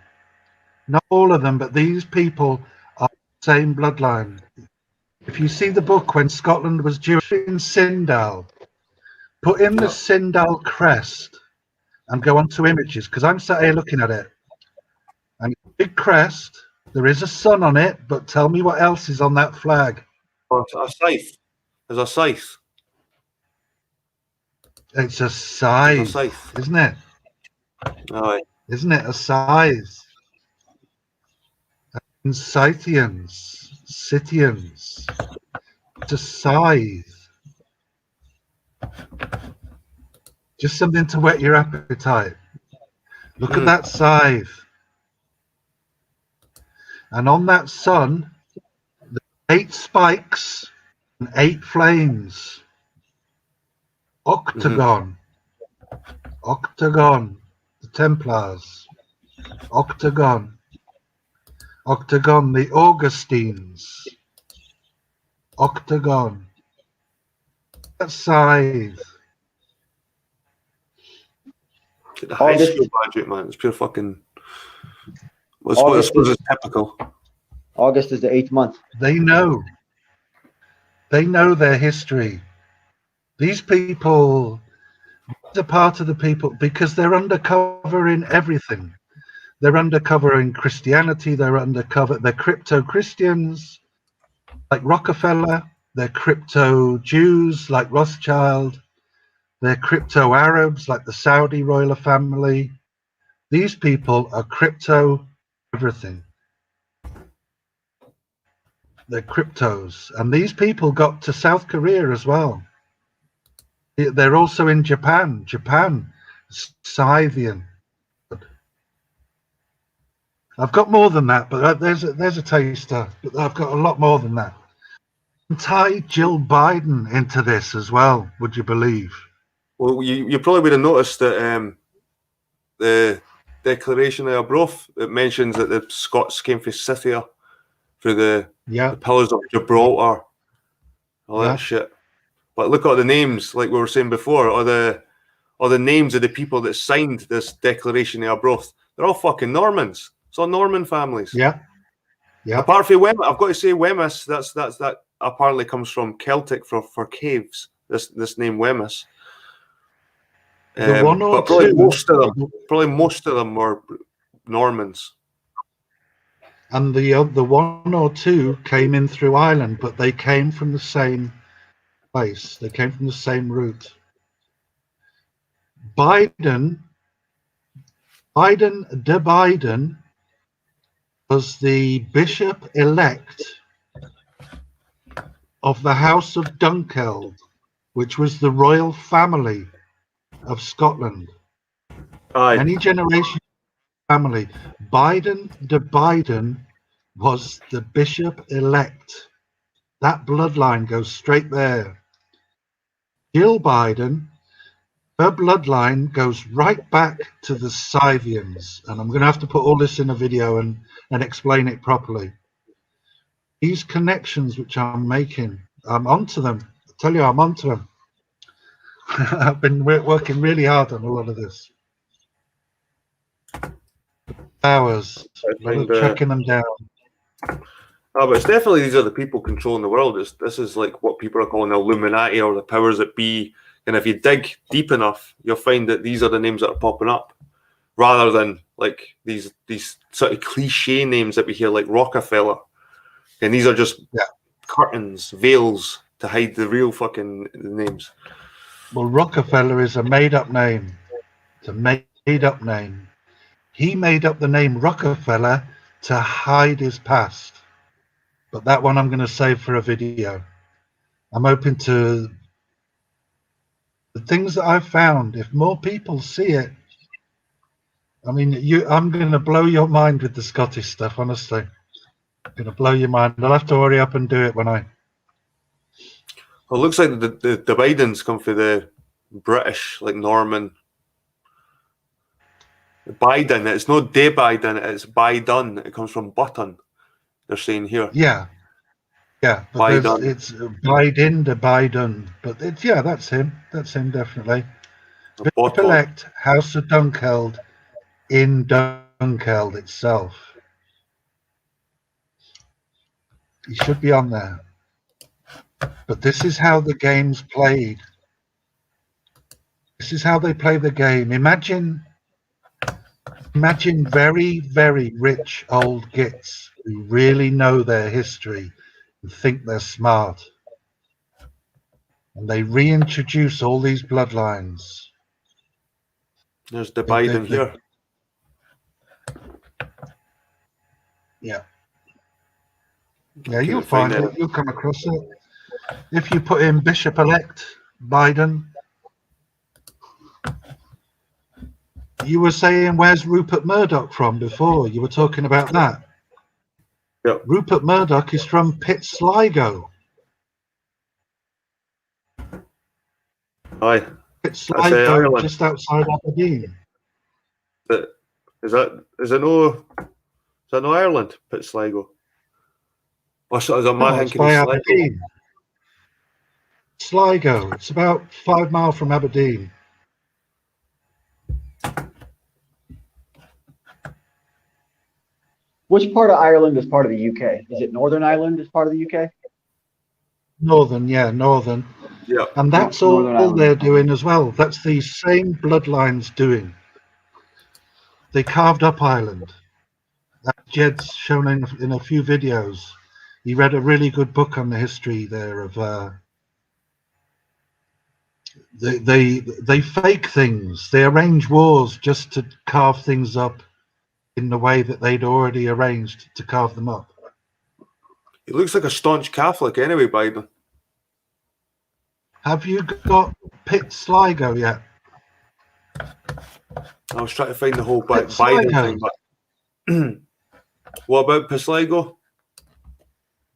Speaker 3: Not all of them, but these people are the same bloodline. If you see the book when Scotland was Jewish in Sindal, put in the Sindal crest and go on to images, because I'm sat here looking at it. And big crest, there is a sun on it, but tell me what else is on that flag.
Speaker 1: Oh, a scythe. There's a scythe.
Speaker 3: It's a scythe, isn't it?
Speaker 1: Aye.
Speaker 3: Isn't it a scythe? And Scythians, Scythians. It's a scythe. Just something to whet your appetite. Look at that scythe. And on that sun, 8 spikes and 8 flames. Octagon. Octagon. The Templars. Octagon. Octagon, the Augustines. Octagon. That scythe.
Speaker 1: The high school budget, man. It's pure fucking. What's typical.
Speaker 2: August is the 8th month.
Speaker 3: They know. They know their history. These people are part of the people because they're undercover in everything. They're undercover in Christianity. They're undercover. They're crypto Christians, like Rockefeller. They're crypto Jews, like Rothschild. They're crypto Arabs, like the Saudi royal family. These people are crypto everything. They're cryptos. And these people got to South Korea as well. They're also in Japan. Japan, Scythian. I've got more than that, but there's a taster. But I've got a lot more than that. Tie Jill Biden into this as well, would you believe?
Speaker 1: Well, you probably would have noticed that the Declaration of Arbroath, it mentions that the Scots came from Scythia through the Pillars of Gibraltar, all that shit. But look at the names, like we were saying before, or the names of the people that signed this Declaration of Arbroath. They're all fucking Normans. It's all Norman families.
Speaker 3: Yeah. Yeah.
Speaker 1: Apart from Wemyss, I've got to say Wemyss. That apparently comes from Celtic for caves. This name Wemyss. But probably most of them were Normans.
Speaker 3: And the 1 or 2 came in through Ireland, but they came from the same place. They came from the same route. Biden was the bishop-elect of the House of Dunkeld, which was the royal family of Scotland.
Speaker 1: Aye.
Speaker 3: Any generation family. Biden was the bishop-elect. That bloodline goes straight there. Jill Biden, her bloodline goes right back to the Scythians. And I'm going to have to put all this in a video and explain it properly. These connections which I'm making I'm onto them. I tell you, I'm onto them. I've been working really hard on a lot of this. Hours, tracking them down.
Speaker 1: Oh, but it's definitely these are the people controlling the world. This is like what people are calling the Illuminati or the powers that be. And if you dig deep enough, you'll find that these are the names that are popping up, rather than like these sort of cliche names that we hear, like Rockefeller. And these are just curtains, veils to hide the real fucking names.
Speaker 3: Well, Rockefeller is a made-up name. It's a made-up name. He made up the name Rockefeller to hide his past. But that one I'm going to save for a video. I'm open to the things that I've found. If more people see it, I mean, I'm going to blow your mind with the Scottish stuff, honestly. I'm going to blow your mind. I'll have to hurry up and do it when I...
Speaker 1: Well, it looks like the Bidens come for the British, like Norman. Biden, it's not de Biden, it's Biden. It comes from button, they're saying here.
Speaker 3: Yeah. Yeah, but it's Biden to Biden. But it's, yeah, that's him. That's him, definitely. Bishop elect, House of Dunkeld, in Dunkeld itself. He should be on there. But this is how the game's played. This is how they play the game. Imagine very, very rich old gits who really know their history and think they're smart. And they reintroduce all these bloodlines.
Speaker 1: There's the Biden here.
Speaker 3: Yeah. Yeah, you'll find it. You'll come across it. If you put in Bishop-elect Biden. You were saying, where's Rupert Murdoch from before? You were talking about that.
Speaker 1: Yep.
Speaker 3: Rupert Murdoch is from Pitt Sligo.
Speaker 1: Aye.
Speaker 3: Pitt Sligo, just outside Aberdeen.
Speaker 1: Is that no Ireland, Pitt Sligo? Or is that my thinking?
Speaker 3: By Aberdeen. Sligo. It's about 5 miles from Aberdeen.
Speaker 2: Which part of Ireland is part of the UK? Is it Northern Ireland is part of the UK?
Speaker 3: Northern, yeah, Northern.
Speaker 1: Yeah.
Speaker 3: And that's all they're doing as well. That's the same bloodlines doing. They carved up Ireland. Jed's shown in a few videos. He read a really good book on the history there of they fake things. They arrange wars just to carve things up in the way that they'd already arranged to carve them up.
Speaker 1: He looks like a staunch Catholic anyway, Biden.
Speaker 3: Have you got Pitt Sligo yet?
Speaker 1: I was trying to find the whole Biden thing, but what about Pitt Sligo?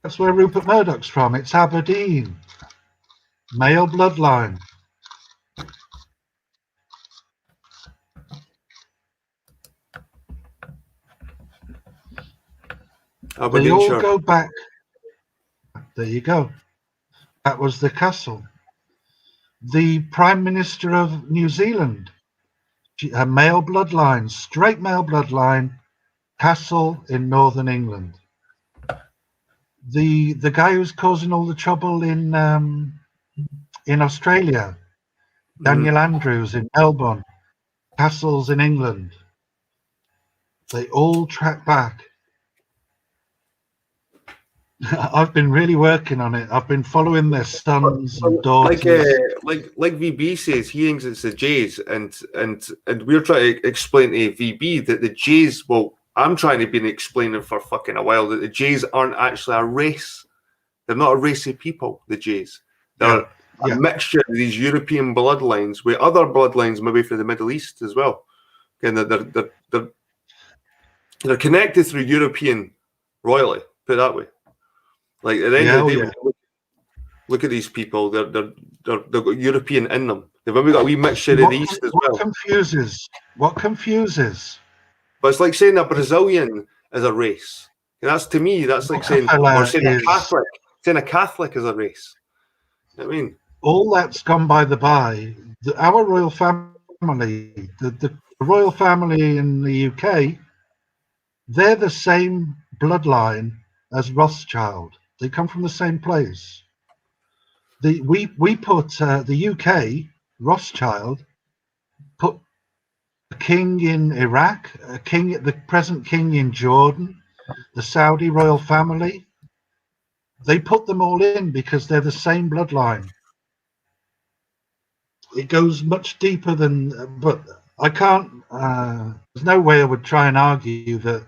Speaker 3: That's where Rupert Murdoch's from. It's Aberdeen. Male bloodline. They all go back. There you go. That was the castle. The Prime Minister of New Zealand, a male bloodline, straight male bloodline, castle in Northern England. The guy who's causing all the trouble in Australia, Daniel Andrews in Melbourne, castles in England. They all track back. I've been really working on it. I've been following their sons and daughters.
Speaker 1: Like VB says, he thinks it's the Jays, and we're trying to explain to VB that the Jays. Well, I'm trying to be explaining for fucking a while that the Jays aren't actually a race. They're not a race of people. The Jays. They're a mixture of these European bloodlines with other bloodlines, maybe from the Middle East as well. And they're connected through European royalty. Put it that way. Like at the end of the day, look at these people. They've got European in them. They've maybe got a wee mixture of the East as well.
Speaker 3: What confuses?
Speaker 1: But it's like saying a Brazilian is a race. And that's, to me, that's like saying, or saying a Catholic saying a Catholic is a race. You know what I mean,
Speaker 3: all that's gone by the by. Our royal family, the royal family in the UK, they're the same bloodline as Rothschild. They come from the same place. We put the UK, Rothschild, put a king in Iraq, the present king in Jordan, the Saudi royal family. They put them all in because they're the same bloodline. It goes much deeper than, but I can't, there's no way I would try and argue that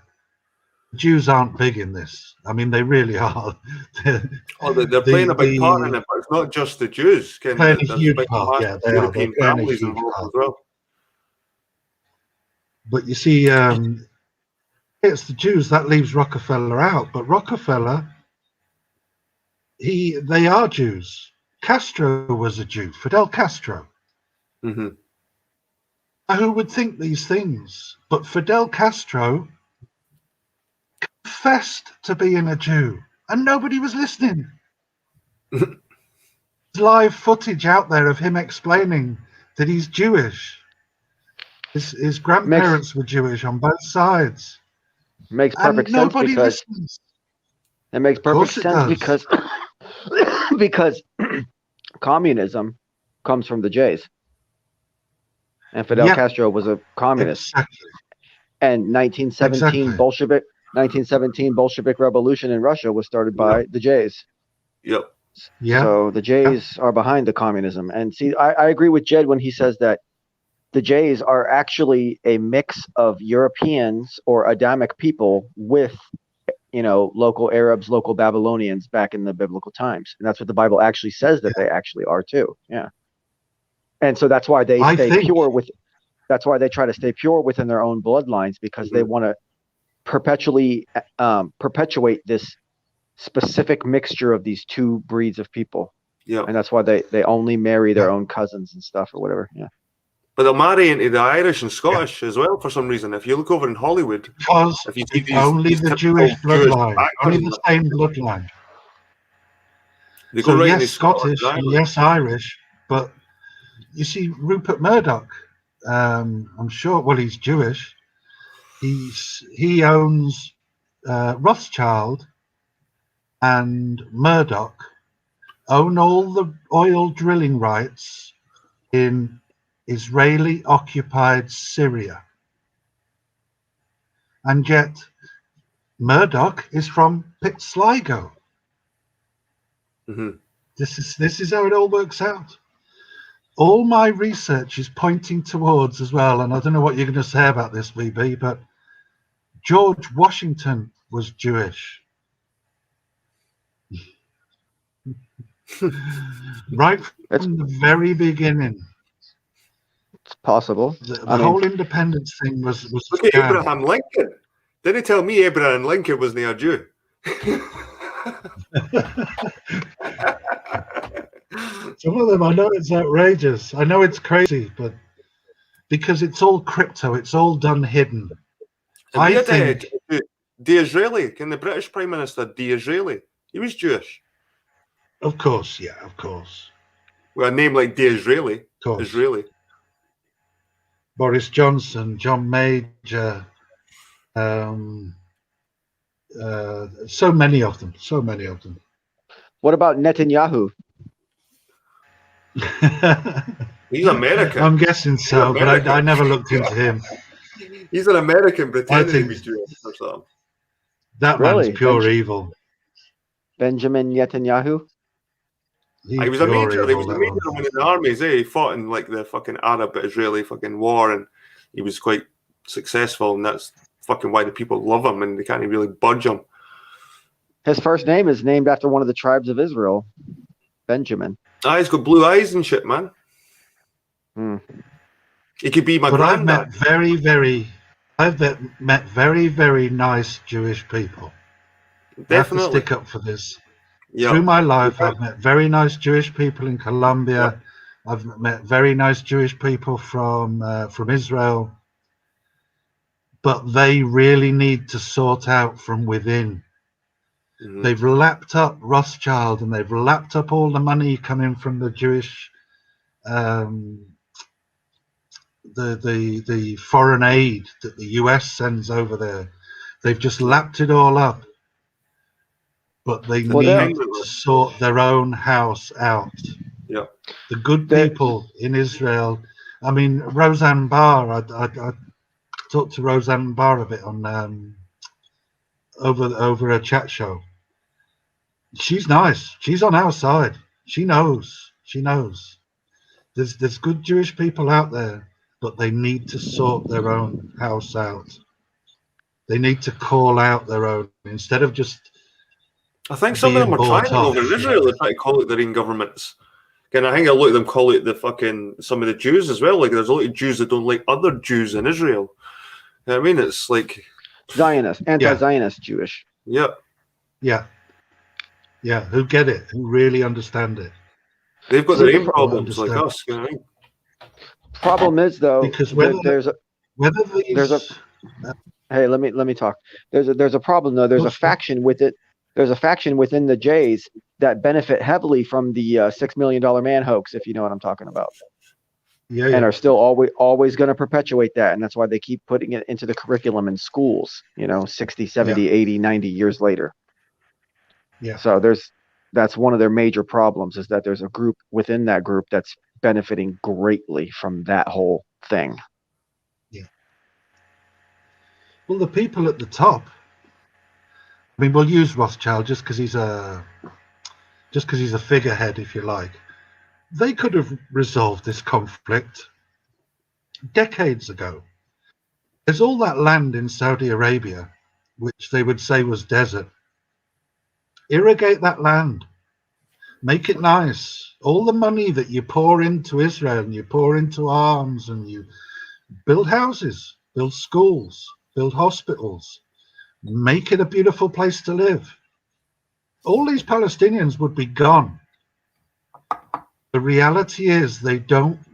Speaker 3: Jews aren't big in this. I mean, they really are.
Speaker 1: they're playing a big part in it, but it's not just the Jews.
Speaker 3: Playing a huge part, yeah, they are. They're playing a huge part.
Speaker 1: As well.
Speaker 3: But you see, it's the Jews, that leaves Rockefeller out. But Rockefeller, they are Jews. Castro was a Jew, Fidel Castro.
Speaker 1: Mm-hmm.
Speaker 3: Who would think these things? But Fidel Castro confessed to being a Jew, and nobody was listening. There's live footage out there of him explaining that he's Jewish. His grandparents were Jewish on both sides.
Speaker 2: Makes perfect sense because
Speaker 3: listens.
Speaker 2: It makes perfect sense because communism comes from the Jays, and Fidel Castro was a communist.
Speaker 3: Exactly.
Speaker 2: And 1917 Bolshevik revolution in Russia was started by the Jays.
Speaker 1: Yep.
Speaker 3: Yeah.
Speaker 2: So the Jays are behind the communism. And see, I agree with Jed when he says that the Jays are actually a mix of Europeans or Adamic people with, local Arabs, local Babylonians back in the biblical times. And that's what the Bible actually says that they actually are too. Yeah. And so that's why they that's why they try to stay pure within their own bloodlines, because they want to perpetuate this specific mixture of these two breeds of people. Yeah. And that's why they only marry their own cousins and stuff or whatever. Yeah.
Speaker 1: But they'll marry into the Irish and Scottish as well for some reason. If you look over in Hollywood,
Speaker 3: because
Speaker 1: if you see
Speaker 3: only the Jewish bloodline, only the same bloodline.
Speaker 1: They go right
Speaker 3: yes, Scottish, yes, Irish, but you see, Rupert Murdoch, I'm sure. Well, he's Jewish. He owns Rothschild and Murdoch own all the oil drilling rights in Israeli-occupied Syria, and yet Murdoch is from Pitt Sligo.
Speaker 1: Mm-hmm.
Speaker 3: This is how it all works out. All my research is pointing towards as well, and I don't know what you're going to say about this, VB, but George Washington was Jewish. Right from the very beginning.
Speaker 2: It's possible.
Speaker 3: The whole independence thing was
Speaker 1: look at Abraham Lincoln. Didn't he tell me Abraham Lincoln wasn't a Jew?
Speaker 3: Some of them, I know it's outrageous. I know it's crazy, but because it's all crypto, it's all done hidden. I think
Speaker 1: Disraeli, the British Prime Minister, Disraeli, he was Jewish.
Speaker 3: Of course, yeah, of course.
Speaker 1: Well, a name like Disraeli, Israeli.
Speaker 3: Boris Johnson, John Major, so many of them.
Speaker 2: What about Netanyahu?
Speaker 1: He's American.
Speaker 3: I'm guessing so, but I never looked into him.
Speaker 1: He's an American pretending to be Jewish or something.
Speaker 3: That man's pure evil.
Speaker 2: Benjamin Netanyahu?
Speaker 1: He was a major. He was a major in the armies. He fought in like the fucking Arab-Israeli fucking war, and he was quite successful. And that's fucking why the people love him, and they can't really budge him.
Speaker 2: His first name is named after one of the tribes of Israel, Benjamin.
Speaker 1: He's got blue eyes and shit, man. He could be my granddad.
Speaker 3: I've met very, very nice Jewish people.
Speaker 1: Definitely.
Speaker 3: I have to stick up for this. Yeah. Through my life, I've met very nice Jewish people in Colombia. Yeah. I've met very nice Jewish people from Israel. But they really need to sort out from within. They've lapped up Rothschild, and they've lapped up all the money coming from the Jewish, the foreign aid that the US sends over there. They've just lapped it all up. But they need to sort their own house out.
Speaker 1: Yeah.
Speaker 3: The good people in Israel. I mean, Roseanne Barr. I talked to Roseanne Barr a bit on over a chat show. She's nice. She's on our side. She knows. She knows. There's good Jewish people out there, but they need to sort their own house out. They need to call out their own instead of just.
Speaker 1: I think some of them are trying over in Israel. They try to call it their own governments. And I think a lot of them call it the fucking some of the Jews as well. Like there's a lot of Jews that don't like other Jews in Israel. You know what I mean, it's like
Speaker 2: Zionist, anti-Zionist Jewish.
Speaker 3: Yeah. Who get it? Who really understand it?
Speaker 1: They've got their own problems like us. You know what I mean?
Speaker 2: Problem is though,
Speaker 3: because
Speaker 2: hey, let me talk. There's a problem though. There's a faction with it. There's a faction within the Jays that benefit heavily from the $6 million man hoax, if you know what I'm talking about. And are still always going to perpetuate that. And that's why they keep putting it into the curriculum in schools, 60, 70, 80, 90 years later.
Speaker 3: Yeah.
Speaker 2: So that's one of their major problems is that there's a group within that group that's benefiting greatly from that whole thing.
Speaker 3: Yeah. Well, the people at the top, I mean, we'll use Rothschild just because he's a figurehead, if you like. They could have resolved this conflict decades ago. There's all that land in Saudi Arabia, which they would say was desert. Irrigate that land. Make it nice. All the money that you pour into Israel and you pour into arms and you build houses, build schools, build hospitals, make it a beautiful place to live. All these Palestinians would be gone. The reality is they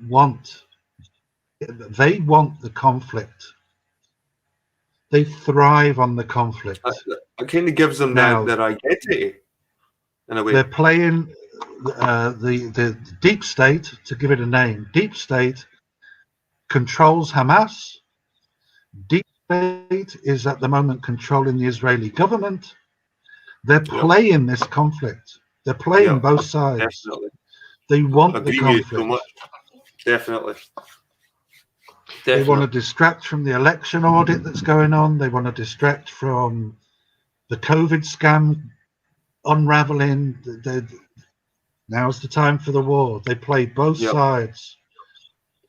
Speaker 3: want the conflict. They thrive on the conflict.
Speaker 1: It kind of gives them their identity in a way.
Speaker 3: They're playing the deep state, to give it a name. Deep state controls Hamas. Deep state is at the moment controlling the Israeli government. They're playing this conflict. They're playing both sides.
Speaker 1: Definitely.
Speaker 3: They want the conflict.
Speaker 1: So much. Definitely.
Speaker 3: They want to distract from the election audit that's going on. They want to distract from the COVID scam unraveling. Now's the time for the war. They play both sides.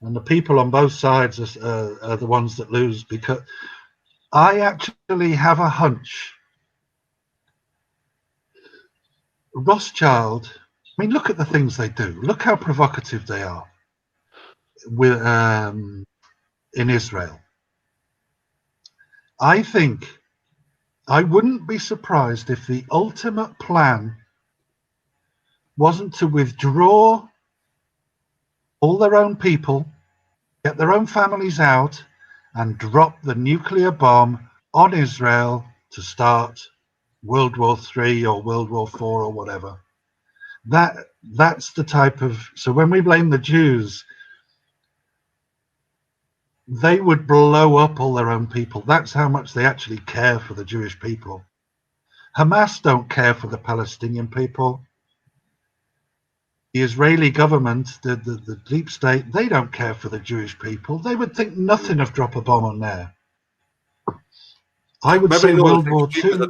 Speaker 3: And the people on both sides are the ones that lose, because I actually have a hunch. Rothschild, I mean, look at the things they do. Look how provocative they are with in Israel. I think I wouldn't be surprised if the ultimate plan wasn't to withdraw all their own people, get their own families out, and drop the nuclear bomb on Israel to start World War III or World War IV or whatever. That's the type of. So when we blame the Jews, they would blow up all their own people. That's how much they actually care for the Jewish people. Hamas don't care for the Palestinian people. The Israeli government, the deep state, they don't care for the Jewish people. They would think nothing of drop a bomb on there. I would say World War II.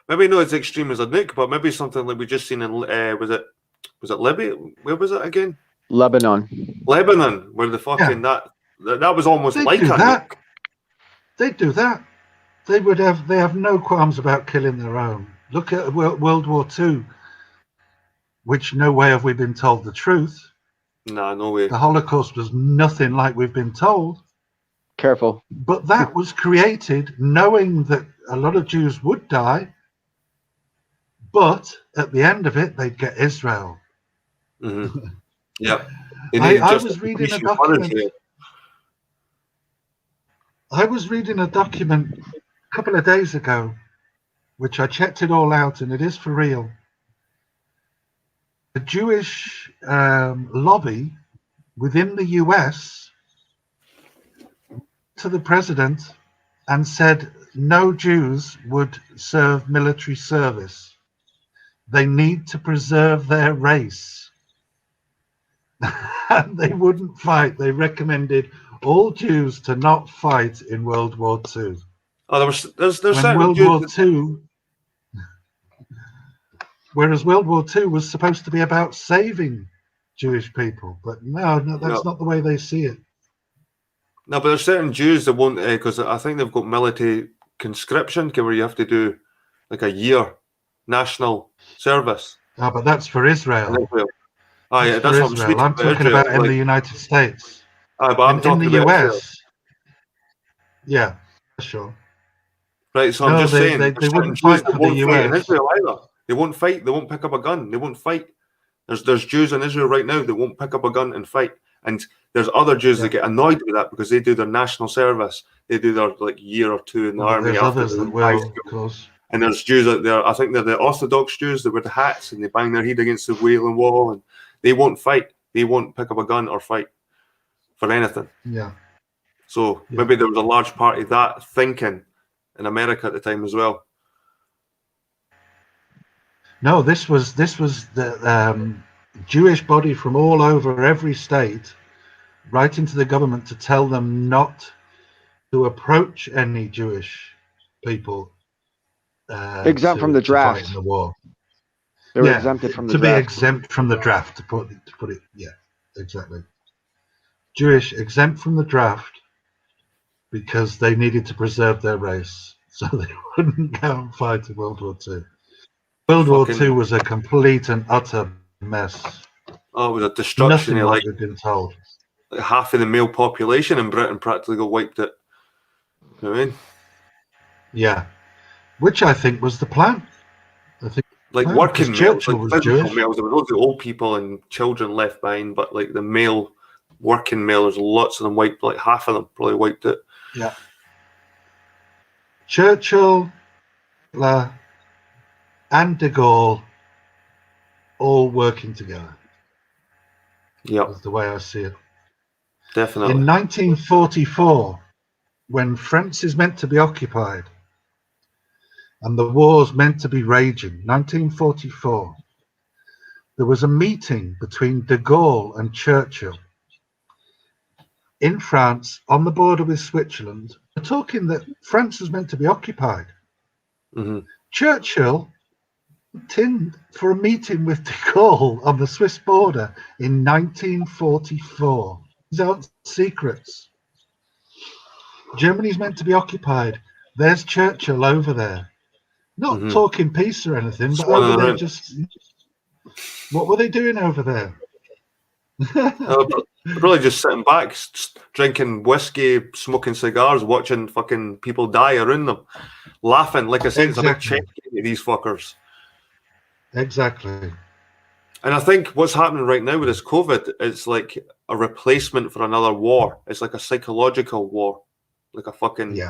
Speaker 1: Maybe not as extreme as a nuke, but maybe something like we just seen in was it Libya? Where was it again?
Speaker 2: Lebanon,
Speaker 1: where the fucking that was almost like a nuke.
Speaker 3: They'd do that. They have no qualms about killing their own. Look at World War II, which no way have we been told the truth.
Speaker 1: No way.
Speaker 3: The Holocaust was nothing like we've been told.
Speaker 2: Careful.
Speaker 3: But that was created knowing that a lot of Jews would die, but at the end of it, they'd get Israel.
Speaker 1: Mm-hmm. Yeah.
Speaker 3: I was reading a document. I was reading a document a couple of days ago which I checked it all out, and it is for real. The Jewish lobby within the US to the president and said no Jews would serve military service. They need to preserve their race. And they wouldn't fight. They recommended all Jews to not fight in World War II.
Speaker 1: Oh, there's
Speaker 3: when World War II, whereas World War II was supposed to be about saving Jewish people, but no, that's not the way they see it.
Speaker 1: No, but there's certain Jews that won't, because I think they've got military conscription, where you have to do like a year national service.
Speaker 3: Oh, but that's for Israel.
Speaker 1: Oh, yeah, that's what
Speaker 3: Israel. I'm talking
Speaker 1: Israel,
Speaker 3: about in the United States.
Speaker 1: But I'm talking
Speaker 3: in the
Speaker 1: about
Speaker 3: US.
Speaker 1: Israel.
Speaker 3: Yeah, sure.
Speaker 1: Right, so I'm just saying
Speaker 3: they wouldn't fight for the US.
Speaker 1: In Israel either. They won't fight. They won't pick up a gun. They won't fight. There's Jews in Israel right now that won't pick up a gun and fight. And there's other Jews that get annoyed with that because they do their national service. They do their like year or two in the army.
Speaker 3: There's others that will, of course.
Speaker 1: And there's Jews out there. I think they're the Orthodox Jews that wear the hats and they bang their head against the wailing wall, and they won't fight. They won't pick up a gun or fight for anything.
Speaker 3: Yeah.
Speaker 1: So maybe there was a large part of that thinking in America at the time as well.
Speaker 3: No, this was the Jewish body from all over every state writing to the government to tell them not to approach any Jewish people
Speaker 2: exempt from the draft.
Speaker 3: In the war.
Speaker 2: They were exempted from the
Speaker 3: draft.
Speaker 2: To
Speaker 3: be exempt from the draft, to put it, yeah, exactly. Jewish exempt from the draft because they needed to preserve their race, so they wouldn't go and fight in World War II. World War II was a complete and utter mess.
Speaker 1: Oh, it was a destruction.
Speaker 3: Nothing like we've been told.
Speaker 1: Like half of the male population in Britain practically got wiped out. You know what I mean?
Speaker 3: Yeah, which I think was the plan. I think
Speaker 1: like working males, like
Speaker 3: was
Speaker 1: physical
Speaker 3: Jewish.
Speaker 1: males. There were loads of old people and children left behind, but like the male working male, there's lots of them wiped. Like half of them probably wiped out.
Speaker 3: Yeah. Churchill, and de Gaulle all working together.
Speaker 1: Yeah,
Speaker 3: that's the way I see it.
Speaker 1: Definitely.
Speaker 3: In 1944, when France is meant to be occupied and the war's meant to be raging, 1944, there was a meeting between de Gaulle and Churchill in France on the border with Switzerland. We're talking that France was meant to be occupied.
Speaker 1: Mm-hmm.
Speaker 3: Churchill in for a meeting with de Gaulle on the Swiss border in 1944. These aren't secrets. Germany's meant to be occupied. There's Churchill over there. Not talking peace or anything, but over there just... What were they doing over there?
Speaker 1: Probably just sitting back, drinking whiskey, smoking cigars, watching fucking people die around them, laughing. Like I said, it's a big check to these fuckers.
Speaker 3: Exactly.
Speaker 1: And I think what's happening right now with this COVID, it's like a replacement for another war. It's like a psychological war, like a fucking,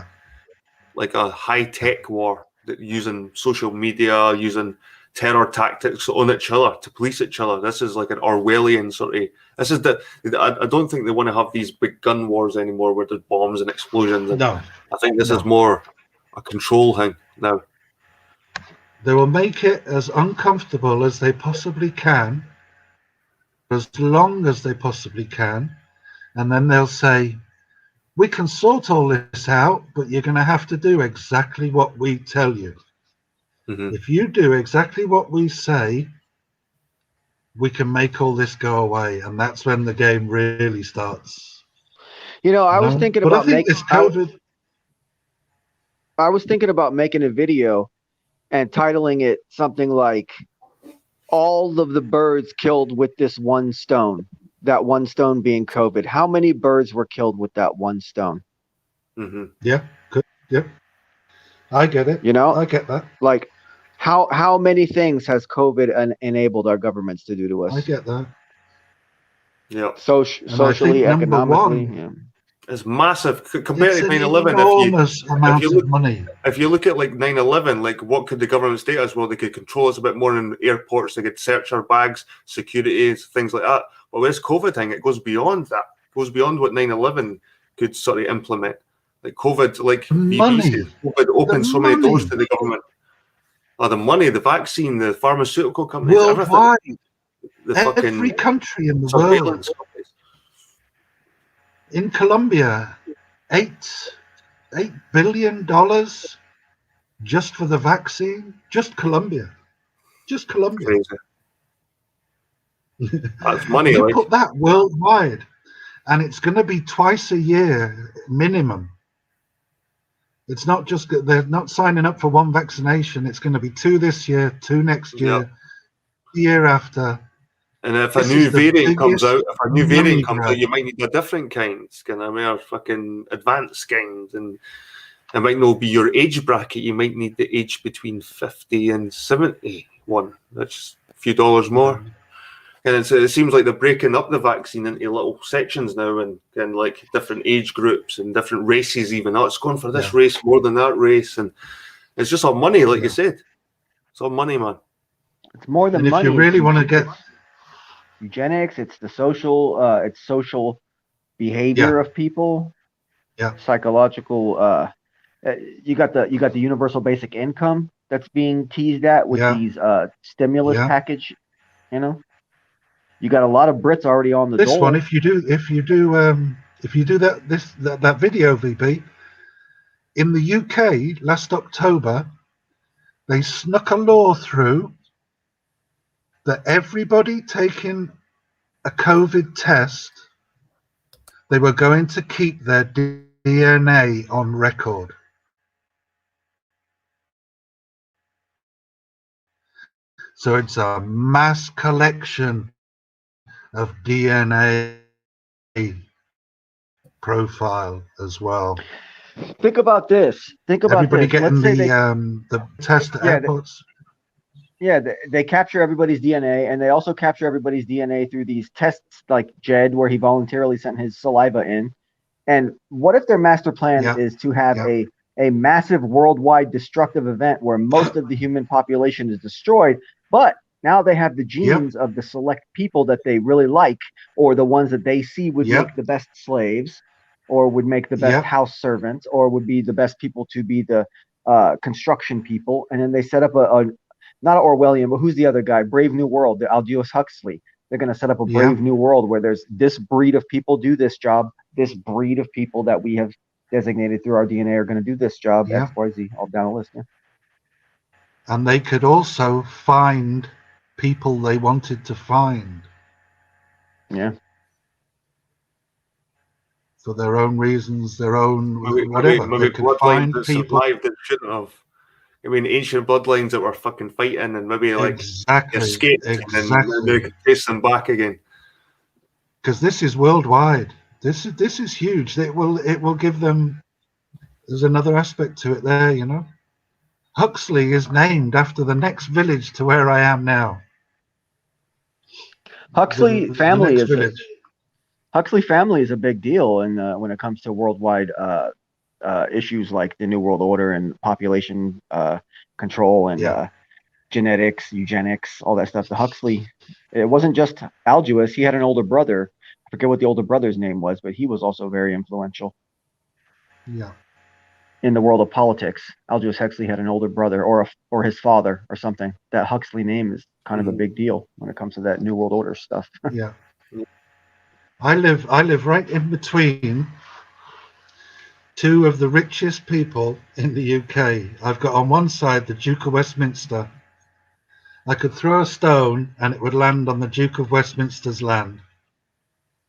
Speaker 1: like a high-tech war, that using social media, using terror tactics on each other to police each other. This is like an Orwellian sort of. This is the. I don't think they want to have these big gun wars anymore, where there's bombs and explosions. And
Speaker 3: no,
Speaker 1: I think this is more a control thing now.
Speaker 3: They will make it as uncomfortable as they possibly can, as long as they possibly can, and then they'll say, "We can sort all this out, but you're going to have to do exactly what we tell you. If you do exactly what we say, we can make all this go away." And that's when the game really starts.
Speaker 2: You know, I was thinking about making. I was thinking about making a video and titling it something like "All of the birds killed with this one stone." That one stone being COVID. How many birds were killed with that one stone?
Speaker 3: Yeah, good. Yeah, I get it.
Speaker 2: You know,
Speaker 3: I get that.
Speaker 2: Like, how many things has COVID enabled our governments to do to us?
Speaker 3: I get that.
Speaker 1: Yeah.
Speaker 2: Socially, economically.
Speaker 1: It's massive compared
Speaker 3: It's
Speaker 1: to
Speaker 3: an
Speaker 1: 9/11.
Speaker 3: enormous amount of money.
Speaker 1: If you look at like 9/11, like what could the government state us? Well, they could control us a bit more in airports. They could search our bags, security, things like that. But with this COVID thing, it goes beyond that. It goes beyond what 9/11 could sort of implement. Like COVID, like
Speaker 3: Money.
Speaker 1: BBC says, COVID opened so many doors to the government. The money, the vaccine, the pharmaceutical companies,
Speaker 3: Worldwide.
Speaker 1: everything. The fucking
Speaker 3: Every country in the
Speaker 1: surveillance
Speaker 3: world.
Speaker 1: companies.
Speaker 3: In Colombia, $8 billion just for the vaccine. Just Colombia. Just Colombia.
Speaker 1: Crazy. That's money.
Speaker 3: You
Speaker 1: Like.
Speaker 3: put that worldwide, and it's going to be twice a year minimum. It's not just, they're not signing up for one vaccination. It's going to be 2 this year, 2 next year, the year after.
Speaker 1: And if a new variant comes out, you might need a different kind. I mean, a fucking advanced kind, and it might not be your age bracket. You might need the age between 50 and 71. That's a few dollars more. And it seems like they're breaking up the vaccine into little sections now, and like different age groups and different races. Even it's going for this race more than that race, and it's just all money, like you said. It's all money, man.
Speaker 2: It's more than money.
Speaker 3: If you really want to get
Speaker 2: eugenics, it's the social behavior of people. Psychological. You got the universal basic income that's being teased at with these stimulus package. You know, you got a lot of Brits already on the
Speaker 3: this
Speaker 2: dole.
Speaker 3: one. If you do that video, VB, in the UK last October, they snuck a law through that everybody taking a COVID test, they were going to keep their DNA on record. So it's a mass collection of DNA profile as well.
Speaker 2: Think about this.
Speaker 3: Everybody getting the test at airports.
Speaker 2: They capture everybody's DNA, and they also capture everybody's DNA through these tests like Jed, where he voluntarily sent his saliva in. And what if their master plan is to have a massive worldwide destructive event where most of the human population is destroyed, but now they have the genes of the select people that they really like, or the ones that they see would make the best slaves, or would make the best house servants, or would be the best people to be the construction people. And then they set up a not Orwellian, but who's the other guy? Brave New World, the Aldous Huxley. They're going to set up a Brave New World where there's this breed of people do this job. This breed of people that we have designated through our DNA are going to do this job. X, Y, Z, all down the list.
Speaker 3: And they could also find people they wanted to find. For their own reasons, their own whatever.
Speaker 1: Maybe
Speaker 3: they could find people
Speaker 1: that shouldn't have. I mean, ancient bloodlines that were fucking fighting, and maybe like escaped, and then they could chase them back again.
Speaker 3: Because this is worldwide. This is huge. It will give them. There's another aspect to it there, you know. Huxley is named after the next village to where I am now.
Speaker 2: Huxley family is a big deal, and when it comes to worldwide issues like the New World Order and population control and genetics, eugenics, all that stuff. The Huxley, it wasn't just Aldous. He had an older brother. I forget what the older brother's name was, but he was also very influential. In the world of politics. Aldous Huxley had an older brother, or his father, or something. That Huxley name is kind of a big deal when it comes to that New World Order stuff.
Speaker 3: I live right in between two of the richest people in the UK. I've got on one side the Duke of Westminster. I could throw a stone and it would land on the Duke of Westminster's land.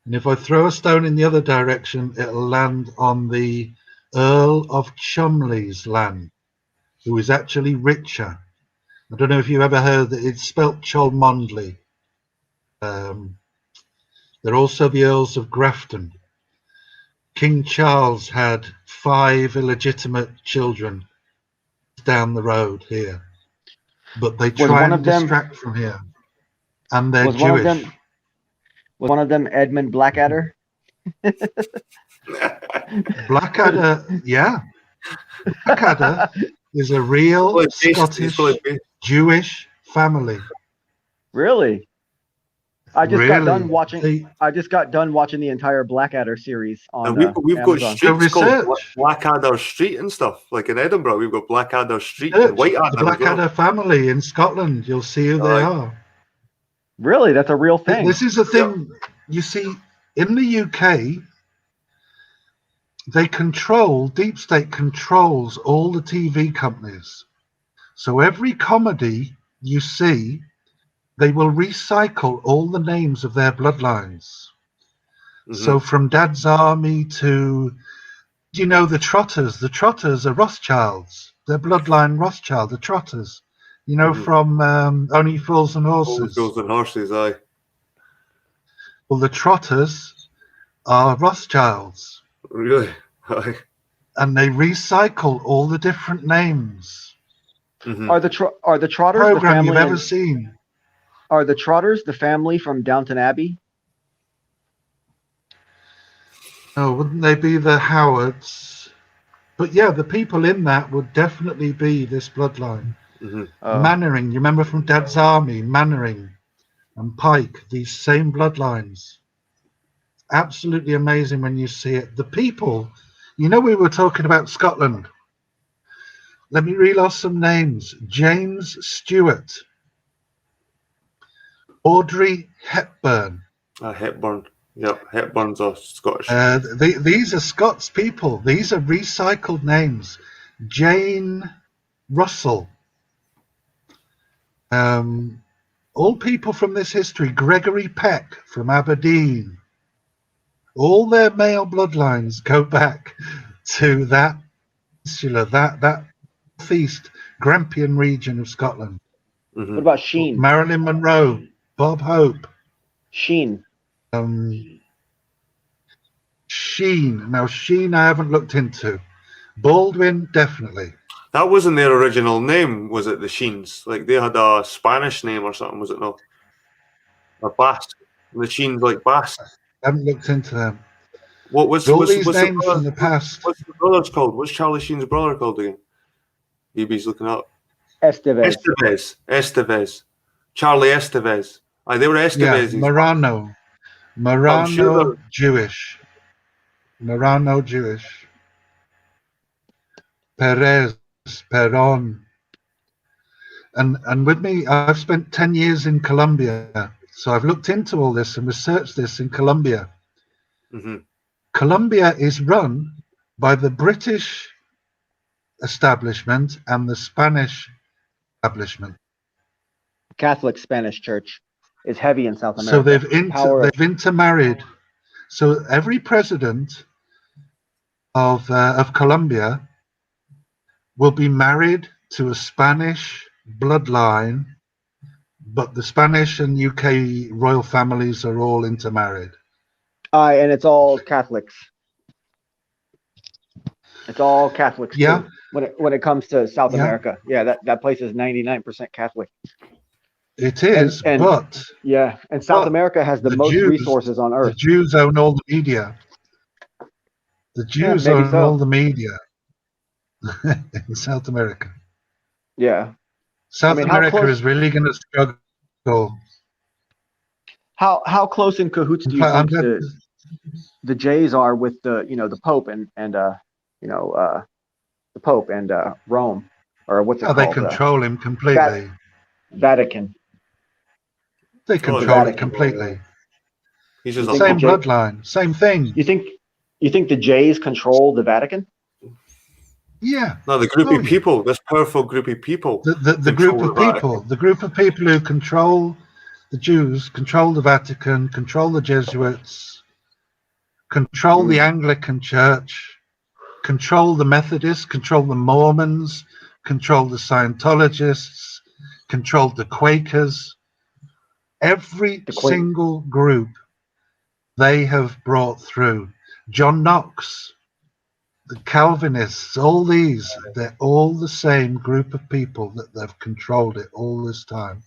Speaker 3: And if I throw a stone in the other direction, it'll land on the Earl of Cholmondeley's land, who is actually richer. I don't know if you ever heard that it's spelt Cholmondeley. They're also the Earls of Grafton. King Charles had 5 illegitimate children down the road here, but they try and distract from here. And they're Jewish.
Speaker 2: Was one of them Edmund Blackadder?
Speaker 3: Blackadder, yeah. Blackadder is a real
Speaker 1: Well, it's based-
Speaker 3: Scottish
Speaker 1: it's probably based-
Speaker 3: Jewish family.
Speaker 2: Really? I just got done
Speaker 3: Really?
Speaker 2: watching.
Speaker 3: They-
Speaker 2: I just got done watching the entire Blackadder series on
Speaker 1: And we've got
Speaker 2: Amazon.
Speaker 1: streets called
Speaker 3: research.
Speaker 1: Blackadder Street and stuff. Like in Edinburgh, we've got Blackadder Street
Speaker 3: Search
Speaker 1: and Whiteadder.
Speaker 3: the Blackadder family in Scotland. You'll see who they are.
Speaker 2: Really, that's a real thing.
Speaker 3: This is the thing. You see, in the UK, they deep state controls all the TV companies. So every comedy you see, they will recycle all the names of their bloodlines. So from Dad's Army to, you know, the Trotters. The Trotters are Rothschilds. They're bloodline Rothschild, the Trotters. You know, from Only Fools and Horses.
Speaker 1: Fools and Horses, aye.
Speaker 3: Well, the Trotters are Rothschilds.
Speaker 1: Really? Aye.
Speaker 3: And they recycle all the different names.
Speaker 2: Are the Trotters the
Speaker 3: Program
Speaker 2: family?
Speaker 3: you've ever seen.
Speaker 2: Are the Trotters the family from Downton Abbey?
Speaker 3: Oh, wouldn't they be the Howards? But yeah, the people in that would definitely be this bloodline. Mannering, you remember from Dad's Army, Mannering and Pike, these same bloodlines. Absolutely amazing when you see it. The people, you know, we were talking about Scotland. Let me reel off some names. James Stewart. Audrey Hepburn.
Speaker 1: Hepburn. Yep, Hepburn's a Scottish.
Speaker 3: These are Scots people. These are recycled names. Jane Russell. All people from this history. Gregory Peck from Aberdeen. All their male bloodlines go back to that peninsula, that east Grampian region of Scotland.
Speaker 2: What about Sheen?
Speaker 3: Marilyn Monroe, Bob Hope.
Speaker 2: Sheen.
Speaker 3: Sheen. Now, Sheen I haven't looked into. Baldwin, definitely.
Speaker 1: That wasn't their original name, was it? The Sheens, like they had a Spanish name or something, was it not? Or Basque. The Sheens, like Basque.
Speaker 3: I haven't looked into them.
Speaker 1: What's
Speaker 3: names
Speaker 1: the
Speaker 3: from the past?
Speaker 1: What's the brother's called? What's Charlie Sheen's brother called again? BB's looking up. Estevez. Charlie Estevez. Aye, they were Estevez.
Speaker 3: Yeah, Marano. Marano Jewish. Marano Jewish. Perez, Peron. And with me, I've spent 10 years in Colombia. So I've looked into all this and researched this in Colombia. Colombia is run by the British establishment and the Spanish establishment.
Speaker 2: Catholic Spanish Church is heavy in South America.
Speaker 3: So they've intermarried. So every president of Colombia will be married to a Spanish bloodline, but the Spanish and UK royal families are all intermarried.
Speaker 2: And it's all Catholics. It's all Catholics.
Speaker 3: Yeah.
Speaker 2: Too, when it comes to South America, that place is 99% Catholic.
Speaker 3: It is, and
Speaker 2: South America has the most
Speaker 3: Jews,
Speaker 2: resources on earth.
Speaker 3: The Jews own all the media. The Jews own all the media in South America.
Speaker 2: Yeah.
Speaker 3: South America is really going to struggle.
Speaker 2: How close in cahoots do you think the Jays are with the the Pope and the Pope and Rome, or what's it called?
Speaker 3: They control him completely.
Speaker 2: Vatican.
Speaker 3: They control it completely.
Speaker 1: He's just
Speaker 3: same bloodline, same thing.
Speaker 2: You think the Jays control the Vatican?
Speaker 3: Yeah.
Speaker 1: No, the group of people, this powerful group of people.
Speaker 3: The group of people, the group of people who control the Jews, control the Vatican, control the Jesuits, control the Anglican Church, control the Methodists, control the Mormons, control the Scientologists, control the Quakers. Every single group they have brought through. John Knox, the Calvinists, all these, they're all the same group of people that they've controlled it all this time.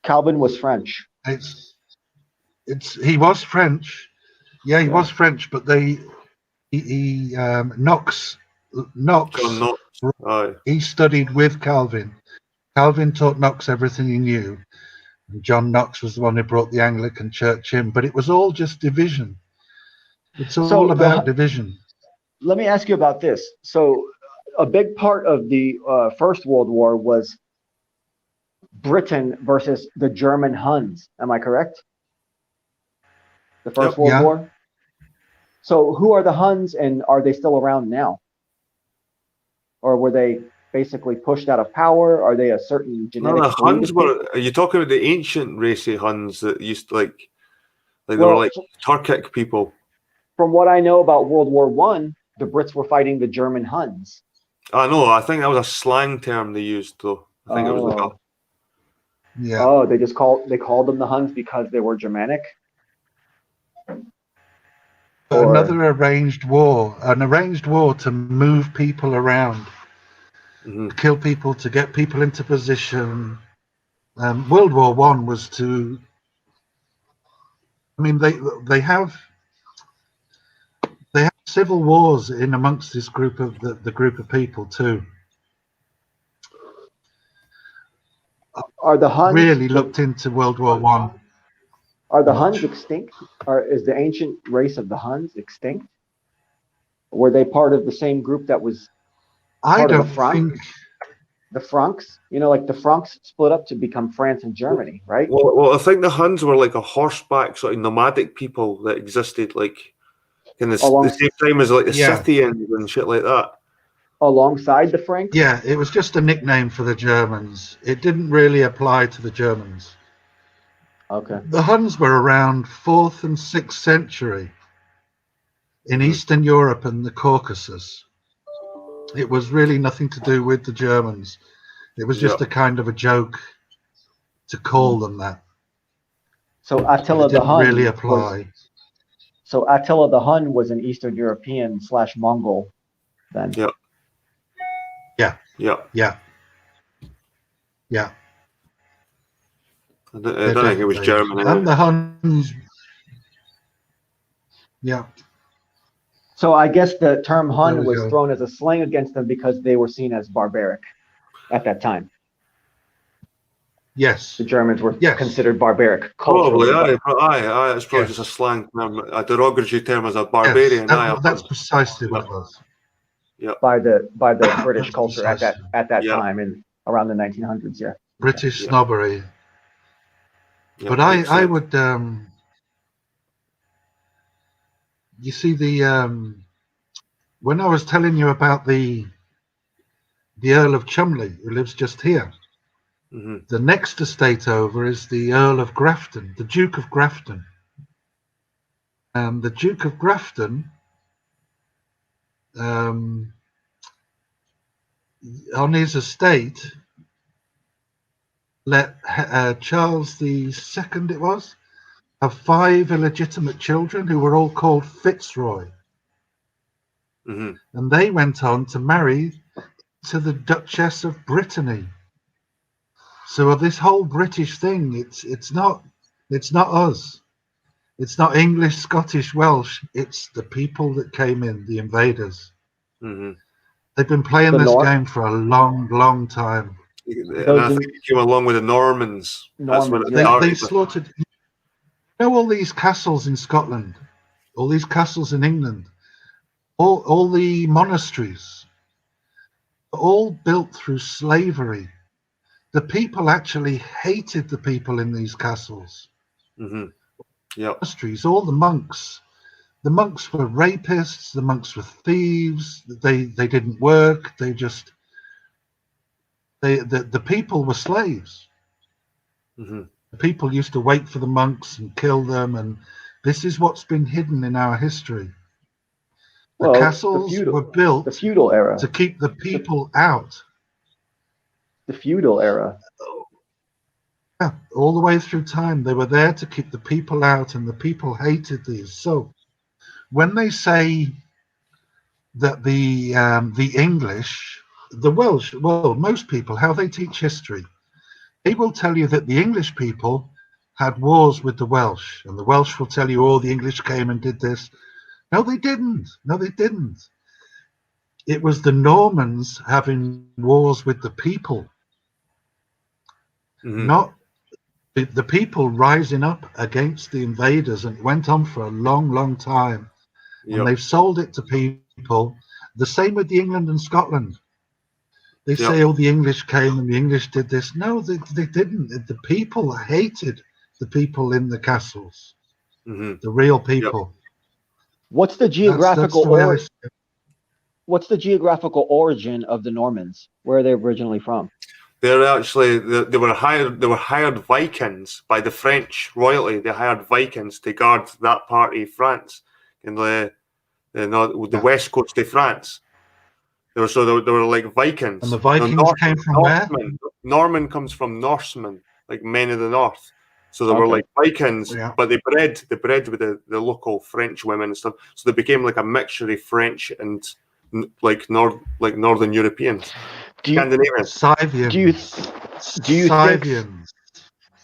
Speaker 2: Calvin was French.
Speaker 3: He was French. Yeah, he was French, but Knox,
Speaker 1: John Knox. Aye.
Speaker 3: he studied with Calvin. Calvin taught Knox everything he knew. And John Knox was the one who brought the Anglican Church in. But it was all just division. It's all about division.
Speaker 2: Let me ask you about this. So a big part of the First World War was Britain versus the German Huns. Am I correct? The First World War? So who are the Huns, and are they still around now? Or were they basically pushed out of power? Are they a certain genetic?
Speaker 1: No, the Huns were. Are you talking about the ancient racy Huns that used to like they were like Turkic people?
Speaker 2: From what I know about World War One, the Brits were fighting the German Huns.
Speaker 1: I know. I think that was a slang term they used, though. I think it was like
Speaker 3: Yeah.
Speaker 2: Oh, they called them the Huns because they were Germanic.
Speaker 3: Another arranged war, to move people around, to kill people, to get people into position. World War One was to. I mean, they have civil wars in amongst this group of the group of people too.
Speaker 2: Are the Huns
Speaker 3: really looked into World War One?
Speaker 2: Are the Huns extinct? Or is the ancient race of the Huns extinct? Were they part of the same group that was part of the Franks? The Franks, like the Franks split up to become France and Germany, right?
Speaker 1: Well, I think the Huns were like a horseback sort of nomadic people that existed like in the same time as like the Scythians and shit like that.
Speaker 2: Alongside the Franks?
Speaker 3: Yeah, it was just a nickname for the Germans. It didn't really apply to the Germans.
Speaker 2: Okay.
Speaker 3: The Huns were around 4th and 6th century in Eastern Europe and the Caucasus. It was really nothing to do with the Germans. It was just a kind of a joke to call them that.
Speaker 2: So Attila the Hun
Speaker 3: really apply.
Speaker 2: So Attila the Hun was an Eastern European / Mongol then.
Speaker 1: Yeah. I don't think it was German.
Speaker 3: And the Huns. Yeah.
Speaker 2: So I guess the term Hun was thrown as a slang against them because they were seen as barbaric at that time.
Speaker 3: Yes.
Speaker 2: The Germans were considered barbaric.
Speaker 1: Probably, aye. It's probably just a slang term, a derogatory term as a barbarian.
Speaker 3: Yes, that's precisely what it was.
Speaker 1: Yeah.
Speaker 2: By the British culture at that time in around the 1900s. Yeah.
Speaker 3: British snobbery. Yeah, but I would. You see when I was telling you about the Earl of Cholmondeley, who lives just here. The next estate over is the Earl of Grafton, the Duke of Grafton. And the Duke of Grafton, on his estate, let Charles II, it was, have 5 illegitimate children who were all called Fitzroy. And they went on to marry to the Duchess of Brittany. So this whole British thing, it's not us. It's not English, Scottish, Welsh. It's the people that came in, the invaders. They've been playing this game for a long, long time.
Speaker 1: And I think it came along with the Normans. That's when
Speaker 3: they slaughtered. You know all these castles in Scotland, all these castles in England, all the monasteries, all built through slavery. The people actually hated the people in these castles. Monasteries, all the monks. The monks were rapists. The monks were thieves. They didn't work. The people were slaves. The people used to wait for the monks and kill them, and this is what's been hidden in our history. The castles were built
Speaker 2: the feudal era
Speaker 3: to keep the people out.
Speaker 2: The feudal era.
Speaker 3: Yeah, all the way through time, they were there to keep the people out, and the people hated these. So, when they say that the English, the Welsh, well, most people, how they teach history, they will tell you that the English people had wars with the Welsh, and the Welsh will tell you, oh, the English came and did this. No, they didn't. No, they didn't. It was the Normans having wars with the people, not the people rising up against the invaders, and it went on for a long, long time. And they've sold it to people. The same with the England and Scotland. They say, oh, the English came and the English did this. No, they didn't. The people hated the people in the castles, the real people.
Speaker 2: What's the geographical What's the geographical origin of the Normans? Where are they originally from?
Speaker 1: They're actually they were hired Vikings by the French royalty. They hired Vikings to guard that part of France in the west coast of France. They were like Vikings.
Speaker 3: And the Vikings came from where?
Speaker 1: Norman comes from Norsemen, like men of the north. So they were like Vikings, but they bred with the local French women and stuff. So they became like a mixture of French and like Northern Europeans, Scandinavians.
Speaker 3: Scythians.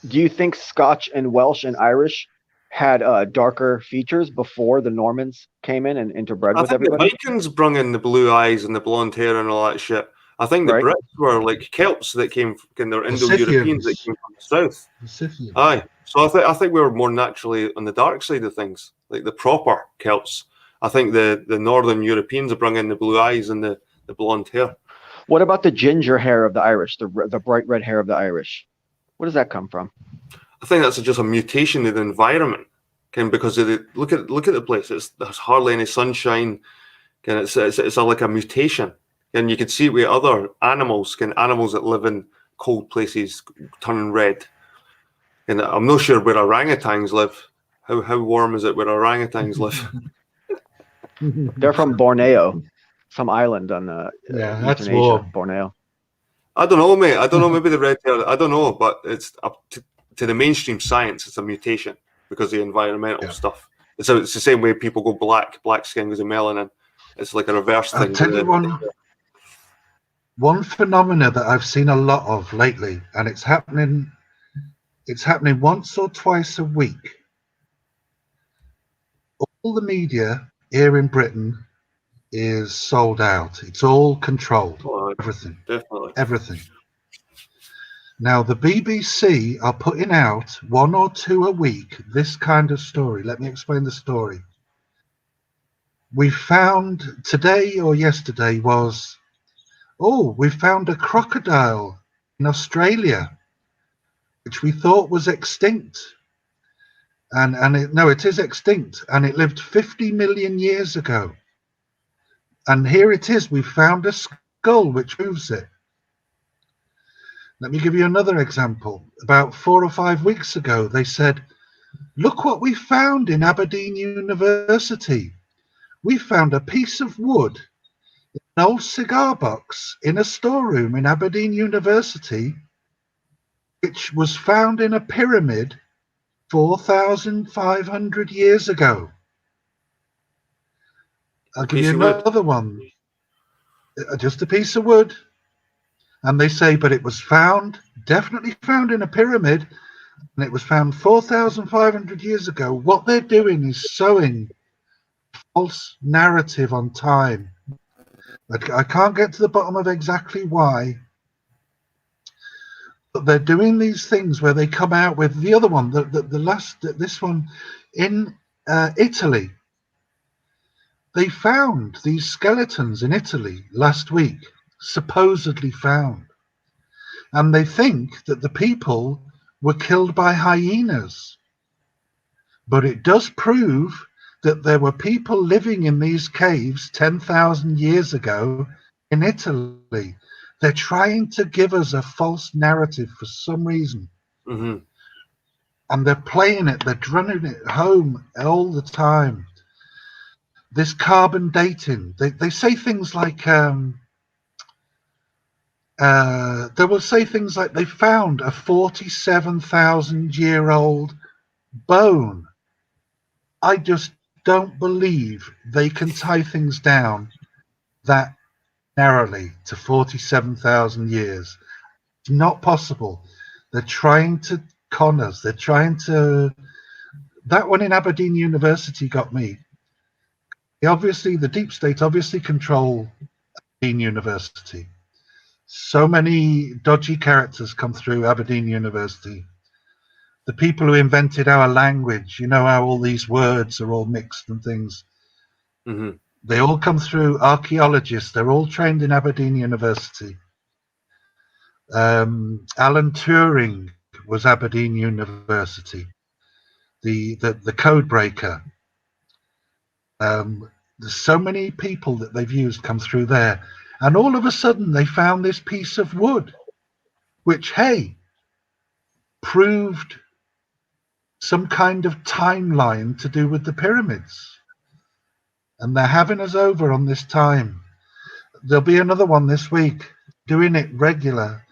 Speaker 2: Do you think Scotch and Welsh and Irish had darker features before the Normans came in and interbred with everybody?
Speaker 1: The Vikings brung in the blue eyes and the blonde hair and all that shit. I think the Brits were like Celts that came from the Indo-Europeans that came from the south. Aye. So I think we were more naturally on the dark side of things, like the proper Celts. I think the Northern Europeans have brought in the blue eyes and the blonde hair.
Speaker 2: What about the ginger hair of the Irish, the bright red hair of the Irish? Where does that come from?
Speaker 1: I think that's just a mutation of the environment, because look at the place. There's hardly any sunshine. It's like a mutation, and you can see it with other animals. Animals that live in cold places turning red. And I'm not sure where orangutans live. How warm is it where orangutans live?
Speaker 2: They're from Borneo, some island on
Speaker 3: that's
Speaker 2: Asia,
Speaker 3: warm.
Speaker 2: Borneo.
Speaker 1: I don't know, mate. I don't know. Maybe the red hair. I don't know, but it's up to the mainstream science. It's a mutation because of the environmental stuff. It's the same way people go black skin because of melanin. It's like a reverse thing.
Speaker 3: I'll tell you one phenomena that I've seen a lot of lately, and it's happening once or twice a week. All the media here in Britain is sold out. It's all controlled. Everything.
Speaker 1: Definitely.
Speaker 3: Everything. Now, the BBC are putting out 1 or 2 a week this kind of story. Let me explain the story. We found today or yesterday we found a crocodile in Australia, which we thought was extinct. It is extinct, and it lived 50 million years ago. And here it is. We found a skull which proves it. Let me give you another example. About 4 or 5 weeks ago, they said, look what we found in Aberdeen University. We found a piece of wood, an old cigar box in a storeroom in Aberdeen University, which was found in a pyramid 4,500 years ago. I'll give you another one. Just a piece of wood. And they say, but it was definitely found in a pyramid, and it was found 4,500 years ago. What they're doing is sowing false narrative on time. I can't get to the bottom of exactly why, but they're doing these things where they come out with the other one, this one in Italy. They found these skeletons in Italy last week, supposedly found. And they think that the people were killed by hyenas. But it does prove that there were people living in these caves 10,000 years ago in Italy. They're trying to give us a false narrative for some reason.
Speaker 1: Mm-hmm.
Speaker 3: And they're playing it, they're running it home all the time. This carbon dating, they say things like, they will say things like they found a 47,000-year-old bone. I just don't believe they can tie things down that narrowly to 47,000 years. It's not possible. They're trying to con us. They're trying to... That one in Aberdeen University got me. the deep state obviously control Aberdeen University. So many dodgy characters come through Aberdeen University. The people who invented our language, you know how all these words are all mixed and things.
Speaker 1: Mm-hmm.
Speaker 3: They all come through archaeologists. They're all trained in Aberdeen University. Alan Turing was Aberdeen University, the code breaker. There's so many people that they've used come through there. And all of a sudden they found this piece of wood, which, hey, proved some kind of timeline to do with the pyramids. And they're having us over on this time. There'll be another one this week, doing it regular,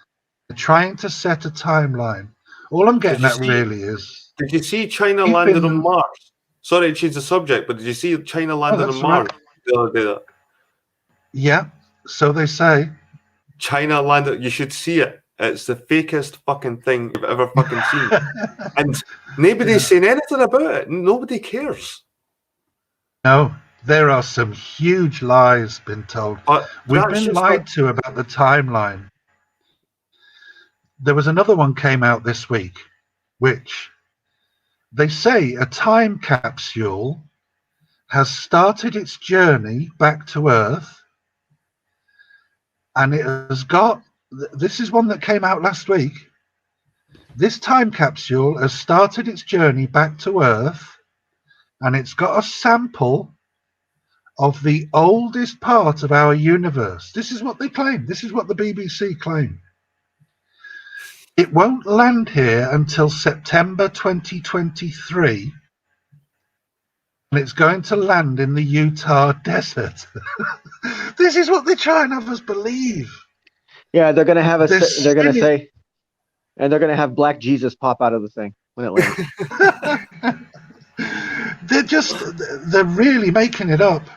Speaker 3: trying to set a timeline. All I'm getting at really is...
Speaker 1: Did you see China landed on Mars? Sorry to change the subject, but did you see China landed on Mars the other day?
Speaker 3: Yeah, so they say.
Speaker 1: China landed, you should see it. It's the fakest fucking thing you've ever fucking seen. And nobody's saying anything about it. Nobody cares.
Speaker 3: No, there are some huge lies been told. We've been lied to about the timeline. There was another one came out this week, which they say a time capsule has started its journey back to Earth, and it has got, this is one that came out last week, this time capsule has started its journey back to Earth, and it's got a sample of the oldest part of our universe. This is what they claim. This is what the BBC claim. It won't land here until September 2023, and it's going to land in the Utah desert. This is what they're trying to have us believe.
Speaker 2: Yeah, they're going to have they're going to say, and they're going to have Black Jesus pop out of the thing when it lands.
Speaker 3: They're really making it up.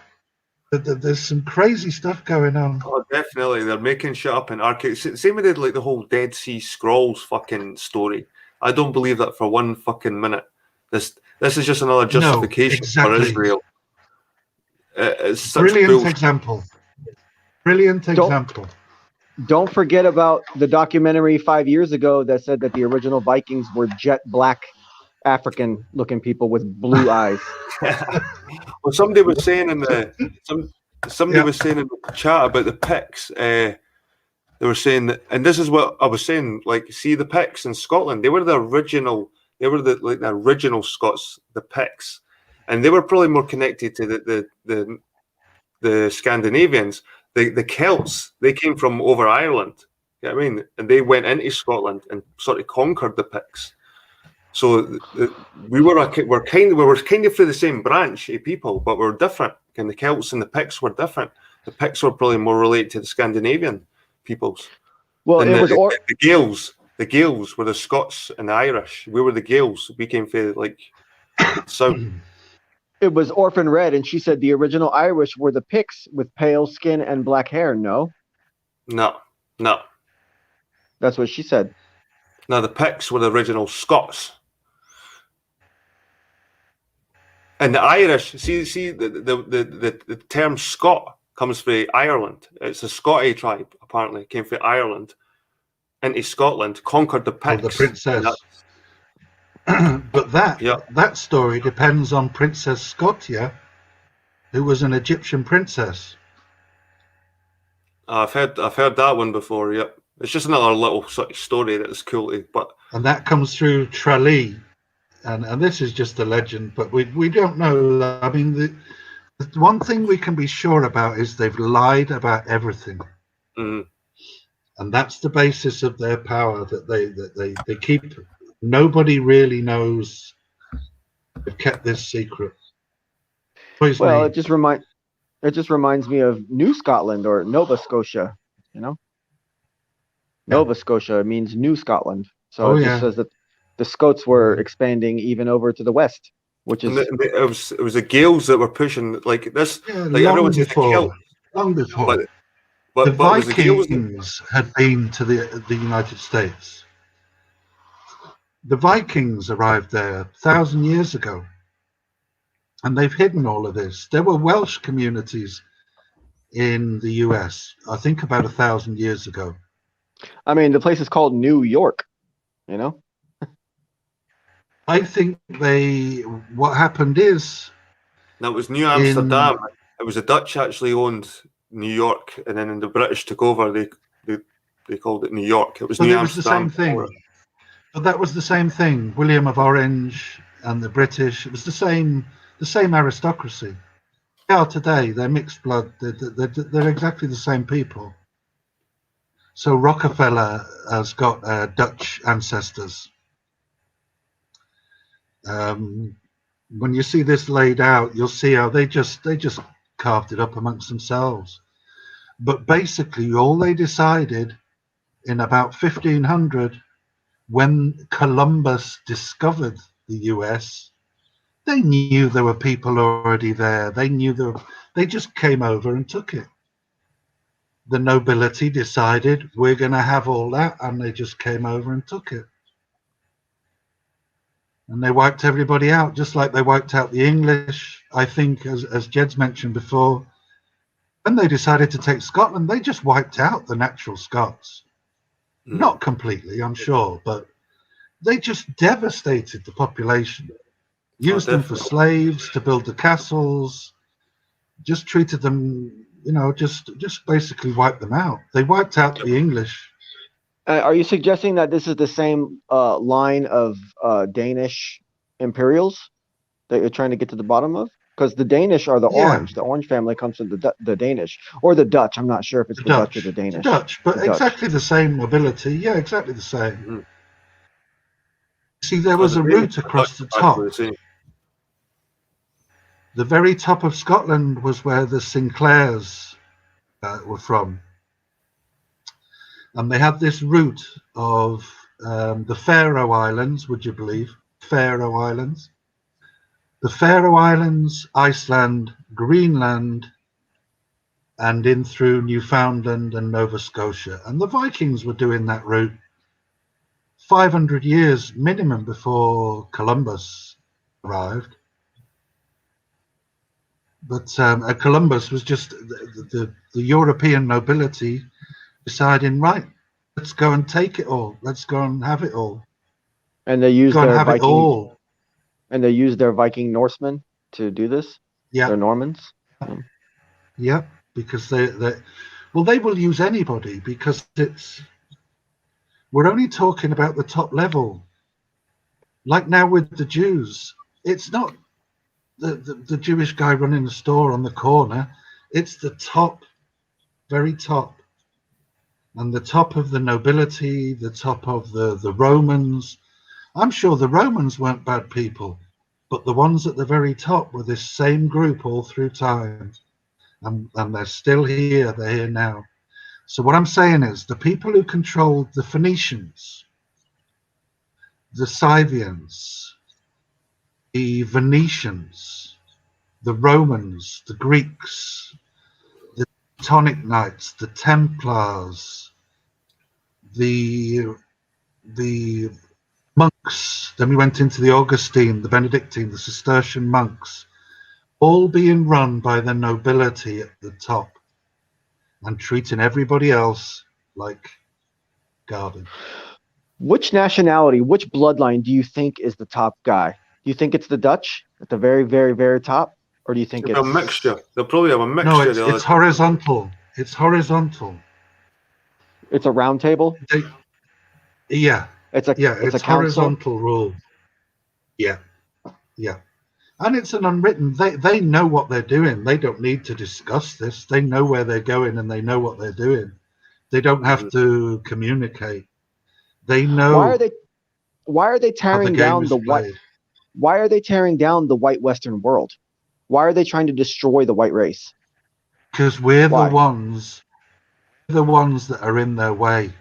Speaker 3: There's some crazy stuff going on.
Speaker 1: Oh, definitely. They're making shit up in archives. Same with like the whole Dead Sea Scrolls fucking story. I don't believe that for one fucking minute. This is just another justification for Israel. It's such
Speaker 3: brilliant example. Brilliant example.
Speaker 2: Don't forget about the documentary 5 years ago that said that the original Vikings were jet black African-looking people with blue eyes.
Speaker 1: Well, somebody was saying in the somebody was saying in the chat about the Picts. They were saying that, and this is what I was saying. Like, see the Picts in Scotland. They were the original. They were the original Scots, the Picts, and they were probably more connected to the Scandinavians. The Celts, they came from over Ireland. You know what I mean? And they went into Scotland and sort of conquered the Picts. So we were kind of through the same branch of people, but we're different. And the Celts and the Picts were different. The Picts were probably more related to the Scandinavian peoples.
Speaker 2: Well,
Speaker 1: and
Speaker 2: it was
Speaker 1: the Gaels. The Gaels were the Scots and the Irish. We were the Gaels. We came from like south.
Speaker 2: It was Orphan Red, and she said the original Irish were the Picts with pale skin and black hair. No. That's what she said.
Speaker 1: No, the Picts were the original Scots. And the Irish, see the term Scot comes from Ireland. It's a Scotty tribe, apparently, came from Ireland into Scotland, conquered the Picts.
Speaker 3: Oh, the princess. But that story depends on Princess Scotia, who was an Egyptian princess.
Speaker 1: I've heard that one before. Yep, it's just another little sort of story that's cool.
Speaker 3: And that comes through Tralee. And this is just a legend, but we don't know. I mean, the one thing we can be sure about is they've lied about everything, and that's the basis of their power. That they keep. Nobody really knows. They've kept this secret.
Speaker 2: Well, it just reminds me of New Scotland or Nova Scotia. You know, Nova Scotia means New Scotland, so it just says that the Scots were expanding even over to the west, which is
Speaker 1: it was the Gaels that were pushing like this. Like
Speaker 3: long before, but the Vikings had been to the United States. The Vikings arrived there 1,000 years ago. and they've hidden all of this. There were Welsh communities in the US, I think about 1,000 years ago.
Speaker 2: I mean, the place is called New York, you know?
Speaker 3: I think what happened is
Speaker 1: That was New Amsterdam. It was the Dutch actually owned New York, and then when the British took over, they called it New York. It was New Amsterdam.
Speaker 3: The same thing. But that was the same thing. William of Orange and the British. It was the same aristocracy. They are today. They're mixed blood. They're exactly the same people. So Rockefeller has got Dutch ancestors. When you see this laid out, you'll see how they just carved it up amongst themselves. But basically, all they decided in about 1500, when Columbus discovered the US, they knew there were people already there. They knew they just came over and took it. The nobility decided we're going to have all that, and they just came over and took it. And they wiped everybody out, just like they wiped out the English. I think, as Jed's mentioned before, when they decided to take Scotland, they just wiped out the natural Scots. Not completely, I'm sure, but they just devastated the population. Used them for slaves to build the castles, just treated them, just basically wiped them out. They wiped out the English.
Speaker 2: Are you suggesting that this is the same line of Danish imperials that you're trying to get to the bottom of? Because the Danish are the Orange. The Orange family comes from the Danish or the Dutch. I'm not sure if it's the Dutch or the Danish.
Speaker 3: The Dutch, but exactly the same nobility. Yeah, exactly the same. Mm-hmm. See, there was a route across the top. The very top of Scotland was where the Sinclairs were from. And they had this route of the Faroe Islands, would you believe? Faroe Islands. The Faroe Islands, Iceland, Greenland, and in through Newfoundland and Nova Scotia. And the Vikings were doing that route 500 years minimum before Columbus arrived. But Columbus was just the European nobility deciding, right, let's go and take it all. Let's go and have it all.
Speaker 2: And they used their Viking, and they used their Viking Norsemen to do this.
Speaker 3: Yeah,
Speaker 2: they're Normans.
Speaker 3: Yeah, because they will use anybody, because we're only talking about the top level. Like now with the Jews, it's not the Jewish guy running the store on the corner. It's the top, very top. And the top of the nobility, the top of the Romans. I'm sure the Romans weren't bad people, but the ones at the very top were this same group all through time. And they're still here, they're here now. So what I'm saying is the people who controlled the Phoenicians, the Scythians, the Venetians, the Romans, the Greeks, the Teutonic Knights, the Templars, the monks, then we went into the Augustine, the Benedictine, the Cistercian monks, all being run by the nobility at the top and treating everybody else like garbage.
Speaker 2: Which nationality, which bloodline do you think is the top guy? Do you think it's the Dutch at the very, very, very top? Or do you think it's
Speaker 1: a mixture? They'll probably have a mixture.
Speaker 3: No, it's horizontal. It's horizontal.
Speaker 2: It's a round table?
Speaker 3: Yeah.
Speaker 2: It's a
Speaker 3: horizontal rule. Yeah. Yeah. And it's an unwritten, they know what they're doing. They don't need to discuss this. They know where they're going and they know what they're doing. They don't have to communicate. They know.
Speaker 2: Why are they tearing down the white? Why are they tearing down the white Western world? Why are they trying to destroy the white race?
Speaker 3: Because we're the ones that are in their way.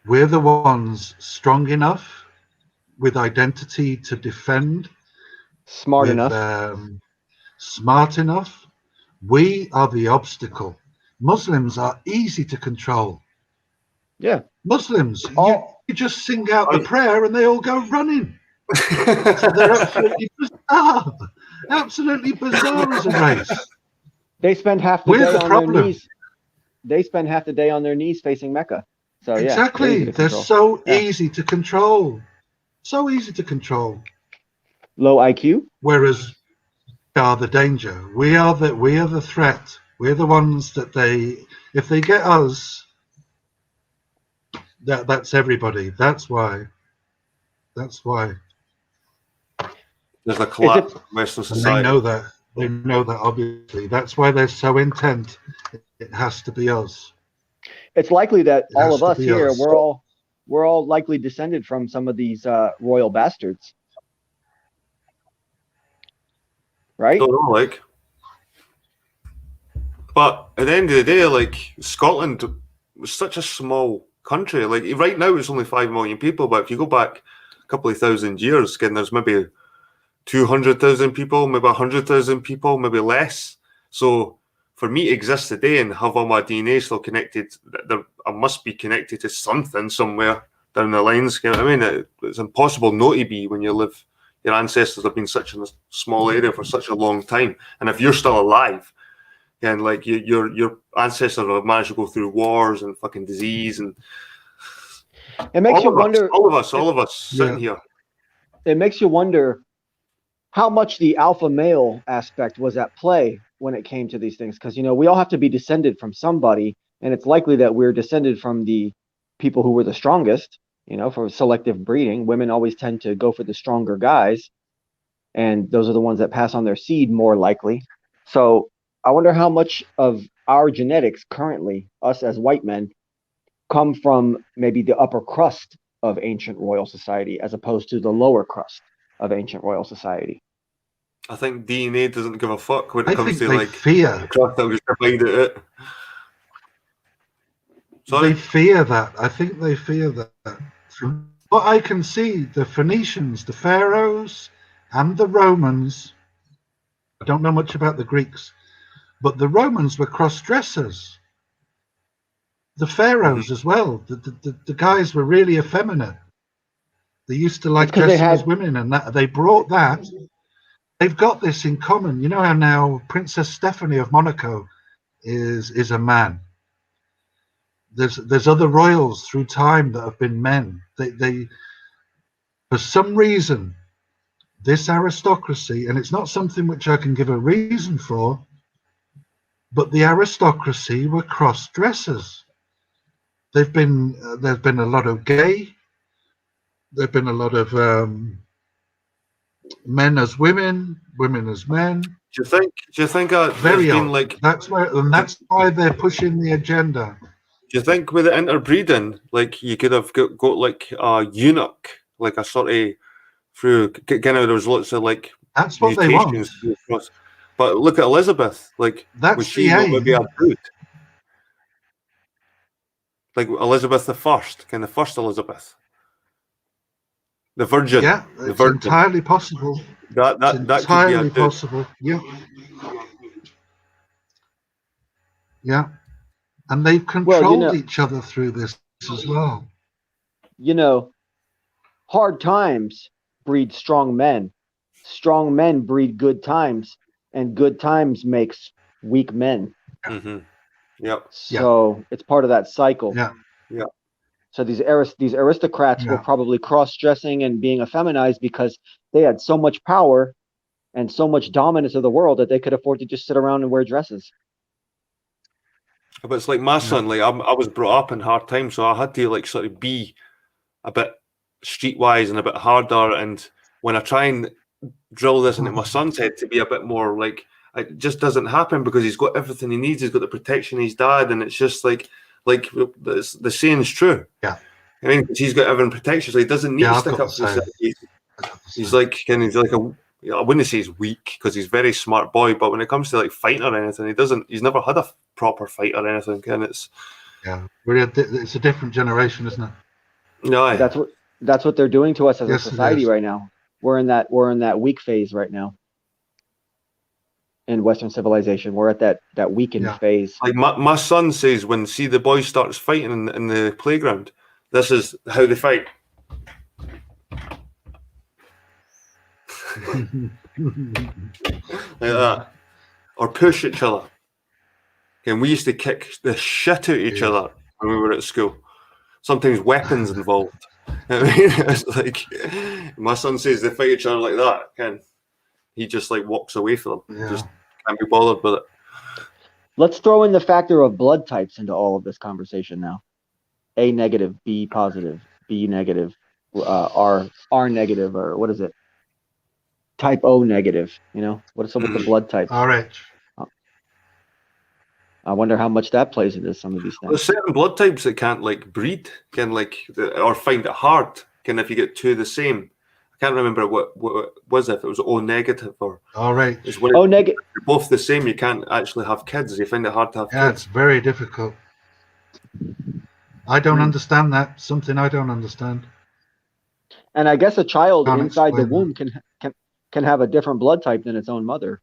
Speaker 3: We're the ones strong enough with identity to defend.
Speaker 2: Smart enough.
Speaker 3: Smart enough. We are the obstacle. Muslims are easy to control.
Speaker 2: Yeah.
Speaker 3: Muslims, you just sing out the prayer and they all go running. So they're absolutely bizarre. Absolutely bizarre as a race.
Speaker 2: They spend half the
Speaker 3: We're
Speaker 2: day
Speaker 3: the
Speaker 2: on
Speaker 3: problem.
Speaker 2: their knees. They spend half the day on their knees facing Mecca. So yeah,
Speaker 3: Exactly. They're so easy to control. So easy to control.
Speaker 2: Low IQ.
Speaker 3: Whereas we are the danger. We are the threat. We're the ones that if they get us, that's everybody. That's why. There's
Speaker 1: a collapse of Western
Speaker 3: And
Speaker 1: society.
Speaker 3: they know that. They know that, obviously. That's why they're so intent. It has to be us.
Speaker 2: It's likely that all of us here,
Speaker 3: us.
Speaker 2: we're all likely descended from some of these royal bastards, right?
Speaker 1: Don't know, like. But at the end of the day, like, Scotland was such a small country. Like, right now it's only 5 million people, but if you go back a couple of thousand years, again, there's maybe 200,000 people, maybe 100,000 people, maybe less. So for me to exist today and have all my DNA still connected, I must be connected to something somewhere down the lines. You know what I mean? It's impossible not to be when you live. Your ancestors have been such in a small area for such a long time, and if you're still alive, and like your ancestors have managed to go through wars and fucking disease, and
Speaker 2: it makes you wonder.
Speaker 1: All of us sitting here.
Speaker 2: It makes you wonder how much the alpha male aspect was at play when it came to these things, because we all have to be descended from somebody, and it's likely that we're descended from the people who were the strongest. For selective breeding, women always tend to go for the stronger guys, and those are the ones that pass on their seed more likely. So I wonder how much of our genetics currently, us as white men, come from maybe the upper crust of ancient royal society as opposed to the lower crust of ancient royal society.
Speaker 1: I think DNA doesn't give a fuck when it comes to
Speaker 3: like fear.
Speaker 1: The crust that was divided it.
Speaker 3: They fear that. I think they fear that. From what I can see, the Phoenicians, the Pharaohs, and the Romans, I don't know much about the Greeks, but the Romans were cross-dressers. The Pharaohs as well. The guys were really effeminate. They used to like dressing as women, and that they brought that. They've got this in common. You know how now Princess Stephanie of Monaco is a man. There's other royals through time that have been men. They for some reason, this aristocracy, and it's not something which I can give a reason for, but the aristocracy were cross-dressers. There's been a lot of gay. There've been a lot of men as women, women as men.
Speaker 1: Do you think
Speaker 3: very odd? Like that's why they're pushing the agenda.
Speaker 1: Do you think with the interbreeding, like you could have got like a eunuch, like a sort of through kind of there's lots of like
Speaker 3: that's what they want.
Speaker 1: But look at Elizabeth, like
Speaker 3: that's
Speaker 1: was she maybe a brute? Like Elizabeth I, kind of first Elizabeth, the Virgin.
Speaker 3: Yeah, it's entirely possible.
Speaker 1: That
Speaker 3: entirely possible. Yeah, yeah. And they've controlled each other through this as well.
Speaker 2: Hard times breed strong men. Strong men breed good times, and good times makes weak men.
Speaker 1: Mm-hmm. Yep.
Speaker 2: So it's part of that cycle.
Speaker 3: Yeah.
Speaker 1: Yeah.
Speaker 2: So these aristocrats were probably cross-dressing and being effeminized because they had so much power and so much dominance of the world that they could afford to just sit around and wear dresses.
Speaker 1: But it's like my son, like I was brought up in hard times, so I had to like sort of be a bit streetwise and a bit harder. And when I try and drill this into my son's head to be a bit more like, it just doesn't happen because he's got everything he needs. He's got the protection of his dad, and it's just like the saying's true.
Speaker 3: Yeah,
Speaker 1: I mean, he's got everything protection, so he doesn't need to stick up for himself. He's like I wouldn't say he's weak because he's a very smart boy, but when it comes to like fighting or anything, he's never had a proper fight or anything, and it's
Speaker 3: a different generation, isn't it?
Speaker 1: No,
Speaker 2: that's what they're doing to us as a society right now. We're in that weak phase right now in Western civilization. We're at that weakened phase.
Speaker 1: Like my son says, when the boy starts fighting in the playground, this is how they fight. like that, or push each other. And we used to kick the shit out of each
Speaker 3: Yeah.
Speaker 1: other when we were at school. Sometimes weapons involved. I mean, it's like my son says they fight each other like that, and he just like walks away from them.
Speaker 3: Yeah.
Speaker 1: Just can't be bothered with it.
Speaker 2: Let's throw in the factor of blood types into all of this conversation now. A negative, B positive, B negative, R negative, or what is it? Type O negative. You know, what's up with the blood types?
Speaker 3: RH.
Speaker 2: I wonder how much that plays into some of these
Speaker 1: There's
Speaker 2: things.
Speaker 1: certain blood types that can't like breed, can like or find it hard. Can if you get two the same. I can't remember what it was, if it was O negative or
Speaker 3: RH.
Speaker 1: it's when
Speaker 2: O negative.
Speaker 1: you're both the same. You can't actually have kids. You find it hard to have
Speaker 3: Yeah,
Speaker 1: kids.
Speaker 3: it's very difficult. I don't understand that. Something I don't understand.
Speaker 2: And I guess a child
Speaker 3: Can't
Speaker 2: inside the
Speaker 3: explain
Speaker 2: womb can have a different blood type than its own mother.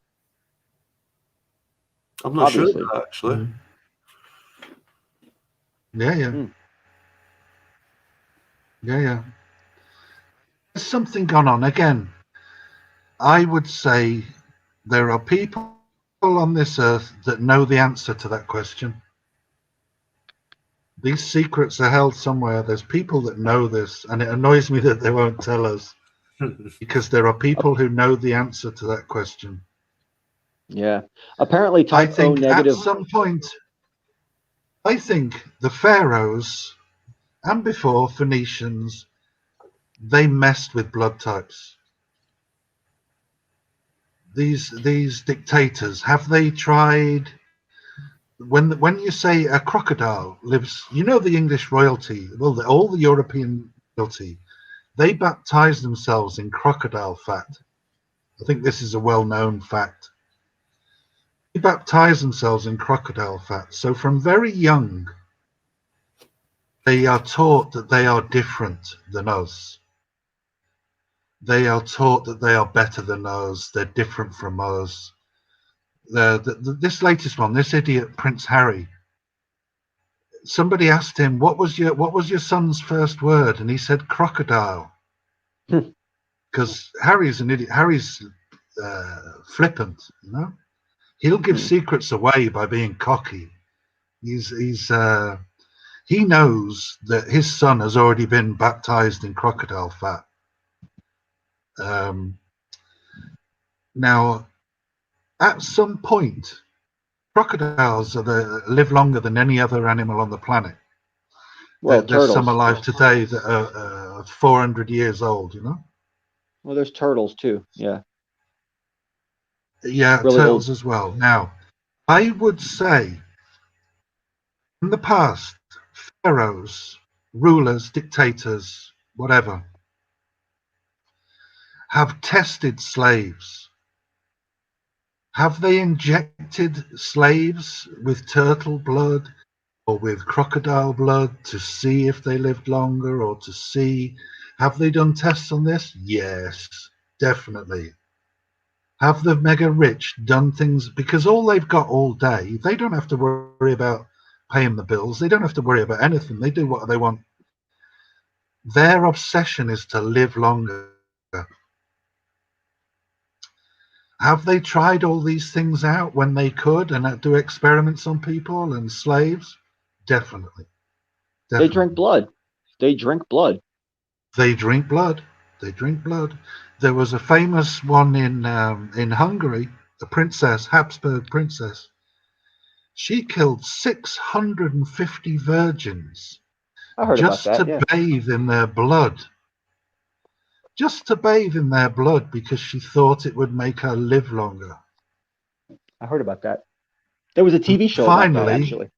Speaker 1: I'm not
Speaker 2: Obviously.
Speaker 1: sure of that, actually.
Speaker 3: Mhm. Yeah, yeah.
Speaker 2: Hmm.
Speaker 3: Yeah, yeah. There's something gone on. Again, I would say there are people on this earth that know the answer to that question. These secrets are held somewhere. There's people that know this, and it annoys me that they won't tell us, because there are people who know the answer to that question.
Speaker 2: Yeah. Apparently,
Speaker 3: I
Speaker 2: type O
Speaker 3: think
Speaker 2: negative.
Speaker 3: at some point, I think the pharaohs and before Phoenicians, they messed with blood types. These dictators, have they tried? When you say a crocodile lives, you know, the English royalty, well, all the European royalty, they baptize themselves in crocodile fat. I think this is a well-known fact. They baptize themselves in crocodile fat. So from very young, they are taught that they are different than us. They are taught that they are better than us. They're different from us. This latest one, this idiot Prince Harry. Somebody asked him, "What was your son's first word?" And he said, "Crocodile." Because Harry's an idiot. Harry's flippant, you know. He'll give secrets away by being cocky. He knows that his son has already been baptized in crocodile fat. Now, at some point, crocodiles live longer than any other animal on the planet.
Speaker 2: Well,
Speaker 3: There's some
Speaker 2: turtles.
Speaker 3: alive today that are 400 years old, you know?
Speaker 2: Well, there's turtles too. Yeah.
Speaker 3: Yeah,
Speaker 2: Really
Speaker 3: turtles
Speaker 2: old.
Speaker 3: as well. Now, I would say in the past, pharaohs, rulers, dictators, whatever, have tested slaves. Have they injected slaves with turtle blood or with crocodile blood to see if they lived longer, or to see, have they done tests on this? Yes, definitely. Have the mega rich done things, because all they've got all day, they don't have to worry about paying the bills, they don't have to worry about anything, they do what they want. Their obsession is to live longer. Have they tried all these things out when they could and do experiments on people and slaves? Definitely.
Speaker 2: They drink blood. They drink blood.
Speaker 3: They drink blood. They drink blood. There was a famous one in Hungary, a princess, Habsburg princess. She killed 650 virgins
Speaker 2: I heard about
Speaker 3: just
Speaker 2: that.
Speaker 3: to
Speaker 2: Yeah.
Speaker 3: bathe in their blood. Just to bathe in their blood because she thought it would make her live longer.
Speaker 2: I heard about that. There was a TV show about that, actually.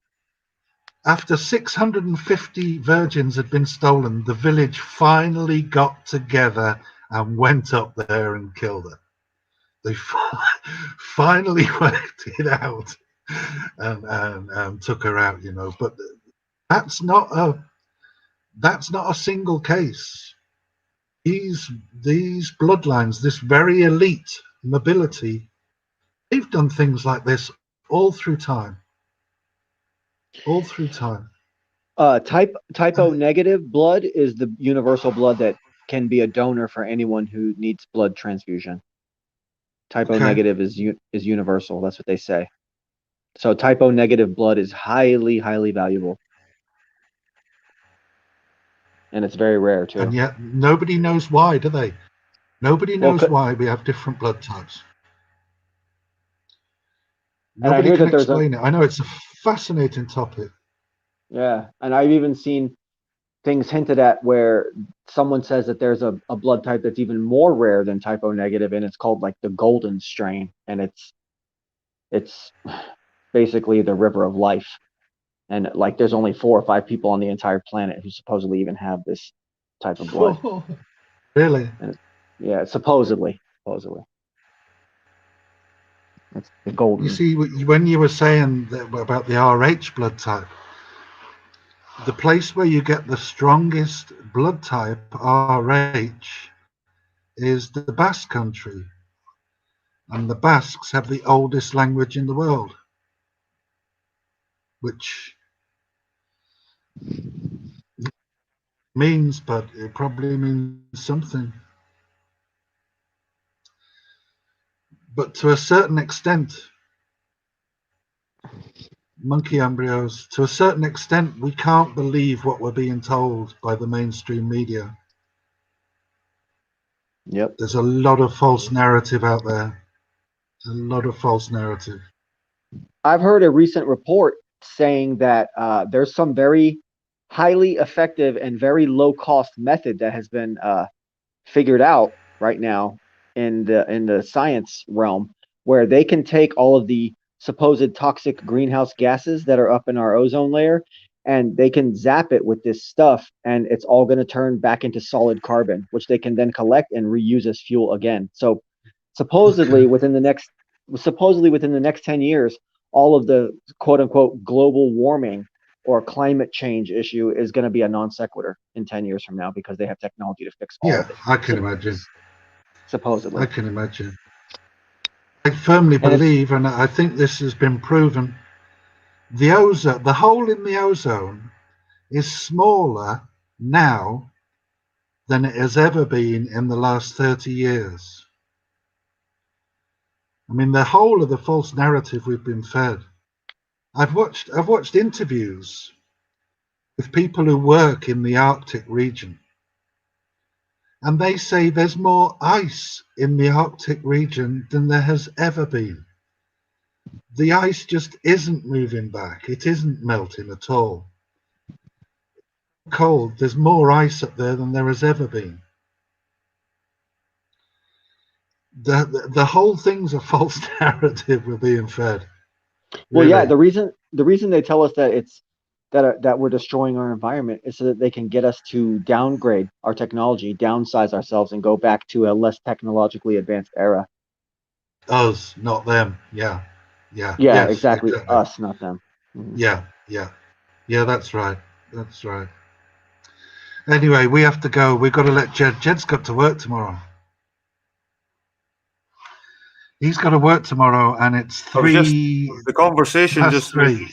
Speaker 3: After 650 virgins had been stolen, the village finally got together and went up there and killed her. They finally worked it out and took her out, you know. But that's not a single case. These bloodlines, this very elite nobility, they've done things like this all through time. All through time.
Speaker 2: Type O negative blood is the universal blood that can be a donor for anyone who needs blood transfusion. Typo negative is universal. That's what they say. So typo negative blood is highly, highly valuable. And it's very rare too.
Speaker 3: And yet nobody knows why, do they? Nobody knows why we have different blood types. Nobody can explain it. I know it's a fascinating topic.
Speaker 2: Yeah, and I've even seen things hinted at where someone says that there's a blood type that's even more rare than typo negative, and it's called like the golden strain, and it's basically the river of life. And like there's only 4 or 5 people on the entire planet who supposedly even have this type of blood.
Speaker 3: Really?
Speaker 2: And yeah, supposedly. It's the golden.
Speaker 3: You see, when you were saying that about the RH blood type, the place where you get the strongest blood type, RH, is the Basque country. And the Basques have the oldest language in the world, which means, but it probably means something. But to a certain extent, monkey embryos, to a certain extent, we can't believe what we're being told by the mainstream media.
Speaker 2: Yep.
Speaker 3: There's a lot of false narrative out there. A lot of false narrative.
Speaker 2: I've heard a recent report saying that there's some very highly effective and very low cost method that has been figured out right now in the science realm, where they can take all of the supposed toxic greenhouse gases that are up in our ozone layer, and they can zap it with this stuff, and it's all going to turn back into solid carbon, which they can then collect and reuse as fuel again. So supposedly within the next 10 years, all of the quote unquote global warming or climate change issue is going to be a non sequitur in 10 years from now, because they have technology to fix all of it.
Speaker 3: I can imagine.
Speaker 2: Supposedly.
Speaker 3: I can imagine. I firmly believe, and I think this has been proven, the hole in the ozone is smaller now than it has ever been in the last 30 years. I mean, the whole of the false narrative we've been fed. I've watched interviews with people who work in the Arctic region, and they say there's more ice in the Arctic region than there has ever been. The ice just isn't moving back. It isn't melting at all. Cold. There's more ice up there than there has ever been. The whole thing's a false narrative we're being fed.
Speaker 2: Well, yeah, the reason they tell us that it's that we're destroying our environment is so that they can get us to downgrade our technology, downsize ourselves, and go back to a less technologically advanced era.
Speaker 3: Us, not them. Yeah,
Speaker 2: yes, exactly. Us, not them.
Speaker 3: Mm-hmm. Yeah, that's right. Anyway, we have to go. We've got to let Jed's got to work tomorrow. He's got to work tomorrow, and it's 3.
Speaker 1: The conversation just
Speaker 3: 3.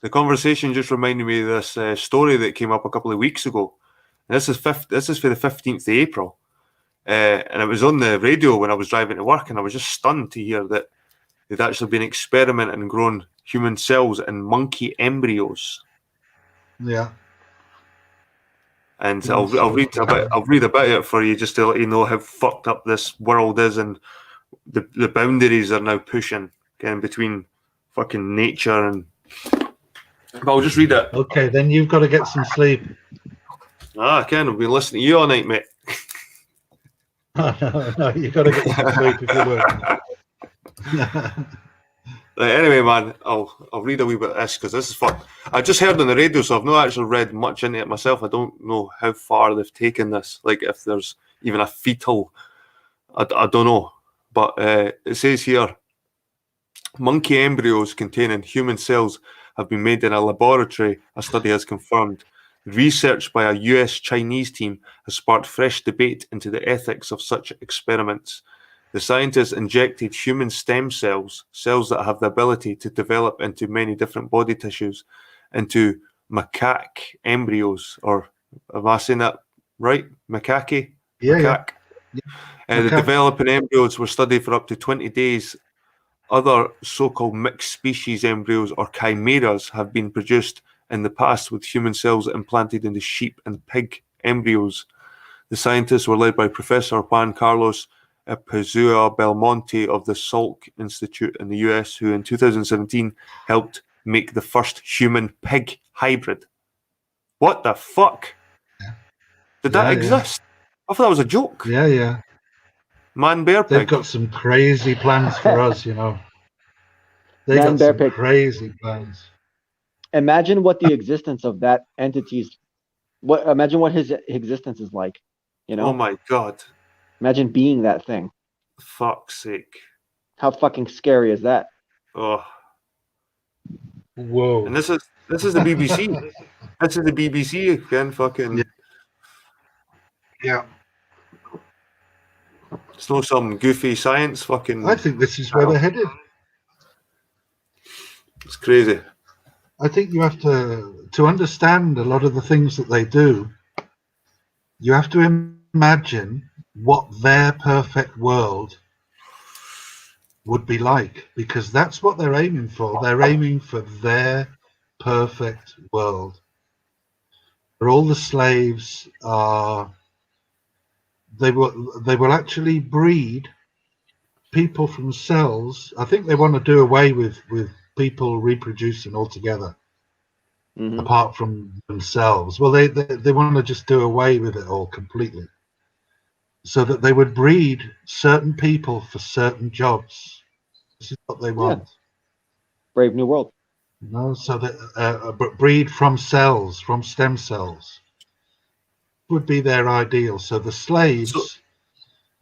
Speaker 1: The conversation just reminded me of this story that came up a couple of weeks ago. And this is for the 15th of April, and it was on the radio when I was driving to work, and I was just stunned to hear that they'd actually been experimenting and grown human cells in monkey embryos.
Speaker 3: Yeah.
Speaker 1: And I'll read a bit of it for you, just to let you know how fucked up this world is, and the boundaries are now pushing again between fucking nature and. But I'll just read it.
Speaker 3: Okay, then you've got to get some sleep.
Speaker 1: I can. I've been listening to you all night, mate.
Speaker 3: No, you've got to get some sleep if you're working.
Speaker 1: Anyway, man, I'll read a wee bit of this, because this is fun. I just heard on the radio, so I've not actually read much into it myself. I don't know how far they've taken this, like if there's even a fetal. I don't know. But it says here, monkey embryos containing human cells have been made in a laboratory, a study has confirmed. Research by a US-Chinese team has sparked fresh debate into the ethics of such experiments. The scientists injected human stem cells, cells that have the ability to develop into many different body tissues, into macaque embryos, or am I saying that right? Macaque?
Speaker 3: Yeah,
Speaker 1: macaque. The
Speaker 3: Okay.
Speaker 1: developing embryos were studied for up to 20 days. Other so-called mixed species embryos or chimeras have been produced in the past with human cells implanted into sheep and pig embryos. The scientists were led by Professor Juan Carlos Pezua Belmonte of the Salk Institute in the US, who in 2017 helped make the first human-pig hybrid. What the fuck? Did that exist? I thought that was a joke.
Speaker 3: Yeah.
Speaker 1: Man-bear
Speaker 3: They've
Speaker 1: pig.
Speaker 3: got some crazy plans for us, you know. They
Speaker 2: Man,
Speaker 3: got
Speaker 2: bear
Speaker 3: some
Speaker 2: pig.
Speaker 3: crazy plans.
Speaker 2: Imagine what the existence of that entity's imagine what his existence is like, you know?
Speaker 1: Oh my god.
Speaker 2: Imagine being that thing.
Speaker 1: Fuck's sake.
Speaker 2: How fucking scary is that?
Speaker 1: Oh.
Speaker 3: Whoa.
Speaker 1: And this is the BBC. This is the BBC again, fucking.
Speaker 3: Yeah.
Speaker 1: It's not some goofy science fucking.
Speaker 3: I think this is where they're headed.
Speaker 1: It's crazy.
Speaker 3: I think you have to understand a lot of the things that they do. You have to imagine what their perfect world would be like, because that's what they're aiming for. They're aiming for their perfect world, where all the slaves are. They will actually breed people from cells. I think they want to do away with people reproducing altogether, apart from themselves. Well, they want to just do away with it all completely, so that they would breed certain people for certain jobs. This is what they want.
Speaker 2: Yeah. Brave New World.
Speaker 3: You know, so that breed from cells, from stem cells, would be their ideal. So the slaves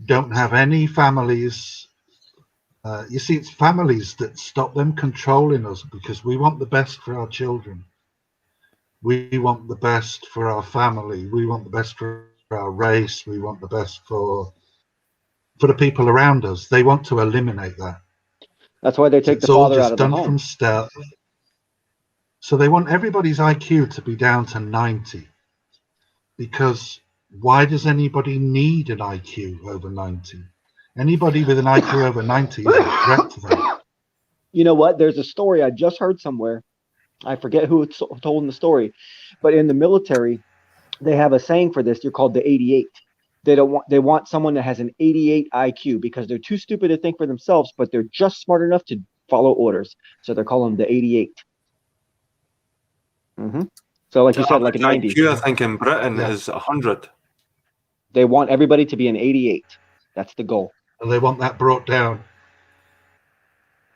Speaker 3: don't have any families. You see, it's families that stop them controlling us, because we want the best for our children. We want the best for our family. We want the best for our race. We want the best for the people around us. They want to eliminate that.
Speaker 2: That's why they take the father out of the home.
Speaker 3: From stealth. So they want everybody's IQ to be down to 90. Because why does anybody need an IQ over 90? Anybody with an IQ over 90 is a threat to them.
Speaker 2: You know what? There's a story I just heard somewhere. I forget who told in the story, but in the military, they have a saying for this. They're called the 88. They want someone that has an 88 IQ, because they're too stupid to think for themselves, but they're just smart enough to follow orders. So they're calling them the 88. So like you said, like a 90.
Speaker 1: IQ, I think in Britain is 100.
Speaker 2: They want everybody to be an 88. That's the goal.
Speaker 3: And they want that brought down.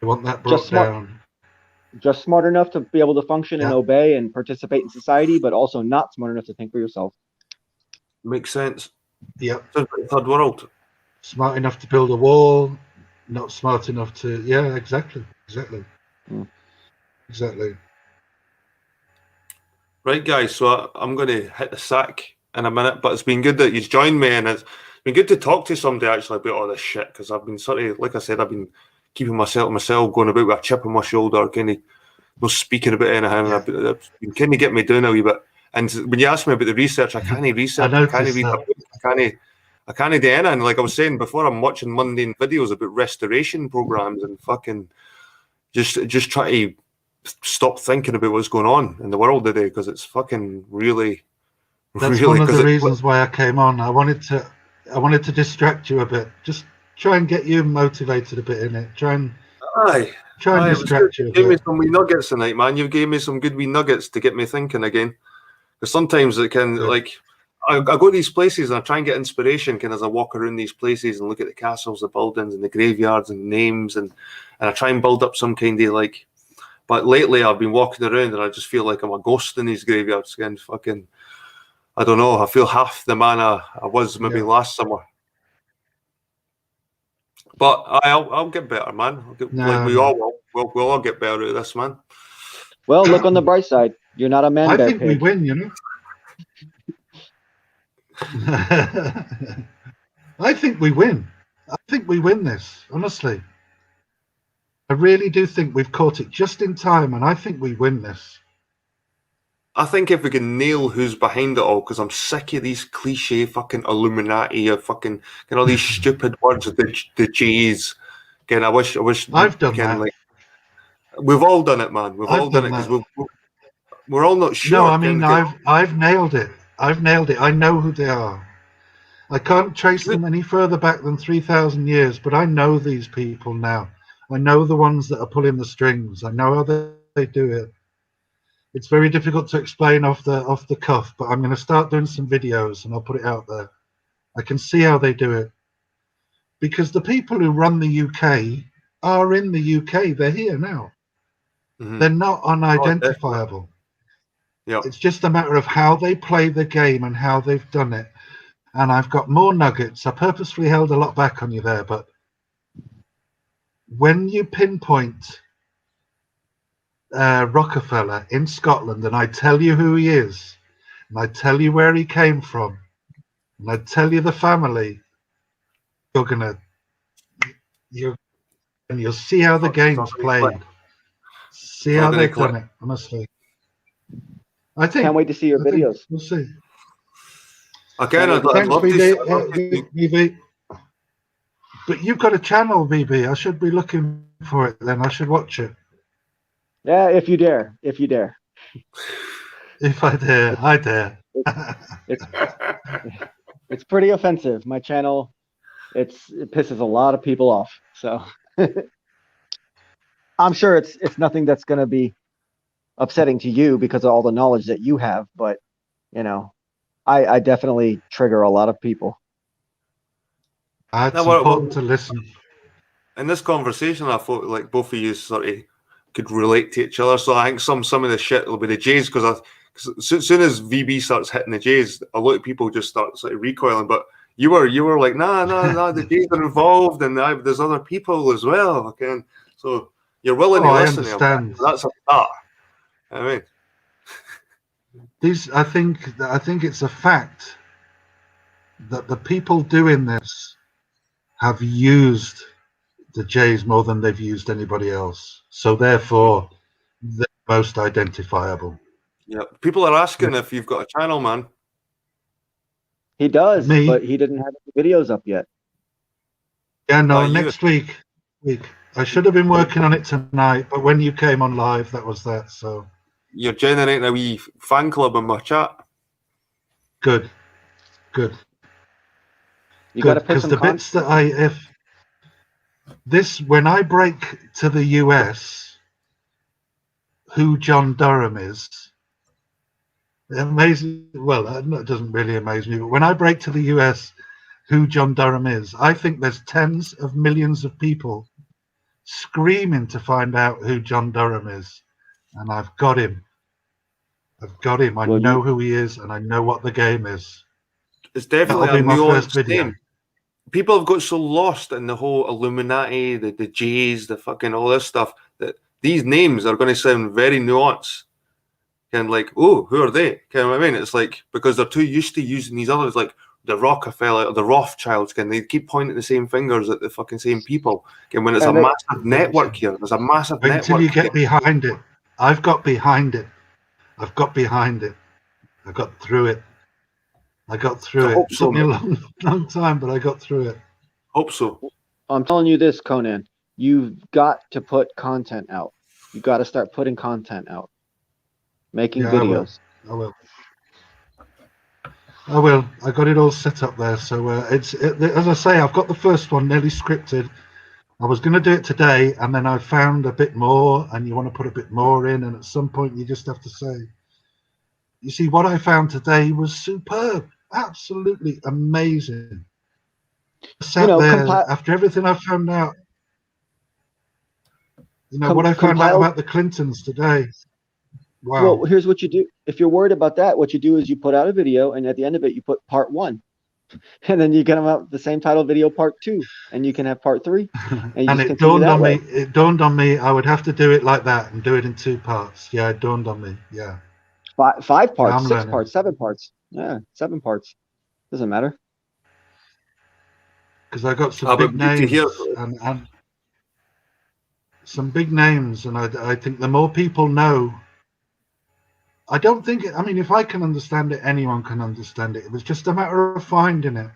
Speaker 3: They want that brought down.
Speaker 2: Just smart enough to be able to function and obey and participate in society, but also not smart enough to think for yourself.
Speaker 1: Makes sense.
Speaker 3: Yep.
Speaker 1: Third world.
Speaker 3: Smart enough to build a wall, not smart enough to. Yeah, exactly. Exactly. Right,
Speaker 1: guys. So I'm going to hit the sack in a minute, but it's been good that you've joined me, and it's been good to talk to somebody actually about all this shit, because I've been sort of, like I said, I've been keeping myself going about with a chip on my shoulder, kind of not speaking about anything. Yeah. I've been kind of getting me down a wee bit. And when you ask me about the research, I can't research. I can't read a book. I can't do anything. Like I was saying before, I'm watching mundane videos about restoration programs and fucking just try to stop thinking about what's going on in the world today, because it's fucking really.
Speaker 3: That's one of the reasons why I came on. I wanted to distract you a bit. Just try and get you motivated a bit in it. Try and distract you a bit.
Speaker 1: You gave me some wee nuggets tonight, man. You gave me some good wee nuggets to get me thinking again. Because sometimes it can, I go to these places and I try and get inspiration as I walk around these places and look at the castles, the buildings, and the graveyards and names, and I try and build up some kind of But lately I've been walking around and I just feel like I'm a ghost in these graveyards again. Fucking, I don't know. I feel half the man I was maybe last summer. But I'll get better, man. We all will. We'll all get better at this, man.
Speaker 2: Well, look on the bright side. You're not a man.
Speaker 3: I think we win, you know. I think we win. I think we win this, honestly. I really do think we've caught it just in time, and I think we win this.
Speaker 1: I think if we can nail who's behind it all, because I'm sick of these cliche fucking Illuminati or fucking all these stupid words, the J's. Again, I wish
Speaker 3: I've done
Speaker 1: again,
Speaker 3: that.
Speaker 1: like we've all done it, man. We've
Speaker 3: I've
Speaker 1: all done
Speaker 3: done
Speaker 1: it because
Speaker 3: that.
Speaker 1: we're all not
Speaker 3: No,
Speaker 1: sure.
Speaker 3: I mean I've nailed it. I've nailed it. I know who they are. I can't trace them any further back than 3,000 years, but I know these people now. I know the ones that are pulling the strings. I know how they do it. It's very difficult to explain off the cuff, but I'm going to start doing some videos and I'll put it out there. I can see how they do it. Because the people who run the UK are in the UK. They're here now.
Speaker 1: Mhm.
Speaker 3: They're not unidentifiable.
Speaker 1: Yeah.
Speaker 3: It's just a matter of how they play the game and how they've done it. And I've got more nuggets. I purposefully held a lot back on you there, but when you pinpoint Rockefeller in Scotland, and I tell you who he is, and I tell you where he came from, and I tell you the family, you'll see how the game's played. See how they've done it, honestly. I think.
Speaker 2: Can't wait to see your videos.
Speaker 3: We'll see.
Speaker 1: Again, I'd
Speaker 3: Thanks,
Speaker 1: love
Speaker 3: VB. VB. But you've got a channel, VB. I should be looking for it then. I should watch it.
Speaker 2: Yeah, if you dare. If you dare.
Speaker 3: If I dare, I dare.
Speaker 2: It's pretty offensive. My channel, it pisses a lot of people off. So I'm sure it's nothing that's going to be upsetting to you because of all the knowledge that you have, but you know, I definitely trigger a lot of people.
Speaker 3: It's important to listen.
Speaker 1: In this conversation, I thought like both of you sort of could relate to each other. So I think some of the shit will be the J's, because as soon as VB starts hitting the J's, a lot of people just start sort of recoiling. But you were like, nah, the J's are involved, and there's other people as well. Okay, so you're willing to listen to them. That's a start. I mean,
Speaker 3: I think it's a fact that the people doing this have used the J's more than they've used anybody else. So therefore, they're most identifiable.
Speaker 1: Yeah, people are asking if you've got a channel, man.
Speaker 2: He does, but he didn't have any videos up yet.
Speaker 3: Yeah, no, next week. I should have been working on it tonight, but when you came on live, that was that. So
Speaker 1: you're generating a wee fan club in my chat.
Speaker 3: Good.
Speaker 2: You got to put some
Speaker 3: the bits that when I break to the US, who John Durham is, it amazes. Well, it doesn't really amaze me, but when I break to the US, who John Durham is, I think there's tens of millions of people screaming to find out who John Durham is, and I've got him. I know who he is, and I know what the game is.
Speaker 1: It's definitely a nuanced name. People have got so lost in the whole Illuminati, the J's, the fucking all this stuff, that these names are going to sound very nuanced. And like, oh, who are they? Kind of what I mean? It's like, because they're too used to using these others, like the Rockefeller or the Rothschilds, they keep pointing the same fingers at the fucking same people. And when it's a massive network here, there's a massive network.
Speaker 3: Until you get behind it. I've got behind it. I got through it. It took me a long time, but I got through it.
Speaker 1: Hope so.
Speaker 2: I'm telling you this, Conan. You've got to put content out. You got to start putting content out. Making videos.
Speaker 3: I will. I got it all set up there. So as I say, I've got the first one nearly scripted. I was going to do it today, and then I found a bit more, and you want to put a bit more in, and at some point you just have to say, you see, what I found today was superb, absolutely amazing. I sat there after everything I found out. What I found out about the Clintons today. Wow.
Speaker 2: Well, here's what you do. If you're worried about that, what you do is you put out a video, and at the end of it, you put part 1. And then you get them out the same title video, part 2, and you can have part 3. And
Speaker 3: it dawned on me I would have to do it like that and do it in 2 parts. Yeah, it dawned on me. Yeah.
Speaker 2: 5 parts, 6 parts, 7 parts. Yeah, 7 parts. Doesn't matter.
Speaker 3: Because I got some big names and some big names, and I think the more people know I don't think. I mean, if I can understand it, anyone can understand it. It was just a matter of finding it.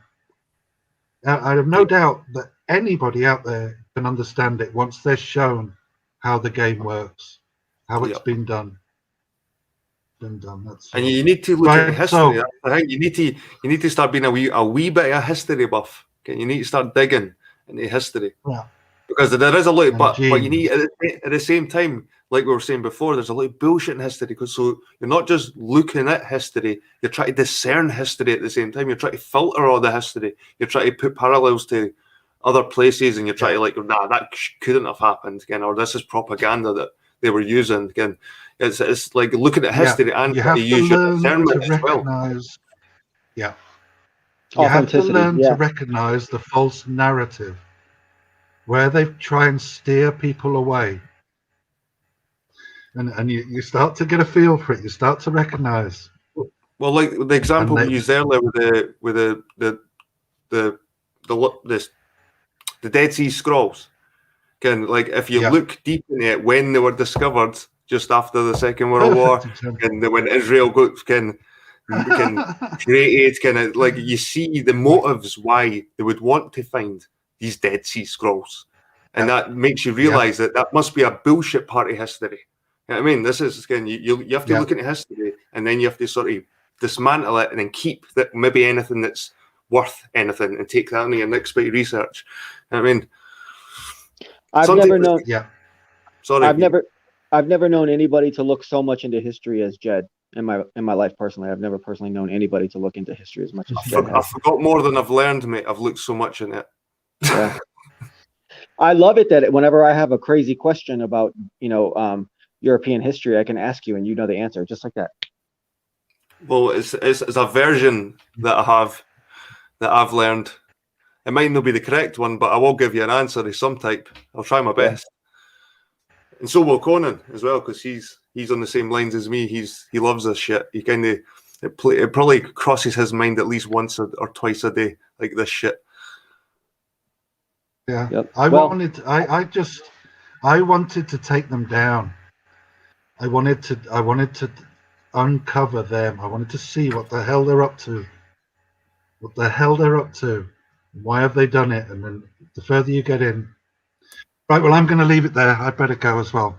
Speaker 3: I have no doubt that anybody out there can understand it once they're shown how the game works, how it's been done. That's
Speaker 1: and you need to look
Speaker 3: right,
Speaker 1: at history.
Speaker 3: so,
Speaker 1: I think you need to start being a wee bit of a history buff. Okay, you need to start digging into history.
Speaker 3: Yeah.
Speaker 1: Because there is a lot, but you
Speaker 3: genes.
Speaker 1: need at the same time, like we were saying before, there's a lot of bullshit in history. Because so you're not just looking at history, you're trying to discern history at the same time. You're trying to filter all the history. You're trying to put parallels to other places, and you're trying to like, nah, that couldn't have happened again, or this is propaganda that they were using again. It's like looking at history and
Speaker 3: you have to
Speaker 1: use your
Speaker 3: learn
Speaker 1: discernment
Speaker 3: to
Speaker 1: as well.
Speaker 3: recognize. Yeah, you have to learn to recognize the false narrative, where they try and steer people away, and you start to get a feel for it. You start to recognize.
Speaker 1: Well, like the example we used earlier with the Dead Sea Scrolls. Can like if you look deep in it, when they were discovered just after the Second World War, and when Israel can created, kind of like you see the motives why they would want to find these Dead Sea Scrolls, and that makes you realize that must be a bullshit part of history. You know what I mean, this is again you have to look into history, and then you have to sort of dismantle it, and then keep that maybe anything that's worth anything, and take that on your next bit of research. You know what I mean.
Speaker 2: I've never known.
Speaker 1: Sorry.
Speaker 2: I've never known anybody to look so much into history as Jed in my life personally. I've never personally known anybody to look into history as much as Jed has.
Speaker 1: I forgot more than I've learned, mate. I've looked so much in it.
Speaker 2: Yeah. I love it that whenever I have a crazy question about European history, I can ask you and you know the answer just like that.
Speaker 1: Well, it's a version that I've learned. It might not be the correct one, but I will give you an answer of some type. I'll try my best. And so will Conan as well, because he's on the same lines as me. He loves this shit. He kind of it probably crosses his mind at least once or twice a day, like this shit.
Speaker 3: Yeah, I wanted to take them down. I wanted to uncover them. I wanted to see what the hell they're up to. Why have they done it? And then the further you get in. Right, well, I'm going to leave it there. I'd better go as well.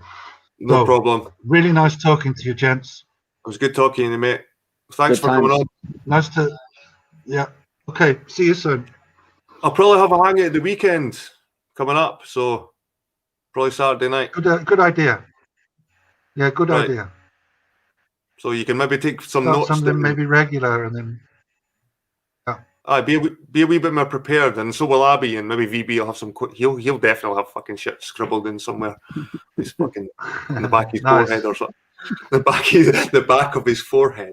Speaker 1: No problem.
Speaker 3: Really nice talking to you, gents.
Speaker 1: It was good talking to you, mate. Thanks for coming on.
Speaker 3: Nice to... Yeah. Okay, see you soon.
Speaker 1: I'll probably have a hangout at the weekend coming up, so probably Saturday night.
Speaker 3: Good idea. Yeah, good idea.
Speaker 1: So you can maybe take some notes.
Speaker 3: Something maybe regular, and then...
Speaker 1: Be a wee bit more prepared, and so will Abby, and maybe VB will have some. He'll definitely have fucking shit scribbled in somewhere. He's fucking in the back of his forehead or something. The back of his forehead.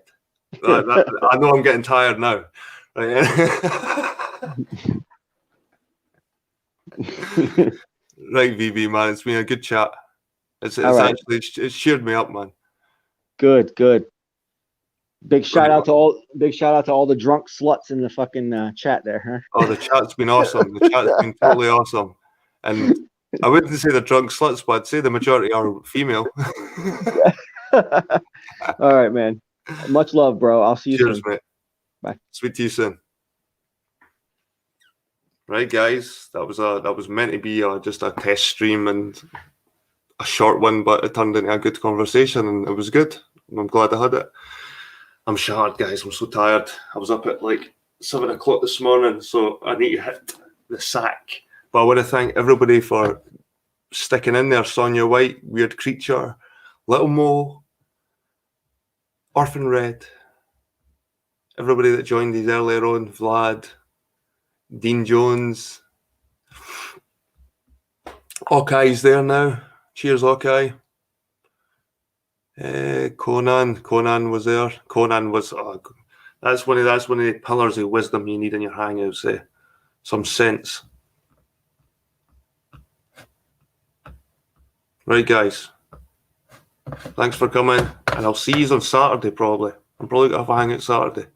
Speaker 1: I know I'm getting tired now. Right, right, VB man, it's been a good chat. It's actually cheered me up, man.
Speaker 2: Good. Big shout out to all the drunk sluts in the fucking chat there, huh?
Speaker 1: Oh, the chat's been awesome. The chat's been totally awesome. And I wouldn't say the drunk sluts, but I'd say the majority are female.
Speaker 2: All right, man. Much love, bro. I'll see you soon.
Speaker 1: Cheers, mate.
Speaker 2: Bye.
Speaker 1: Speak to you soon. Right, guys. That was meant to be just a test stream and a short one, but it turned into a good conversation, and it was good. I'm glad I had it. I'm shattered, guys. I'm so tired. I was up at like 7 o'clock this morning, so I need to hit the sack. But I want to thank everybody for sticking in there. Sonia White, Weird Creature, Little Mo, Orphan Red, everybody that joined these earlier on, Vlad, Dean Jones. Hawkeye's there now. Cheers, Hawkeye. Conan was there. Conan was that's one of the pillars of wisdom you need in your hangouts. Some sense. Right, guys. Thanks for coming, and I'll see you on Saturday probably. I'm probably gonna have a hangout Saturday.